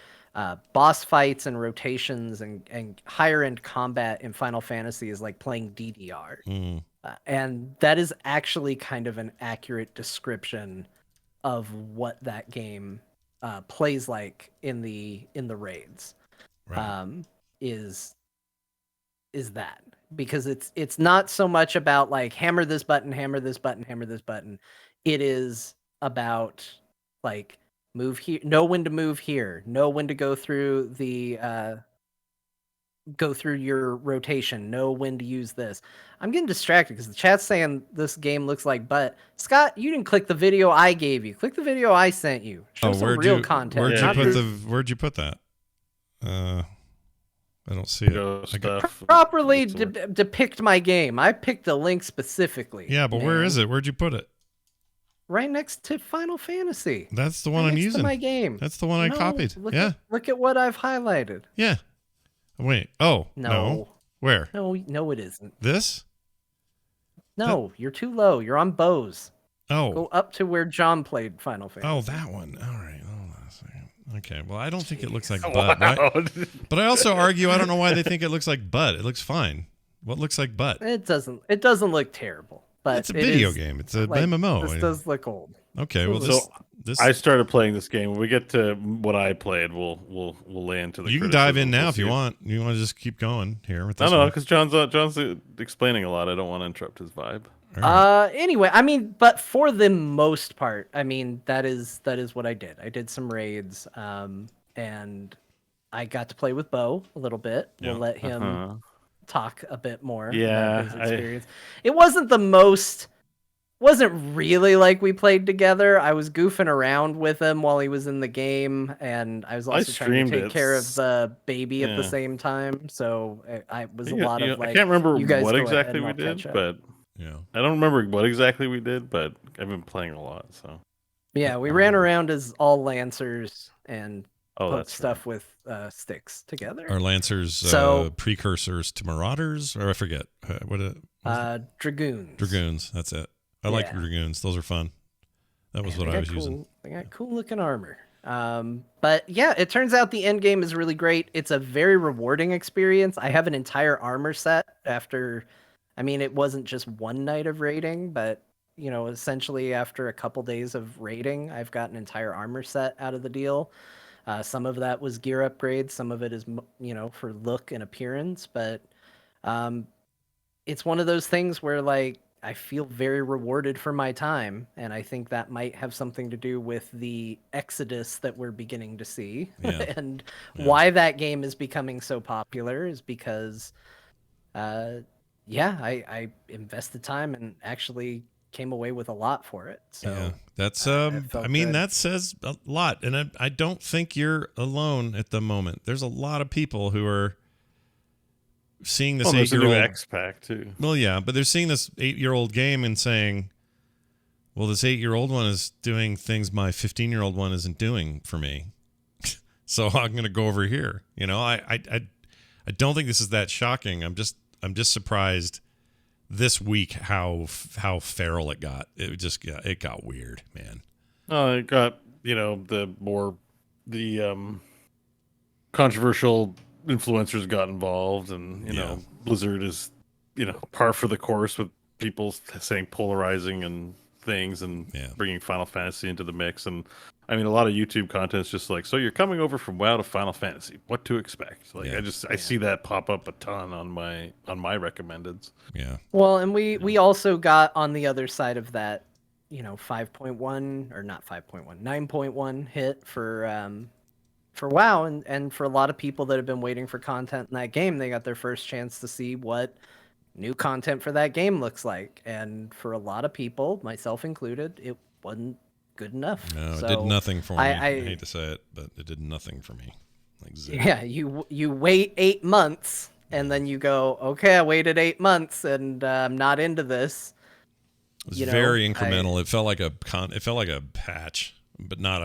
boss fights and rotations and higher end combat in Final Fantasy is like playing DDR. And that is actually kind of an accurate description of what that game plays like in the raids. Right. Is that, because it's not so much about like hammer this button, hammer this button, hammer this button. It is about like move here, know when to move here, know when to go through the go through your rotation, know when to use this. I'm getting distracted because the chat's saying this game looks like butt. Scott, you didn't click the video I gave you. Click the video I sent you. Show some real content. Where'd you put that? I don't see it. Stuff. Properly depict my game. I picked a link specifically. Yeah, but where is it? Where'd you put it? Right next to Final Fantasy. That's the one I'm using. To my game. That's the one I copied. Look yeah. Look at what I've highlighted. Yeah. Wait. Oh. No. Where? No, it isn't. This? No, you're too low. You're on Bose. Oh. Go up to where John played Final Fantasy. Oh, that one. All right. Hold on a second. Okay. Well, I don't think it looks like butt. Wow. But I also argue I don't know why they think it looks like butt. It looks fine. What looks like butt? It doesn't look terrible. But it's a video game. It's a MMO. This does look old. Okay, well, this I started playing this game. When we get to what I played, we'll lay into the. You can dive in now if you want. You want to just keep going here with this? No, because John's explaining a lot. I don't want to interrupt his vibe. Right. Anyway, I mean, but for the most part, I mean, that is what I did. I did some raids, and I got to play with Bo a little bit. Yeah. We'll let him talk a bit more about his experience. It wasn't really like we played together. I was goofing around with him while he was in the game, and I was also trying to take care of the baby at the same time. So I was a lot of like. I can't remember what exactly we did, but I don't remember what exactly we did, but I've been playing a lot. So yeah, we ran around as all Lancers and put stuff with sticks together. Are Lancers precursors to Marauders, or I forget Dragoons. Dragoons. That's it. I like Dragoons. Those are fun. That was what I was using. They got cool looking armor. But yeah, it turns out the end game is really great. It's a very rewarding experience. I have an entire armor set after, I mean, it wasn't just one night of raiding, but essentially after a couple days of raiding, I've got an entire armor set out of the deal. Some of that was gear upgrades. Some of it is, for look and appearance, but it's one of those things where like, I feel very rewarded for my time, and I think that might have something to do with the exodus that we're beginning to see. And why that game is becoming so popular is because, I invested time and actually came away with a lot for it. So that's I mean, that says a lot, and I don't think you're alone at the moment. There's a lot of people who are seeing this 8-year-old X-Pack too. Well, yeah, but they're seeing this 8-year-old game and saying, well, this 8-year-old one is doing things my 15-year-old one isn't doing for me. So I'm going to go over here. I don't think this is that shocking. I'm just surprised this week how feral it got. It got weird, man. Oh, it got, the controversial influencers got involved, and Blizzard is par for the course with people saying polarizing and things, and bringing Final Fantasy into the mix. And I mean, a lot of YouTube content is just like, so you're coming over from WoW to Final Fantasy, what to expect? Like I see that pop up a ton on my recommendeds. Well, and we also got on the other side of that 5.1 or not 5.1 9.1 hit for WoW, and for a lot of people that have been waiting for content in that game, they got their first chance to see what new content for that game looks like. And for a lot of people, myself included, it wasn't good enough. No, it did nothing for me. I hate to say it, but it did nothing for me. Like zero. Yeah, you wait 8 months, and then you go, okay, I waited 8 months, and I'm not into this. It was very incremental. It felt like a patch. But not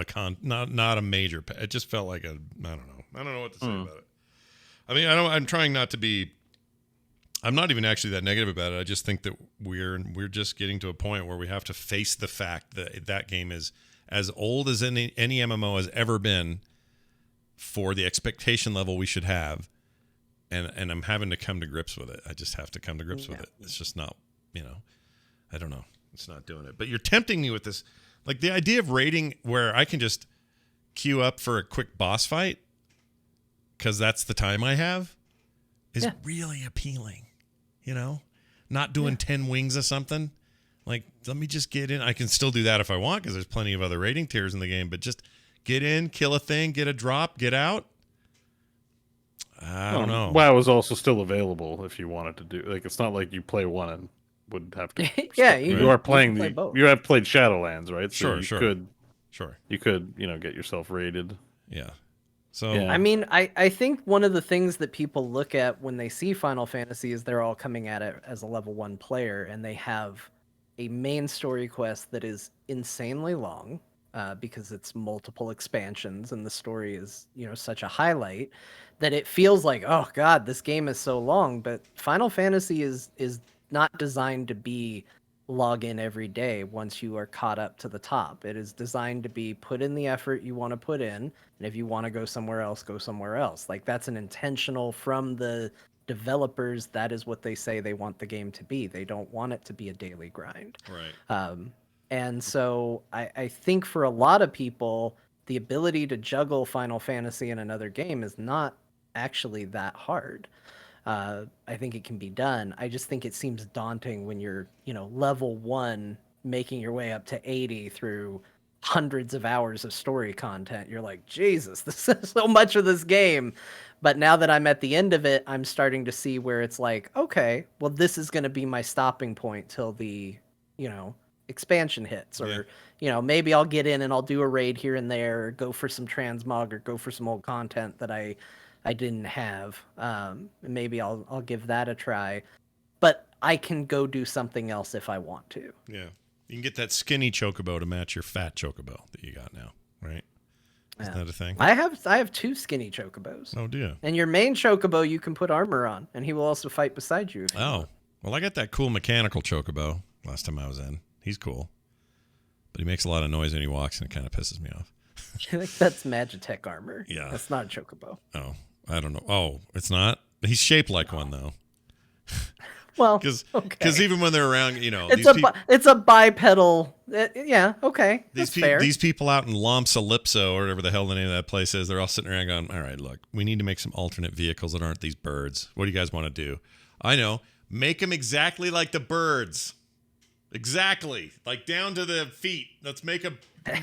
a major. It just felt like I don't know what to say about it. I mean, I'm trying not to be. I'm not even actually that negative about it. I just think that we're just getting to a point where we have to face the fact that that game is as old as any MMO has ever been for the expectation level we should have, and I'm having to come to grips with it. I just have to come to grips with it. It's just not, I don't know. It's not doing it. But you're tempting me with this. Like the idea of raiding where I can just queue up for a quick boss fight because that's the time I have is really appealing. Not doing 10 wings of something. Like, let me just get in. I can still do that if I want because there's plenty of other raiding tiers in the game, but just get in, kill a thing, get a drop, get out. I don't know. WoW is also still available if you wanted to do. Like, it's not like you play one and would have to. You are playing you have played Shadowlands, right? So you could get yourself raided. Yeah. So Yeah. I mean, I think one of the things that people look at when they see Final Fantasy is they're all coming at it as a level 1 player, and they have a main story quest that is insanely long, because it's multiple expansions and the story is, such a highlight that it feels like, oh god, this game is so long. But Final Fantasy is not designed to be log in every day once you are caught up to the top. It is designed to be put in the effort you want to put in, and if you want to go somewhere else, go somewhere else. Like, that's an intentional from the developers. That is what they say they want the game to be. They don't want it to be a daily grind. right. And so I think for a lot of people, the ability to juggle Final Fantasy in another game is not actually that hard. I think it can be done. I just think it seems daunting when you're, level 1, making your way up to 80 through hundreds of hours of story content. You're like, Jesus, this is so much of this game. But now that I'm at the end of it, I'm starting to see where it's like, okay, well, this is going to be my stopping point till the, expansion hits, or maybe I'll get in and I'll do a raid here and there, or go for some transmog, or go for some old content that I didn't have. Maybe I'll give that a try, but I can go do something else if I want to. Yeah, you can get that skinny chocobo to match your fat chocobo that you got now, right? Isn't that a thing? I have 2 skinny chocobos. Oh, do you? And your main chocobo, you can put armor on, and he will also fight beside you. Oh, well, I got that cool mechanical chocobo last time I was in. He's cool, but he makes a lot of noise when he walks, and it kind of pisses me off. I think that's Magitech armor. Yeah. That's not a chocobo. Oh, I don't know. Oh, it's not? He's shaped like one, though. Well, Because okay. even when they're around, it's a bipedal. Yeah, okay. That's fair. These people out in Lomps Ellipso, or whatever the hell the name of that place is, they're all sitting around going, all right, look, we need to make some alternate vehicles that aren't these birds. What do you guys want to do? I know. Make them exactly like the birds. Exactly. Like down to the feet. Let's make a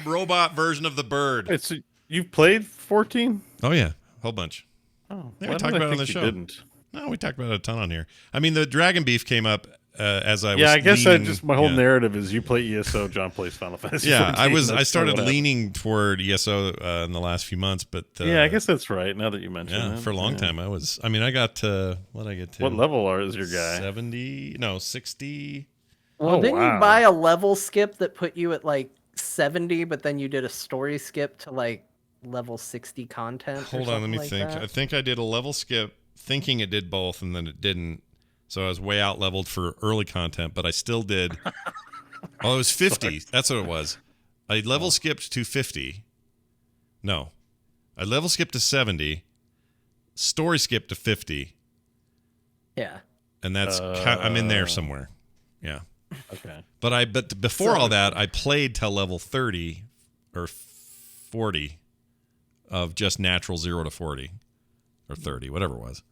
robot version of the bird. Wait, so you've played 14? Oh, yeah. Whole bunch. Oh, Yeah, we talked about it on the show. Didn't. No, we talked about it a ton on here. I mean, the Dragon Beef came up as I was. Yeah, I guess leaning, my whole narrative is you play ESO, John plays Final Fantasy. Yeah, 14. I started leaning toward ESO in the last few months, but yeah, I guess that's right. Now that you mention it, for a long time I was. I mean, I got to what did I get to? What level is your guy? 70? No, 60. Well, didn't you buy a level skip that put you at like 70, but then you did a story skip to like level 60 content? Hold on, let me think. That? I think I did a level skip thinking it did both, and then it didn't. So I was way out leveled for early content, but I still did. Oh, it was 50. That's what it was. I level skipped to 50. No. I level skipped to 70. Story skipped to 50. Yeah. And that's I'm in there somewhere. Yeah. Okay. But before all that, I played till level 30 or 40 of just natural 0 to 40 or 30, whatever it was.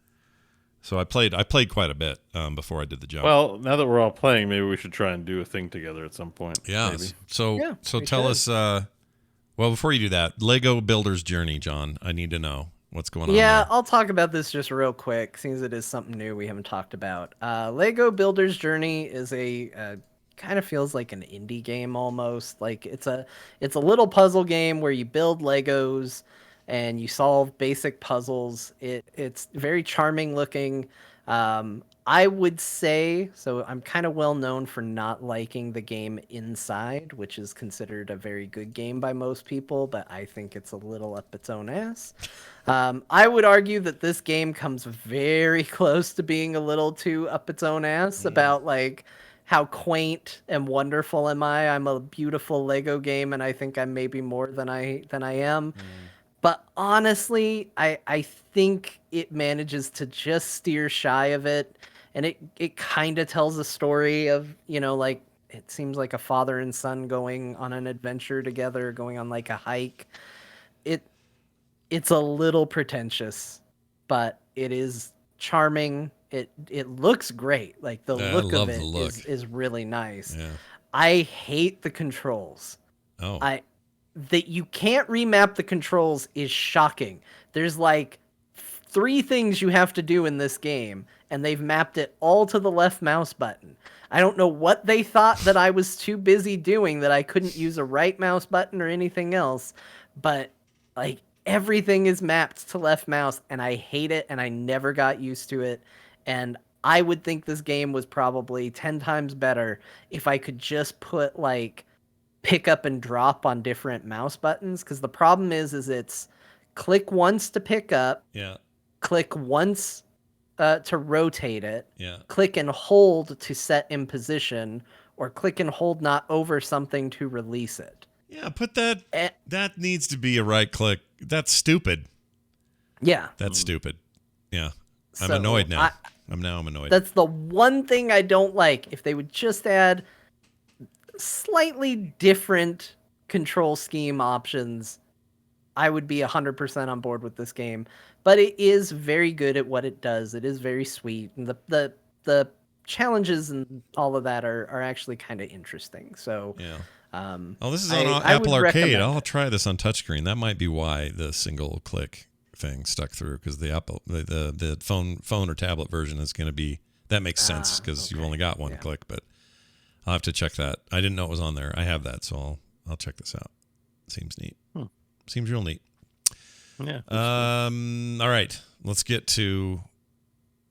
So I played quite a bit before I did the jump. Well, now that we're all playing, maybe we should try and do a thing together at some point. Yeah. Maybe. So tell us. Well, before you do that, Lego Builder's Journey, John. I need to know what's going on. Yeah, there. I'll talk about this just real quick, since it is something new we haven't talked about. Lego Builder's Journey is a kind of feels like an indie game almost. Like it's a little puzzle game where you build Legos and you solve basic puzzles. It's very charming looking. I would say, so I'm kind of well known for not liking the game Inside, which is considered a very good game by most people, but I think it's a little up its own ass. I would argue that this game comes very close to being a little too up its own ass about like how quaint and wonderful am I. I'm a beautiful Lego game, and I think I'm maybe more than I am. But honestly, I think it manages to just steer shy of it. And it kind of tells a story of, like, it seems like a father and son going on an adventure together, going on like a hike. It's a little pretentious, but it is charming. It looks great. Like the look of it is really nice. Yeah. I hate the controls. Oh. That you can't remap the controls is shocking. There's like 3 things you have to do in this game, and they've mapped it all to the left mouse button. I don't know what they thought that I was too busy doing that I couldn't use a right mouse button or anything else, but like everything is mapped to left mouse, and I hate it, and I never got used to it. And I would think this game was probably 10 times better if I could just put like pick up and drop on different mouse buttons, because the problem is it's click once to pick up, click once to rotate it, click and hold to set in position, or click and hold not over something to release it. Yeah, put that. That needs to be a right click. That's stupid. Yeah. That's stupid. Yeah. I'm annoyed now. I'm annoyed. That's the one thing I don't like. If they would just add slightly different control scheme options, I would be 100% on board with this game. But it is very good at what it does. It is very sweet. And the challenges and all of that are actually kind of interesting. So yeah. This is on Apple Arcade. I'll try this on touchscreen. That might be why the single click thing stuck through, because the Apple the phone or tablet version is going to be, that makes sense because you've only got one click. But I'll have to check that. I didn't know it was on there. I have that, so I'll check this out. Seems neat. Seems real neat. Yeah. All right. Let's get to.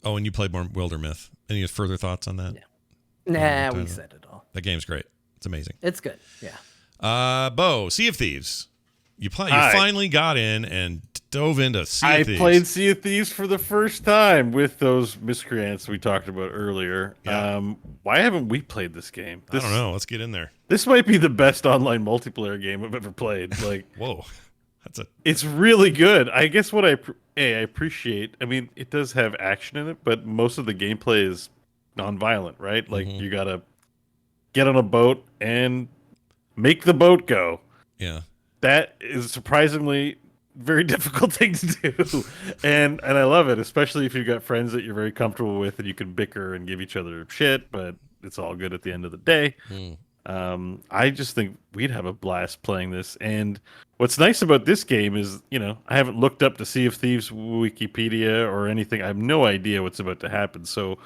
Oh, and you played more Wildermyth. Any further thoughts on that? Yeah. Nah, we said it all. That game's great. It's amazing. It's good. Yeah. Bo, Sea of Thieves. You finally got in and dove into Sea of Thieves. I played Sea of Thieves for the first time with those miscreants we talked about earlier. Yeah. Why haven't we played this game? I don't know. Let's get in there. This might be the best online multiplayer game I've ever played. Like, whoa, it's really good. I guess what I appreciate. I mean, it does have action in it, but most of the gameplay is non-violent, right? Like you gotta get on a boat and make the boat go. Yeah. That is surprisingly very difficult thing to do. And I love it, especially if you've got friends that you're very comfortable with and you can bicker and give each other shit, but it's all good at the end of the day. I just think we'd have a blast playing this. And what's nice about this game is, I haven't looked up the Sea of Thieves Wikipedia or anything. I have no idea what's about to happen. So,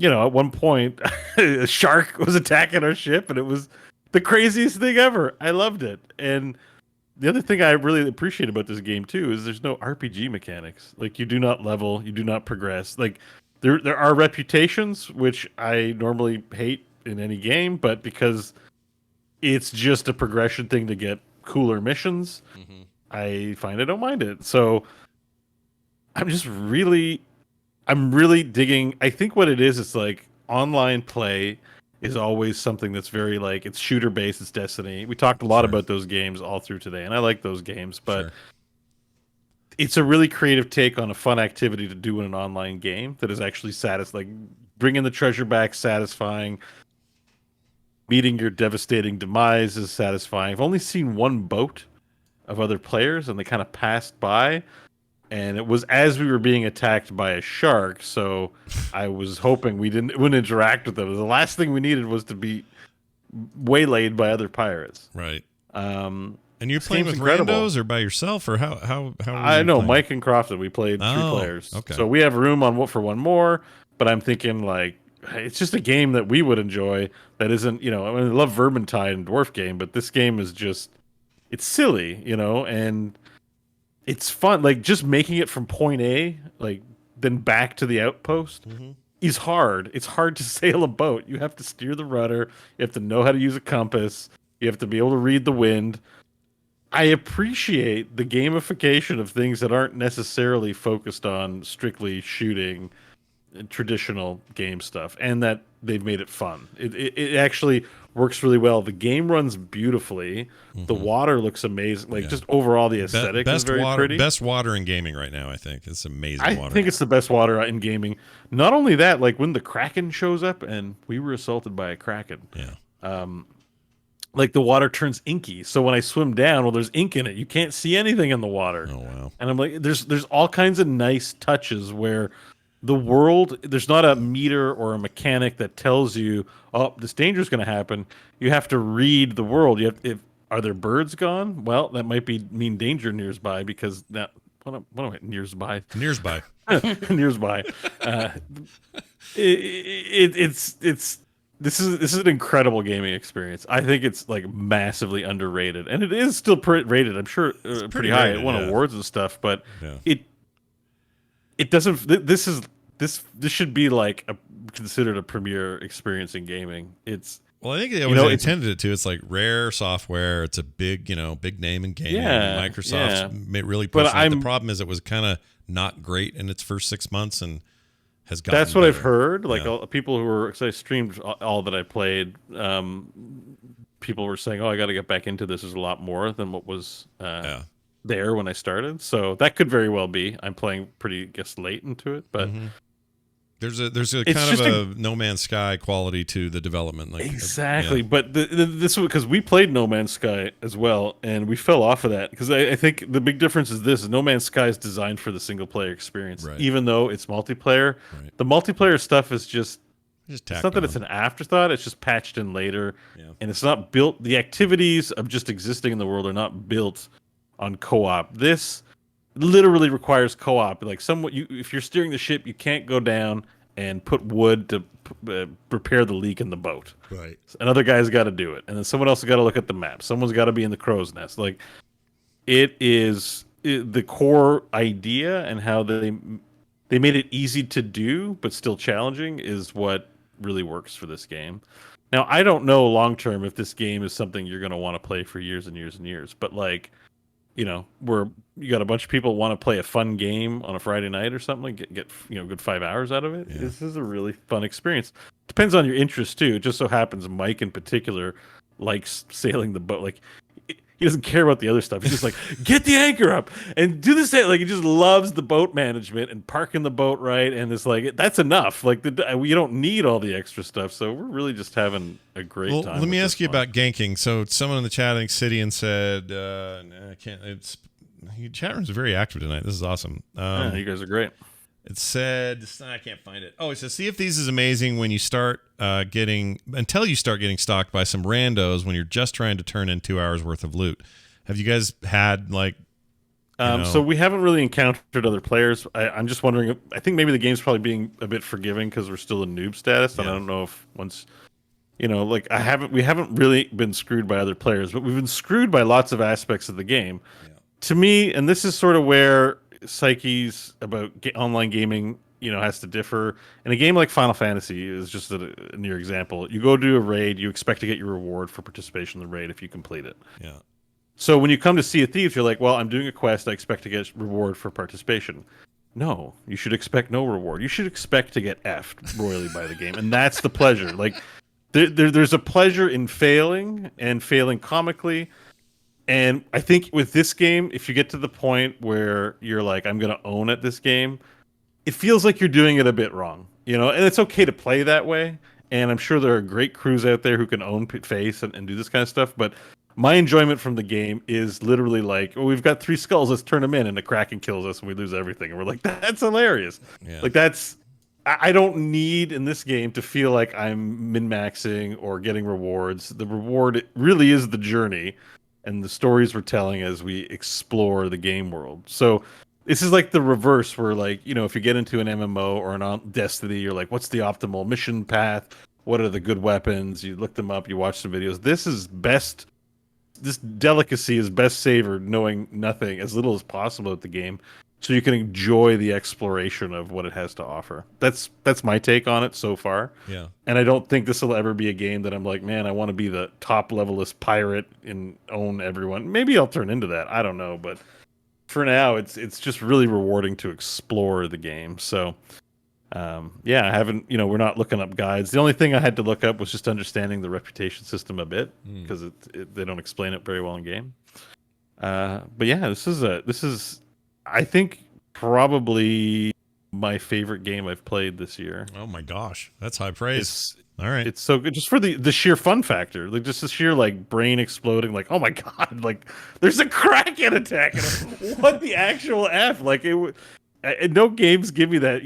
at one point, a shark was attacking our ship, and it was the craziest thing ever. I loved it. And the other thing I really appreciate about this game, too, is there's no RPG mechanics. Like, you do not level, you do not progress. Like, there are reputations, which I normally hate in any game, but because it's just a progression thing to get cooler missions, I find I don't mind it. So I'm really digging. I think what it is, it's like online play is always something that's very like, it's shooter based, it's Destiny. We talked a lot about those games all through today, and I like those games, but it's a really creative take on a fun activity to do in an online game that is actually satisfying. Like, bringing the treasure back, satisfying. Meeting your devastating demise is satisfying. I've only seen one boat of other players, and they kind of passed by, and it was as we were being attacked by a shark. So I was hoping we wouldn't interact with them. The last thing we needed was to be waylaid by other pirates. Right. And you're playing with randos or by yourself, or how I know, Mike and Crofton. We played 3 players. Okay. So we have room for one more, but I'm thinking like, it's just a game that we would enjoy that isn't, I love Vermintide and Dwarf Game, but this game is just, it's silly, and it's fun. Like, just making it from point A, like, then back to the outpost is hard. It's hard to sail a boat. You have to steer the rudder. You have to know how to use a compass. You have to be able to read the wind. I appreciate the gamification of things that aren't necessarily focused on strictly shooting traditional game stuff, and that they've made it fun. It actually works really well. The game runs beautifully. The water looks amazing. Like, just overall, the aesthetic is very pretty. Best water in gaming right now, I think. It's amazing water. I think it's the best water in gaming. Not only that, like when the Kraken shows up, and we were assaulted by a Kraken. Yeah. Like, the water turns inky. So when I swim down, well, there's ink in it. You can't see anything in the water. Oh, wow. And I'm like, there's all kinds of nice touches where the world, there's not a meter or a mechanic that tells you, oh, this danger is going to happen. You have to read the world. Are there birds gone? Well, that might mean danger nearby, because that, what am I, nearby? Nearby. It's This is an incredible gaming experience. I think it's like massively underrated, and it is still rated. I'm sure pretty high. Rated, it won awards and stuff, but it doesn't. This should be like considered a premier experience in gaming. It's I think they always intended it to. It's like Rare software. It's a big big name in gaming. Yeah, Microsoft's really pushing it. The problem is it was kind of not great in its first 6 months and has gotten That's what better. I've heard. Like people who were, because I streamed all that I played, people were saying, "Oh, I got to get back into this. There's a lot more than what was there when I started." So that could very well be. I'm playing pretty, late into it, but there's a kind of a No Man's Sky quality to the development. Like exactly, but this was because we played No Man's Sky as well, and we fell off of that because I think the big difference is this: No Man's Sky is designed for the single player experience, even though it's multiplayer. Right. The multiplayer stuff is just it's not that it's an afterthought; it's just patched in later, and it's not built. The activities of just existing in the world are not built on co-op. This literally requires co-op. Like if you're steering the ship, you can't go down and put wood to repair the leak in the boat. Right. Another guy's got to do it, and then someone else has got to look at the map. Someone's got to be in the crow's nest. Like it is the core idea, and how they made it easy to do but still challenging is what really works for this game. Now, I don't know long term if this game is something you're going to want to play for years and years and years, but like, where you got a bunch of people want to play a fun game on a Friday night or something, get good 5 hours out of it. Yeah. This is a really fun experience. Depends on your interest too. It just so happens Mike in particular likes sailing the boat. Like he doesn't care about the other stuff. He's just like, get the anchor up and do this. Like he just loves the boat management and parking the boat right. And it's like, that's enough. Like you don't need all the extra stuff. So we're really just having a great time. Let me ask you about ganking. So someone in the chat, I think Sidian said, I can't, chat room's very active tonight. This is awesome. You guys are great. It said, I can't find it. Oh, it says, Sea of Thieves is amazing when you start until you start getting stalked by some randos when you're just trying to turn in 2 hours worth of loot. Have you guys had So we haven't really encountered other players. I'm just wondering, I think maybe the game's probably being a bit forgiving because we're still in noob status. And I don't know if once, we haven't really been screwed by other players, but we've been screwed by lots of aspects of the game. Yeah. To me, and this is sort of where psyches about online gaming has to differ. In a game like Final Fantasy is just a near example. You go do a raid, you expect to get your reward for participation in the raid if you complete it. Yeah. So when you come to Sea of Thieves, you're like, well, I'm doing a quest, I expect to get reward for participation. No, you should expect no reward. You should expect to get effed royally by the game, and that's the pleasure. Like there's a pleasure in failing and failing comically. And I think with this game, if you get to the point where you're like, I'm going to own at this game, it feels like you're doing it a bit wrong, and it's okay to play that way. And I'm sure there are great crews out there who can own face and do this kind of stuff. But my enjoyment from the game is literally like, oh, we've got 3 skulls, let's turn them in, and the Kraken kills us and we lose everything. And we're like, that's hilarious. Yeah. Like I don't need in this game to feel like I'm min-maxing or getting rewards. The reward really is the journey and the stories we're telling as we explore the game world. So this is like the reverse where, like, if you get into an MMO or an Destiny, you're like, what's the optimal mission path? What are the good weapons? You look them up, you watch some videos. This delicacy is best savored knowing nothing, as little as possible at the game, so you can enjoy the exploration of what it has to offer. That's my take on it so far. Yeah. And I don't think this will ever be a game that I'm like, man, I want to be the top levelist pirate and own everyone. Maybe I'll turn into that. I don't know, but for now, it's just really rewarding to explore the game. So, I haven't, we're not looking up guides. The only thing I had to look up was just understanding the reputation system a bit, because they don't explain it very well in game. But yeah, this is I think probably my favorite game I've played this year. Oh my gosh, that's high praise. All right, it's so good just for the sheer fun factor, like just the sheer like brain exploding, like, oh my god, like there's a Kraken attacking him. What the actual F? Like no games give me that,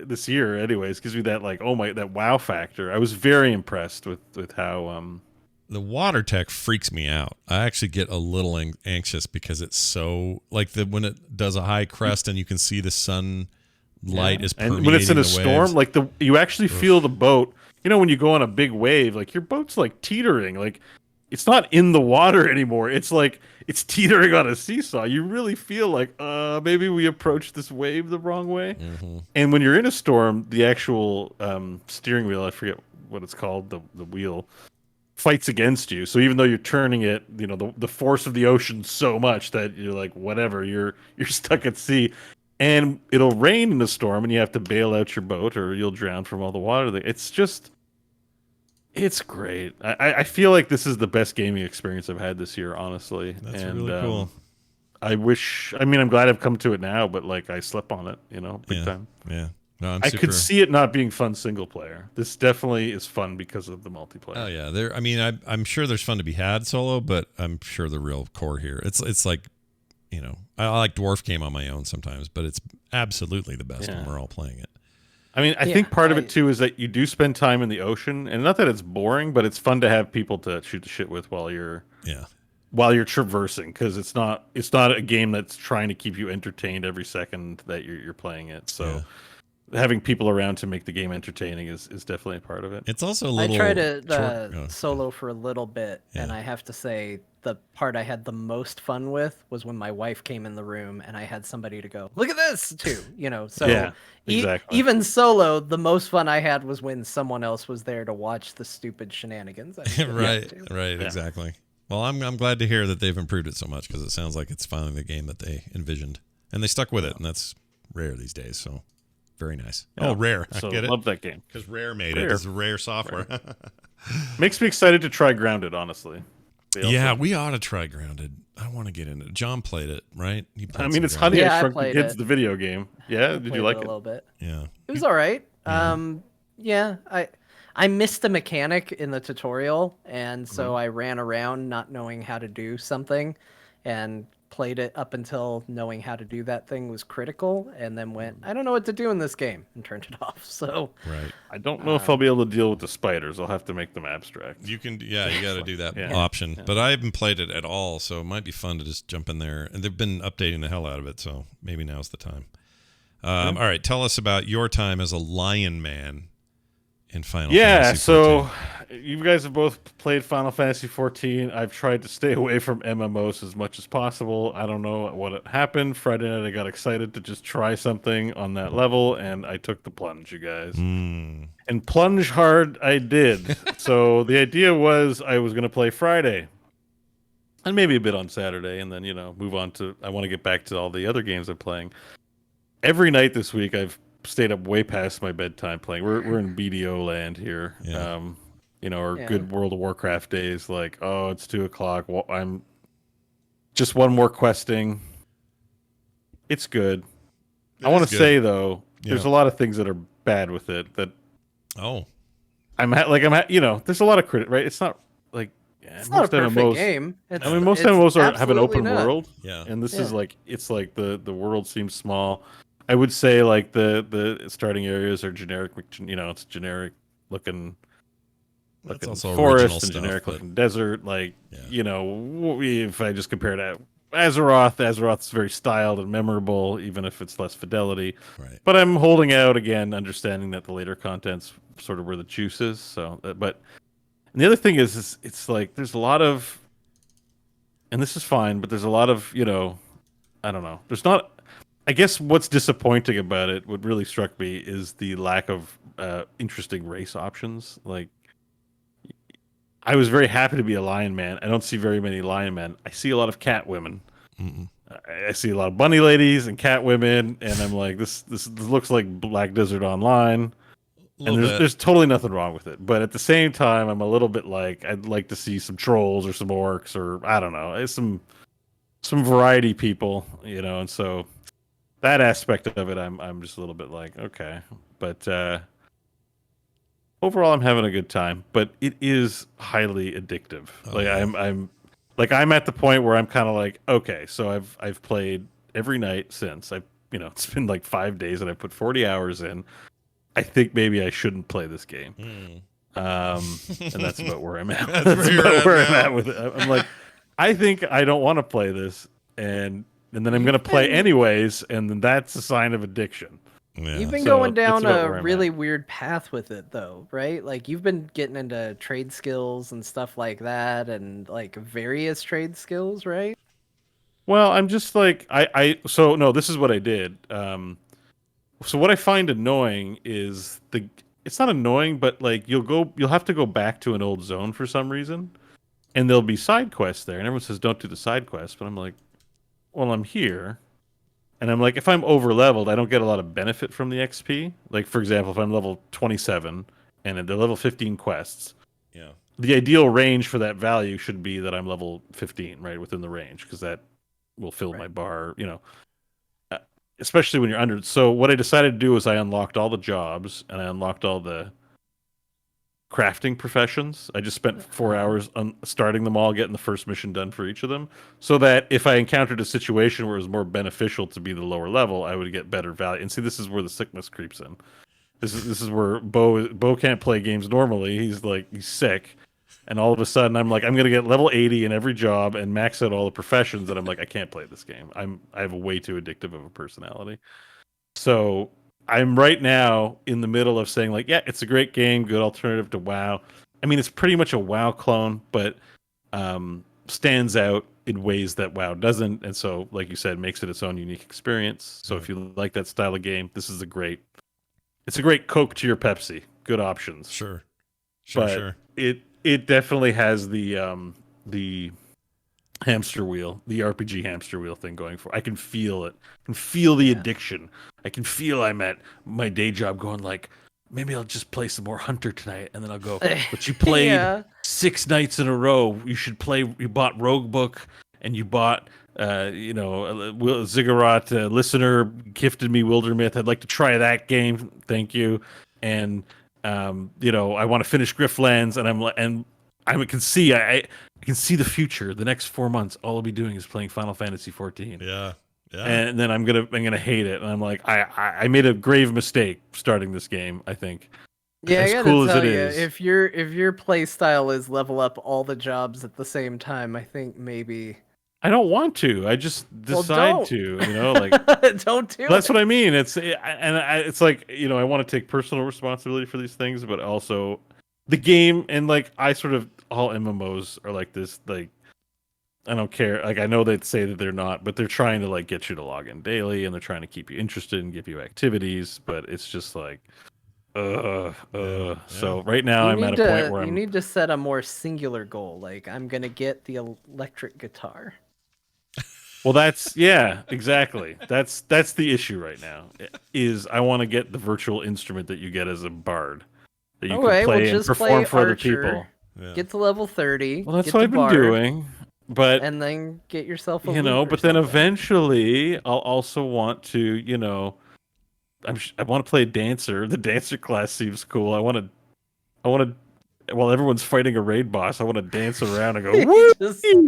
this year anyways gives me that, like, that wow factor. I was very impressed with how the water tech freaks me out. I actually get a little anxious because it's so, like, when it does a high crest and you can see the sun light is permeating, and when it's in a storm, like you actually feel the boat. when you go on a big wave, like your boat's like teetering, like it's not in the water anymore. It's like it's teetering on a seesaw. You really feel like maybe we approached this wave the wrong way. Mm-hmm. And when you're in a storm, the actual steering wheel, I forget what it's called, the wheel fights against you. So even though you're turning it, the force of the ocean so much that you're like, whatever, you're stuck at sea. And it'll rain in a storm and you have to bail out your boat or you'll drown from all the water. It's great. I feel like this is the best gaming experience I've had this year, honestly. That's really cool. I'm glad I've come to it now, but like I slept on it, big time. Yeah. No, I could see it not being fun single player. This definitely is fun because of the multiplayer. Oh yeah, I'm sure there's fun to be had solo, but I'm sure the real core here. It's like, I like Dwarf Game on my own sometimes, but it's absolutely the best when we're all playing it. I mean, I think part of it too is that you do spend time in the ocean, and not that it's boring, but it's fun to have people to shoot the shit with while you're traversing, because it's not a game that's trying to keep you entertained every second that you're playing it. So having people around to make the game entertaining is definitely a part of it. It's also a little. I tried to solo for a little bit, and I have to say the part I had the most fun with was when my wife came in the room and I had somebody to go, look at this too, So yeah, exactly. Even solo, the most fun I had was when someone else was there to watch the stupid shenanigans. Right, exactly. Well, I'm glad to hear that they've improved it so much, because it sounds like it's finally the game that they envisioned, and they stuck with it, and that's rare these days. So. Very nice. Yeah. Oh, Rare. I get it. Love that game. Because Rare made it. It's Rare software. Rare. Makes me excited to try Grounded, honestly. Yeah, we ought to try Grounded. I want to get into it. John played it, right? It's Honey, I Shrunk the Kids, the video game. Yeah, did you like it? A little bit. Yeah. It was all right. I missed a mechanic in the tutorial, and so I ran around not knowing how to do something, and played it up until knowing how to do that thing was critical, and then went, I don't know what to do in this game, and turned it off. So right. I don't know if I'll be able to deal with the spiders. I'll have to make them abstract. You can, you got to do that option. Yeah. But I haven't played it at all, so it might be fun to just jump in there. And they've been updating the hell out of it, so maybe now's the time. All right, tell us about your time as a Lion Man in Final Fantasy 14. So you guys have both played Final Fantasy 14. I've tried to stay away from MMOs as much as possible. I don't know what happened. Friday night I got excited to just try something on that level, and I took the plunge, you guys. And plunge hard I did. So the idea was I was going to play Friday and maybe a bit on Saturday, and then, move on to, I want to get back to all the other games I'm playing. Every night this week I've stayed up way past my bedtime playing. We're in BDO land here. Yeah. Good World of Warcraft days. Like, it's 2:00. Well, I'm just one more questing. It's good. I want to say though, there's a lot of things that are bad with it. That there's a lot of credit. Right? It's not like it's not a perfect game. Most MMOs have an open world. Yeah, and this is like the world seems small. I would say like the starting areas are generic. It's generic looking forest and generic looking desert. Like if I just compare to Azeroth's very styled and memorable, even if it's less fidelity. Right. But I'm holding out again, understanding that the later content's sort of where the juice is. So, and the other thing is it's like there's a lot of, and this is fine, but there's a lot of I don't know. There's not. I guess what's disappointing about it, what really struck me, is the lack of interesting race options. Like, I was very happy to be a lion man. I don't see very many lion men. I see a lot of cat women. I see a lot of bunny ladies and cat women, and I'm like, this looks like Black Desert Online. And there's totally nothing wrong with it. But at the same time, I'm a little bit like, I'd like to see some trolls or some orcs or, I don't know, some variety people, and so that aspect of it, I'm just a little bit like, okay. But overall, I'm having a good time. But it is highly addictive. I'm at the point where I'm kind of like, okay, so I've played every night since. It's been like 5 days and I put 40 hours in. I think maybe I shouldn't play this game. And that's about where I'm at. That's about where I'm at with it. I'm like, I think I don't want to play this, and then I'm going to play anyways, and then that's a sign of addiction. Yeah. You've been going down a really weird path with it, though, right? Like, you've been getting into trade skills and stuff like that, and like various trade skills, right? Well, I'm just like so no, this is what I did. So what I find annoying is it's not annoying, but like you'll have to go back to an old zone for some reason, and there'll be side quests there, and everyone says don't do the side quests, but I'm like, well, I'm here. And I'm like, if I'm over leveled, I don't get a lot of benefit from the XP. Like, for example, if I'm level 27 and they're level 15 quests, Yeah. the ideal range for that value should be that I'm level 15, right, within the range, because that will fill my bar, especially when you're under. So what I decided to do is I unlocked all the jobs and I unlocked all the crafting professions. I just spent 4 hours starting them all, getting the first mission done for each of them, so that if I encountered a situation where it was more beneficial to be the lower level, I would get better value. And see, this is where the sickness creeps in. This is where Bo can't play games normally. He's sick, and all of a sudden I'm like, I'm gonna get level 80 in every job and max out all the professions, and I'm like, I can't play this game. I have a way too addictive of a personality. So I'm right now in the middle of saying, like, yeah, it's a great game, good alternative to WoW. I mean, it's pretty much a WoW clone, but stands out in ways that WoW doesn't. And so, like you said, makes it its own unique experience. So if you like that style of game, this is it's a great Coke to your Pepsi. Good options. Sure. But it definitely has the hamster wheel, the RPG hamster wheel thing going for. I can feel it. I can feel the addiction. I can feel I'm at my day job going like, maybe I'll just play some more Hunter tonight, and then I'll go, but you played 6 nights in a row. You should play. You bought Rogue Book, and you bought Ziggurat. Listener gifted me Wildermyth. I'd like to try that game. Thank you. And I want to finish Griftlands, and I can see I can see the future. The next 4 months, all I'll be doing is playing Final Fantasy 14. Yeah. And then I'm gonna hate it. And I'm like, I made a grave mistake starting this game, I think. Yeah, I gotta tell you, if your play style is level up all the jobs at the same time, I think maybe I don't want to. I just decide to, like don't do that's what I mean. It's like, I want to take personal responsibility for these things, but also the game, and like I sort of, all MMOs are like this, like I don't care. Like I know they say that they're not, but they're trying to like get you to log in daily, and they're trying to keep you interested and give you activities, but it's just like So right now I'm at a point where you need to set a more singular goal, like I'm gonna get the electric guitar. Well, exactly. That's the issue right now. Is I want to get the virtual instrument that you get as a bard that you can play and perform for other people. Yeah. Get to level 30. Well, that's what I've been doing. But and then get yourself a but then eventually I'll also want to, I want to play dancer. The dancer class seems cool. I want to while everyone's fighting a raid boss, I want to dance around and go woo,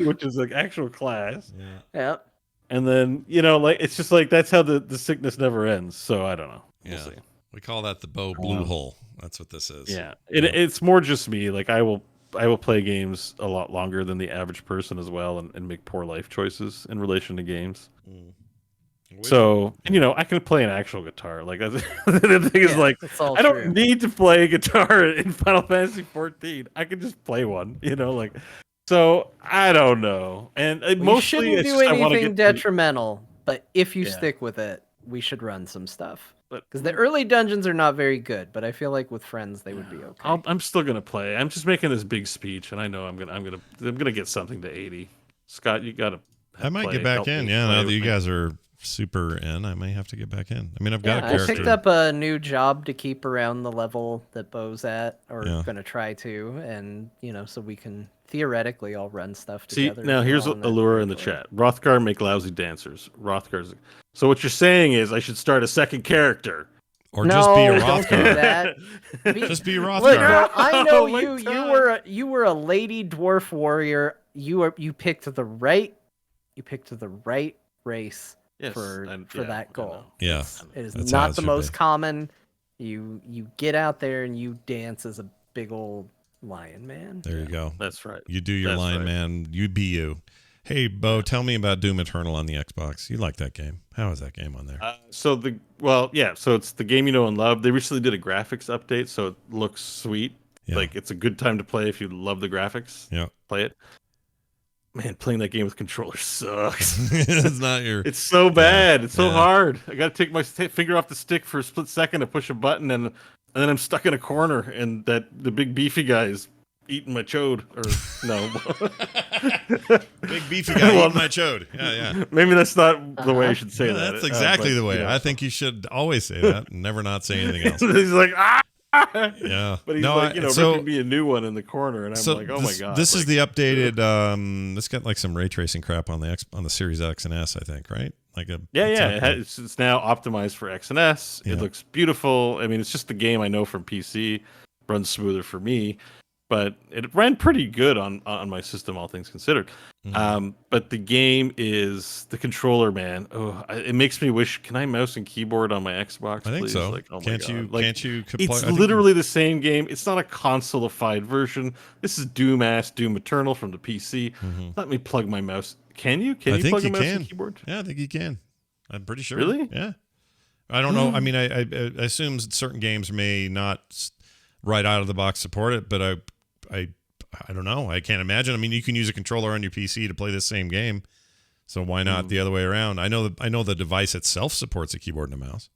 which is like actual class. Yeah. And then, like it's just like that's how the sickness never ends. So I don't know. We'll see. We call that the Bo blue hole. That's what this is. Yeah. It's more just me. Like I will play games a lot longer than the average person as well, and make poor life choices in relation to games. So, and I can play an actual guitar. Like the thing is, like I don't need to play a guitar in Final Fantasy 14. I can just play one. Like so. I don't know. And mostly shouldn't do anything detrimental. But if you stick with it, we should run some stuff. Because the early dungeons are not very good, but I feel like with friends they would be okay. I'm still gonna play. I'm just making this big speech, and I know I'm gonna get something to 80. Scott, you gotta. I might get back in. Yeah, now that you guys are super in, I may have to get back in. I mean, I've got a character. I picked up a new job to keep around the level that Bo's at, or gonna try to, and so we can theoretically all run stuff together. See, now here's Allure in the chat. Rothgar make lousy dancers. Rothgar's. So what you're saying is I should start a second character. Or just be a Rothgar. Don't do that. Just be Rothgar. Look, I know you were a lady dwarf warrior. You picked the right race for that goal. Yeah. It is not the most common. You get out there and you dance as a big old lion man. There you go. That's right. You do your lion man. You be you. Hey, Bo, tell me about Doom Eternal on the Xbox. You like that game? How is that game on there? So it's the game you know and love. They recently did a graphics update, so it looks sweet. Yeah. Like it's a good time to play if you love the graphics. Yeah. Play it. Man, playing that game with controller sucks. It's not your. It's so bad. It's so hard. I got to take my finger off the stick for a split second to push a button, and then I'm stuck in a corner, and the big beefy guy is eating my chode. Or no, big beefy guy eating my chode. Yeah. Maybe that's not the way I should say that. That's exactly the way. I think you should always say that and never not say anything else. He's like, ah. Yeah, but he's ripping me a new one in the corner, and I'm like, oh my god. This is the updated. It's got like some ray tracing crap on the Series X and S, I think, right? Like it's now optimized for X and S. It looks beautiful. I mean, it's just the game I know from PC. Runs smoother for me, but it ran pretty good on my system, all things considered. But the game is the controller, man. Oh, it makes me wish. Can I mouse and keyboard on my Xbox? I think please? so. Like, oh can't my you? God. Like, can't you? It's literally the same game. It's not a console-ified version. This is Doom Eternal from the PC. Let me plug my mouse. Can you? Can you plug a mouse and keyboard? Yeah, I think you can. I'm pretty sure. Really? Yeah. I don't know. I mean, I assume certain games may not right out of the box support it, but I don't know. I can't imagine. I mean, you can use a controller on your PC to play this same game, so why not the other way around? I know the device itself supports a keyboard and a mouse,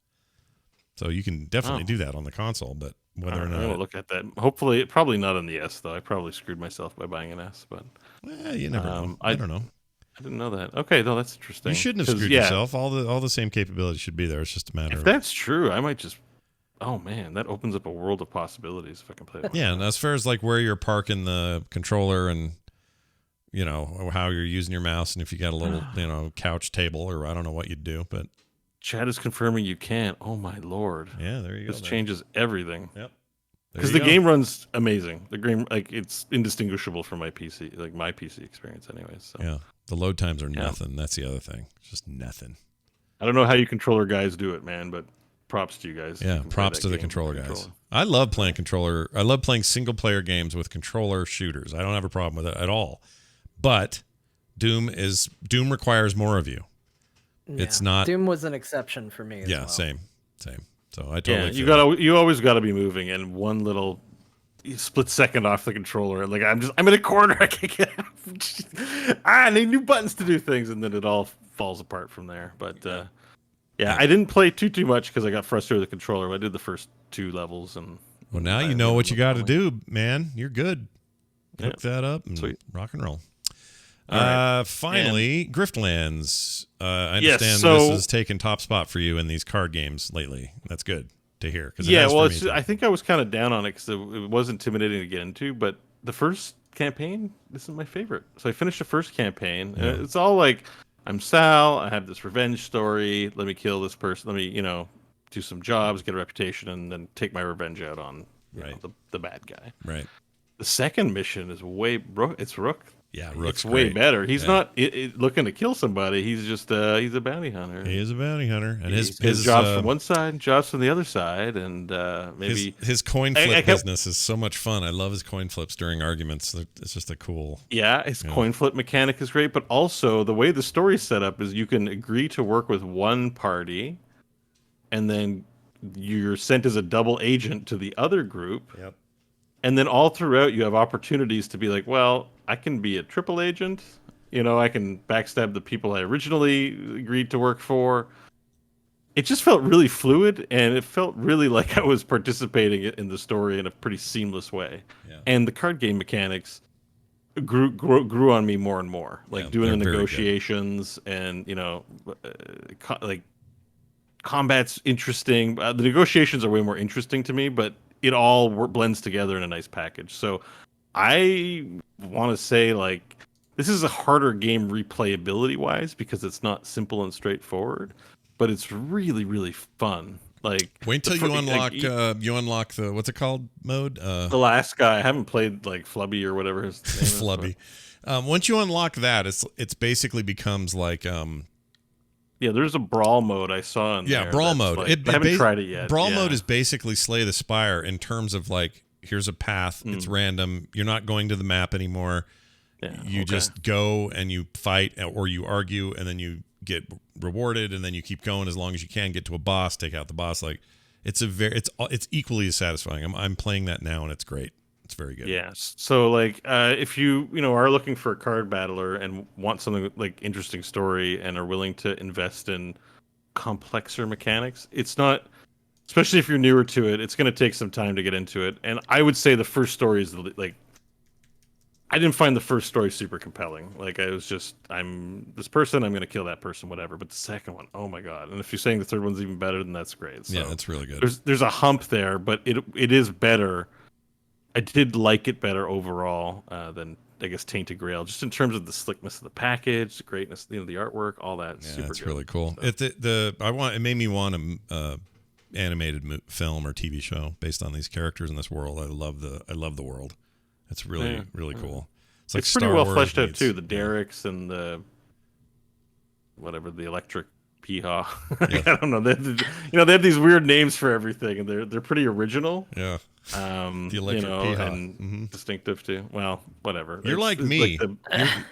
so you can definitely do that on the console. But whether or not I'll look at that. Hopefully, probably not on the S though. I probably screwed myself by buying an S, but you never know. I don't know. I didn't know that. Okay, no, that's interesting. You shouldn't have screwed yourself. All the same capabilities should be there. It's just a matter. If that's true, I might just. Oh man, that opens up a world of possibilities if I can play it. Yeah, and as far as like where you're parking the controller and how you're using your mouse, and if you got a little couch table, or I don't know what you'd do, but Chad is confirming you can. Oh my lord. Yeah, there you go. This changes everything. Yep. Because the game runs amazing. The game, like, it's indistinguishable from my PC, like my PC experience, anyways. So. Yeah, the load times are nothing. That's the other thing. It's just nothing. I don't know how you controller guys do it, man, but props to you guys. Yeah, props to the controller guys. I love playing controller. I love playing single player games with controller shooters. I don't have a problem with it at all. But Doom requires more of you. Yeah. It's not. Doom was an exception for me. As well. Same. So I totally. Yeah, you always gotta be moving, and one little split second off the controller, like I'm in a corner, I can't get out. I need new buttons to do things, and then it all falls apart from there. But I didn't play too much because I got frustrated with the controller. I did the first 2 levels, and now you know what you got to do, man. You're good. Hook that up and rock and roll. Finally, Griftlands. I understand this has taken top spot for you in these card games lately. That's good to hear. I think I was kind of down on it because it was intimidating to get into, but the first campaign, this is my favorite. So I finished the first campaign, and it's all like, I'm Sal, I have this revenge story, let me kill this person, let me, do some jobs, get a reputation, and then take my revenge out on the bad guy. Right. The second mission is it's Rook. Yeah, Rook's way better. He's not looking to kill somebody. He's just he's a bounty hunter. He is a bounty hunter, and his jobs from one side, jobs from the other side, and maybe his coin flip business is so much fun. I love his coin flips during arguments. It's just a cool. Yeah, his coin flip mechanic is great, but also the way the story's set up is you can agree to work with one party, and then you're sent as a double agent to the other group. Yep. And then all throughout, you have opportunities to be like, well, I can be a triple agent. I can backstab the people I originally agreed to work for. It just felt really fluid, and it felt really like I was participating in the story in a pretty seamless way. Yeah. And the card game mechanics grew on me more and more. Like doing the negotiations and, like combat's interesting. The negotiations are way more interesting to me, but it all blends together in a nice package. So I want to say, like, this is a harder game replayability wise because it's not simple and straightforward, but it's really, really fun. Like, wait till you unlock the what's it called mode? The last guy. I haven't played like Flubby or whatever his name is. Flubby. Once you unlock that, it's basically becomes like yeah, there's a brawl mode I saw in there. Yeah, brawl mode. Like, I haven't tried it yet. Brawl mode is basically Slay the Spire in terms of like, here's a path. It's random. You're not going to the map anymore. you just go and you fight or you argue and then you get rewarded and then you keep going as long as you can, get to a boss, take out the boss. Like it's equally as satisfying. I'm playing that now and it's great. It's very good. Yeah. So like if you are looking for a card battler and want something like interesting story and are willing to invest in complexer mechanics, it's not, especially if you're newer to it, it's going to take some time to get into it. And I would say the first story is like, I didn't find the first story super compelling. Like I was just, I'm this person, I'm going to kill that person, whatever. But the second one, oh my god! And if you're saying the third one's even better, then that's great. So yeah, that's really good. There's a hump there, but it is better. I did like it better overall than I guess Tainted Grail, just in terms of the slickness of the package, the greatness, the artwork, all that. Yeah, super it's good. really cool. So. It made me want a animated film or TV show based on these characters in this world. I love the world. It's really cool. It's like pretty Star well Wars fleshed out meets- too. The Derricks and the electric Peahaw. Yeah. I don't know. They have these weird names for everything, and they're pretty original. Yeah. The electric Peahaw. and distinctive too. Well, whatever. You're like me.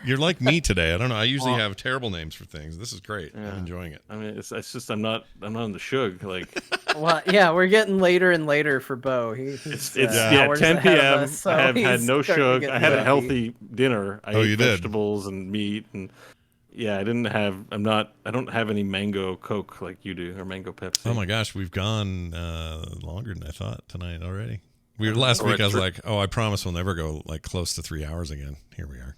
You're like me today. I don't know. I usually have terrible names for things. This is great. Yeah. I'm enjoying it. I mean, it's just I'm not in the shug. Like Well, yeah, we're getting later and later for Bo. it's hours 10 ahead of p.m. us, so I have had he's no starting to shug. get I had a grumpy. healthy dinner. I ate you did? vegetables and meat and. Yeah, I don't have any mango Coke like you do or mango Pepsi. Oh my gosh, we've gone longer than I thought tonight already. Last week I was like, oh, I promise we'll never go like close to 3 hours again. Here we are.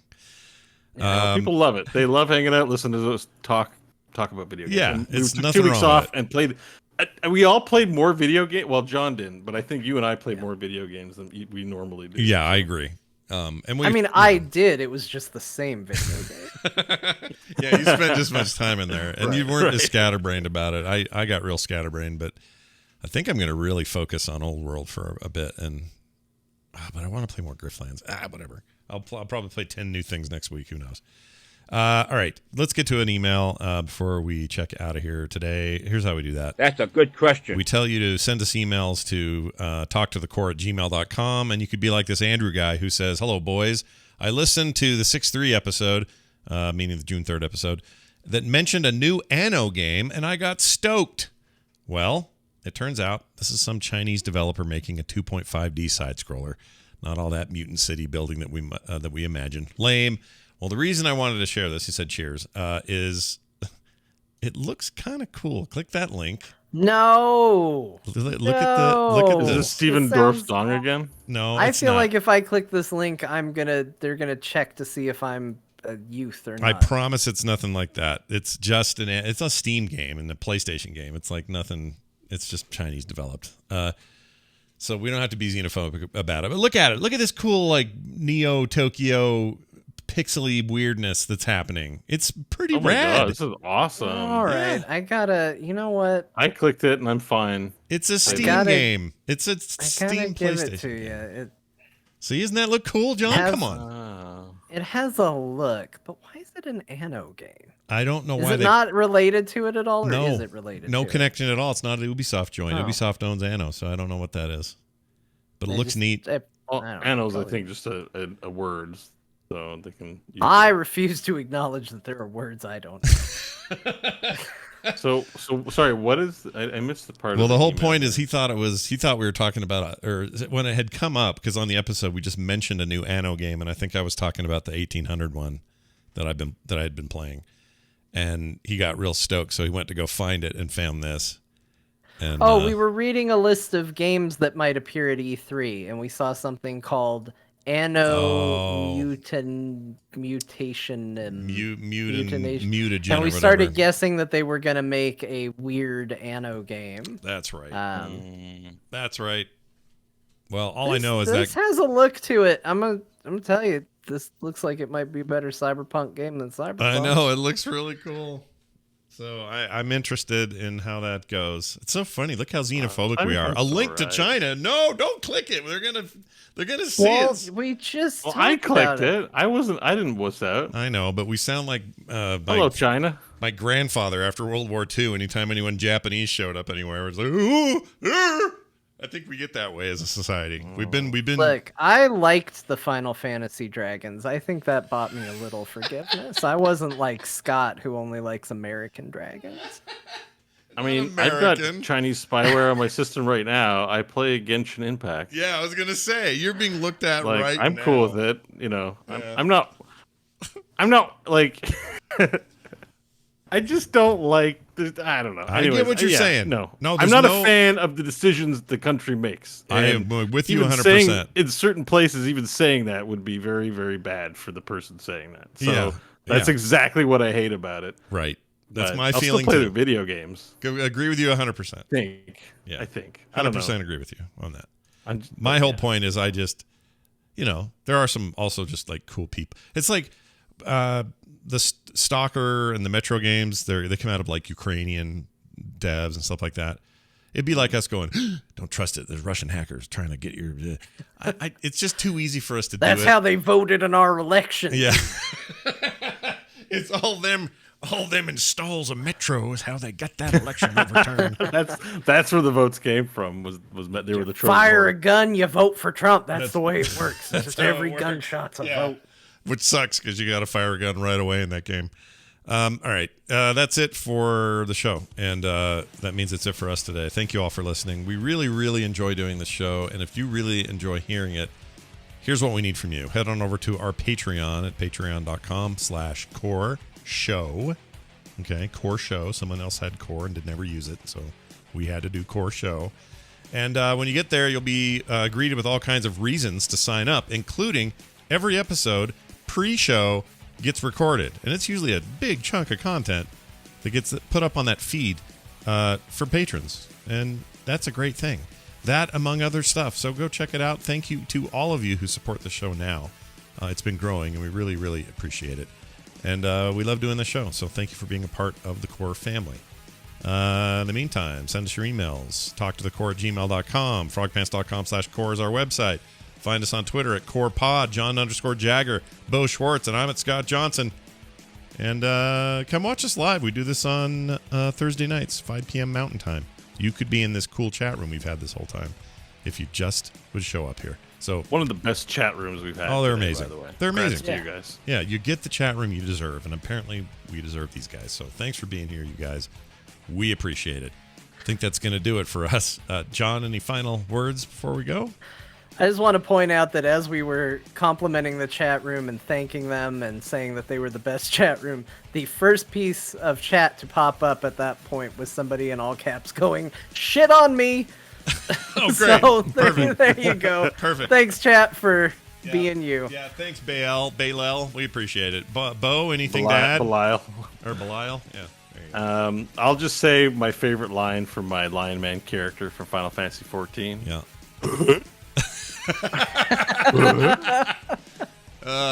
People love it. They love hanging out, listen to us talk about video games. Yeah, And it's we took nothing 2 weeks wrong off with and played. We all played more video games. Well, John didn't, but I think you and I played more video games than we normally do. Yeah, I agree. I did. It was just the same video game. Yeah, you spent just much time in there, and you weren't as scatterbrained about it. I got real scatterbrained, but I think I'm going to really focus on Old World for a bit. But I want to play more Griftlands. Whatever. I'll probably play 10 new things next week. Who knows? All right, let's get to an email before we check out of here today. Here's how we do that. That's a good question. We tell you to send us emails to talktothecore@gmail.com, and you could be like this Andrew guy who says, hello, boys. I listened to the 6-3 episode, meaning the June 3rd episode, that mentioned a new Anno game, and I got stoked. Well, it turns out this is some Chinese developer making a 2.5D side-scroller. Not all that Mutant City building that we imagined. Lame. Well, the reason I wanted to share this, he said cheers, is it looks kind of cool. Click that link. No. Look at the Is this Steven It sounds Dorff's song again? No, I it's feel not. like if I click this link, they're gonna check to see if I'm a youth or not. I promise it's nothing like that. It's just it's a Steam game and a PlayStation game. It's like nothing. It's just Chinese developed. So we don't have to be xenophobic about it. But look at it. Look at this cool like Neo Tokyo pixely weirdness that's happening. It's pretty Oh my rad. god, this is awesome. All right, I gotta. You know what? I clicked it and I'm fine. It's a Steam gotta- game. It's a I gotta Steam give PlayStation. it to you. game. See, doesn't that look cool, John? Has- Come on. It has a look, but why is it an Anno game? I don't know Is why it they not related to it at all, or No. is it related? no to connection at all. It's not an Ubisoft joint. Oh. Ubisoft owns Anno, so I don't know what that is. But it They looks just- neat. Well, I don't Anno's, I know. think, just a word, so they can. Use I refuse to acknowledge that there are words I don't know. So sorry. What is? I missed the part. Well, of the whole email point there. is he thought we were talking about or when it had come up because on the episode we just mentioned a new Anno game and I think I was talking about the 1800 one that I had been playing, and he got real stoked, so he went to go find it and found this. And We were reading a list of games that might appear at E3, and we saw something called Anno Mutation. mutagen. And or we started whatever. guessing that they were gonna make a weird Anno game. That's right. Um, That's right. Well, all I know is this that has a look to it. I'm gonna tell you, this looks like it might be a better cyberpunk game than Cyberpunk. I know it looks really cool. So I'm interested in how that goes. It's so funny. Look how xenophobic we are. A link to China? No, don't click it. They're gonna see Well, it. we just. Well, I talked about clicked it. I didn't wuss out. I know, but we sound like Hello, China. my grandfather after World War II. Anytime anyone Japanese showed up anywhere, it was like, ooh, I think we get that way as a society. We've been. Look, I liked the Final Fantasy dragons. I think that bought me a little forgiveness. I wasn't like Scott, who only likes American dragons. I mean, I've got Chinese spyware on my system right now. I play Genshin Impact. Yeah, I was gonna say you're being looked at like, right I'm now. cool with it. You know, yeah. I'm not like. I just don't like. I don't know. Anyways, I get what you're saying. No, I'm not a fan of the decisions the country makes. I am with you 100%. In certain places, even saying that would be very, very bad for the person saying that. So that's exactly what I hate about it. Right. That's my I'll feeling. Still play the video games. Agree with you 100%. I think. I don't know. 100% agree with you on that. My whole point is, I just, there are some also just like cool people. It's like the Stalker and the Metro games. They come out of like Ukrainian devs and stuff like that. It'd be like us going, "Don't trust it. There's Russian hackers trying to get your." It's just too easy for us to do it. That's how they voted in our election. Yeah. It's all them installs of Metro is how they got that election overturned. That's where the votes came from. Was they were the Trump fire vote. A gun, you vote for Trump. That's the way it works. Just every gunshot's a vote. Which sucks because you got to fire a gun right away in that game. All right, that's it for the show, and that means it's it for us today. Thank you all for listening. We really, really enjoy doing this show, and if you really enjoy hearing it, here's what we need from you. Head on over to our Patreon at patreon.com/core show. Okay, core show. Someone else had core and did never use it, so we had to do core show. And when you get there, you'll be greeted with all kinds of reasons to sign up, including every episode pre-show gets recorded, and it's usually a big chunk of content that gets put up on that feed for patrons, and that's a great thing. That among other stuff. So go check it out. Thank you to all of you who support the show now. It's been growing, and we really, really appreciate it. And we love doing the show, so thank you for being a part of the Core family. In the meantime, send us your emails. talktothecore@gmail.com. frogpants.com/core is our website. Find us on Twitter at CorePod, John_Jagger, Bo Schwartz, and I'm at Scott Johnson. And come watch us live. We do this on Thursday nights, 5 p.m. Mountain Time. You could be in this cool chat room we've had this whole time if you just would show up here. So one of the best chat rooms we've had. Oh, they're amazing. By the way. They're amazing. To you guys. Yeah, you get the chat room you deserve, and apparently we deserve these guys. So thanks for being here, you guys. We appreciate it. I think that's going to do it for us. John, any final words before we go? I just want to point out that as we were complimenting the chat room and thanking them and saying that they were the best chat room, the first piece of chat to pop up at that point was somebody in all caps going, "Shit on me." Oh, great. So there you go. Perfect. Thanks, chat, for being you. Yeah, thanks, Bailel. We appreciate it. Bo, anything to add? Belial. Or Belial? Yeah. I'll just say my favorite line from my Lion Man character from Final Fantasy XIV. Yeah.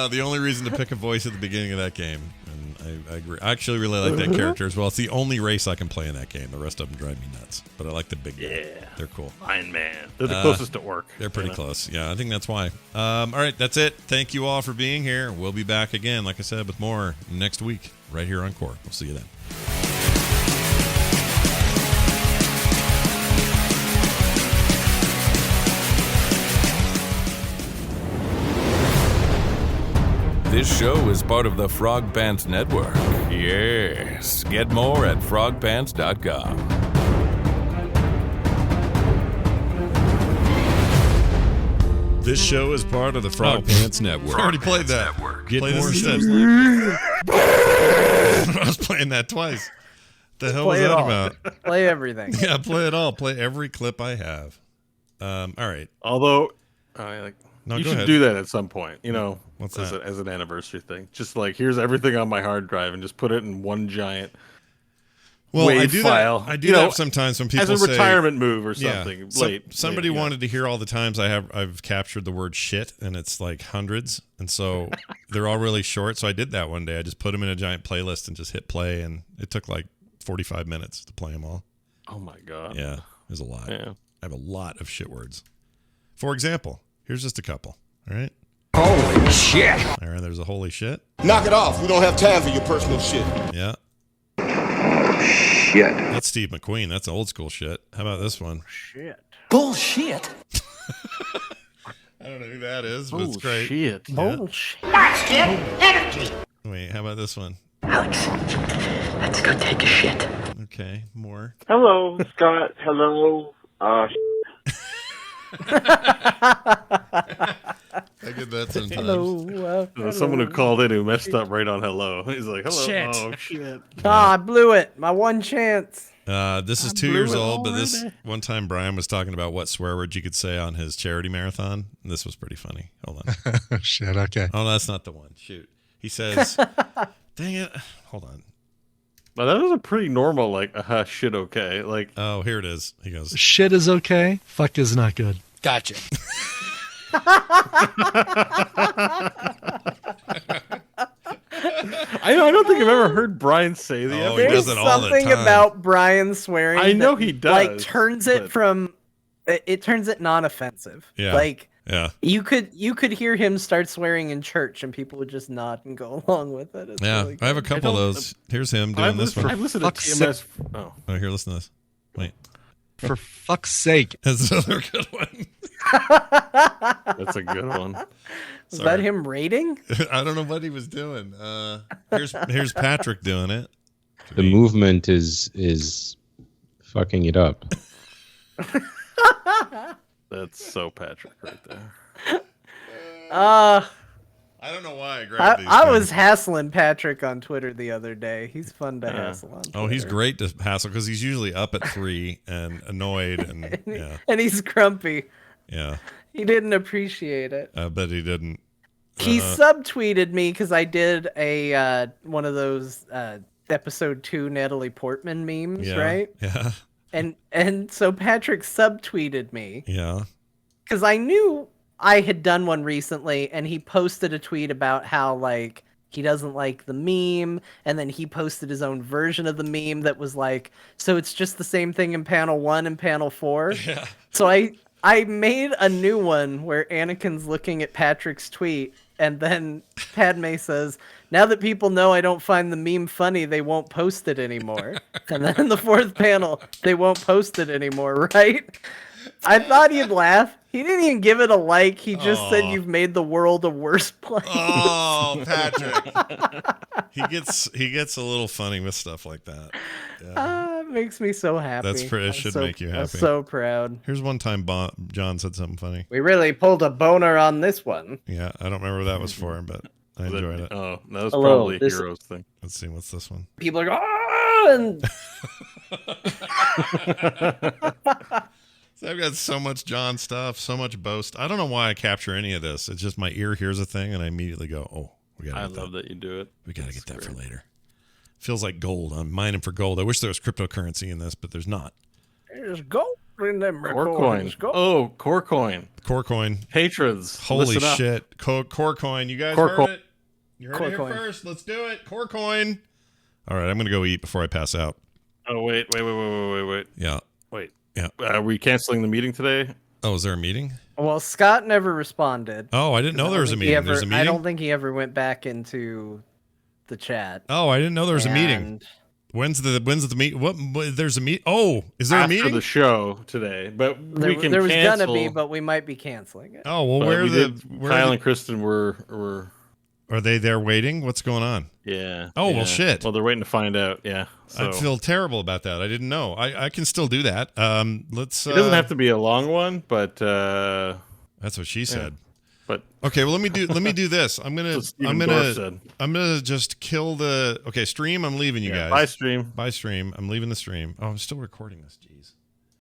The only reason to pick a voice at the beginning of that game, and I agree. I actually really like that character as well. It's the only race I can play in that game. The rest of them drive me nuts, but I like the big guy. Yeah, they're cool. Lion Man. They're the closest to orc. They're pretty close. Yeah, I think that's why. All right, that's it. Thank you all for being here. We'll be back again, like I said, with more next week right here on Core. We'll see you then. This show is part of the Frog Pants Network. Yes. Get more at frogpants.com. This show is part of the Frog Pants Network. I already played that. Get play more this instead. I was playing that twice. The hell was that about? Play everything. Yeah, play it all. Play every clip I have. All right. Although, No, you go should ahead. do that at some point, What's as, that? as an anniversary thing. Just like, here's everything on my hard drive and just put it in one giant I wave do file. That. I do that sometimes when people as a say, retirement move or something. Somebody wanted to hear all the times I've captured the word shit, and it's like hundreds, and so they're all really short. So I did that one day. I just put them in a giant playlist and just hit play, and it took like 45 minutes to play them all. Oh my god! Yeah, there's a lot. Yeah. I have a lot of shit words. For example, here's just a couple. All right. Holy shit! All right. There's a holy shit. Knock it off. We don't have time for your personal shit. Yeah. Shit. That's Steve McQueen. That's old school shit. How about this one? Shit. Bullshit. I don't know who that is, but it's great. Shit. Yeah. Bullshit. Wait, how about this one? Alex, let's go take a shit. Okay, more. Hello, Scott. Hello. I get that sometimes. Hello. Someone who called in who messed up right on hello. He's like, hello. Shit. Oh, shit. Ah, I blew it. My one chance. This is 2 years old, but this one time Brian was talking about what swear words you could say on his charity marathon. This was pretty funny. Hold on. Shit, okay. Oh, that's not the one. Shoot. He says, dang it. Hold on. Well, that was a pretty normal, like, shit, okay. Like, Oh, here it is. He goes, Shit is okay. Fuck is not good. Gotcha. I don't think I've ever heard Brian say the Oh, F he word. does There's it all the something time. about Brian swearing. I know that, he does, Like turns it but- from. It turns it non-offensive. Yeah. Like yeah. you could hear him start swearing in church, and people would just nod and go along with it. It's Yeah. really I have a good. couple of those. Here's him doing this one. I've listened to fuck's TMS. Oh. Oh, here, listen to this. Wait. For fuck's sake. That's another good one. That's a good one. Is Sorry. that him rating? I don't know what he was doing. Here's Patrick doing it. The movement is fucking it up. That's so Patrick right there. Uh, I don't know why I grabbed these. I things. was hassling Patrick on Twitter the other day. He's fun to hassle on Twitter. Oh, he's great to hassle because he's usually up at 3 and annoyed and yeah, And he's grumpy. yeah. He didn't appreciate it. I bet he didn't. He subtweeted me because I did a one of those episode 2 Natalie Portman memes, Yeah, right? yeah, And so Patrick subtweeted me yeah. because I knew I had done one recently, and he posted a tweet about how like he doesn't like the meme, and then he posted his own version of the meme that was like, so it's just the same thing in panel 1 and panel 4. Yeah. So I made a new one where Anakin's looking at Patrick's tweet, and then Padme says, now that people know I don't find the meme funny, they won't post it anymore. And then in the 4th panel, they won't post it anymore, right? I thought he'd laugh. He didn't even give it a like. He just said, you've made the world a worse place. Oh, Patrick. he gets a little funny with stuff like that. Yeah. It makes me so happy. It should make you I'm happy. so proud. Here's one time John said something funny. We really pulled a boner on this one. Yeah, I don't remember what that was for, but I enjoyed it. Oh, that was Hello, probably this- Heroes thing. Let's see, what's this one? People are going, ah! And So I've got so much John stuff, so much boast. I don't know why I capture any of this. It's just my ear hears a thing, and I immediately go, "Oh, we got." I love that you do it. We got to get that for later. Feels like gold. I'm mining for gold. I wish there was cryptocurrency in this, but there's not. there's gold in them Core coin. recordings. Gold. Oh, core coin. Core coin. Patrons. Holy listen up. shit. Core coin. You guys Core heard coin. it? You heard Core it here coin. first. Let's do it. Core coin. All right, I'm going to go eat before I pass out. Oh, wait. Yeah. Wait. Yeah. Are we canceling the meeting today? Oh, is there a meeting? Well, Scott never responded. Oh, I didn't know there was a meeting. There's a meeting? I don't think he ever went back into the chat. Oh, I didn't know there was a meeting. And When's the meet? What? There's a meet? Oh, is there a After meeting? the show today, but There, we can there was cancel. gonna be, but we might be canceling it. Oh well, but where we are the? did- Where Kyle are, and Kristen were they there waiting? What's going on? yeah. Oh, well, yeah. shit. Well, they're waiting to find out. Yeah. So I feel terrible about that. I didn't know. I can still do that. Let's. it doesn't have to be a long one, but That's what she said. but Okay, well let me do this. I'm gonna That's what Stephen Dorff said. I'm gonna just kill the stream. I'm leaving you guys. Bye stream. Bye stream. I'm leaving the stream. Oh, I'm still recording this. Jeez.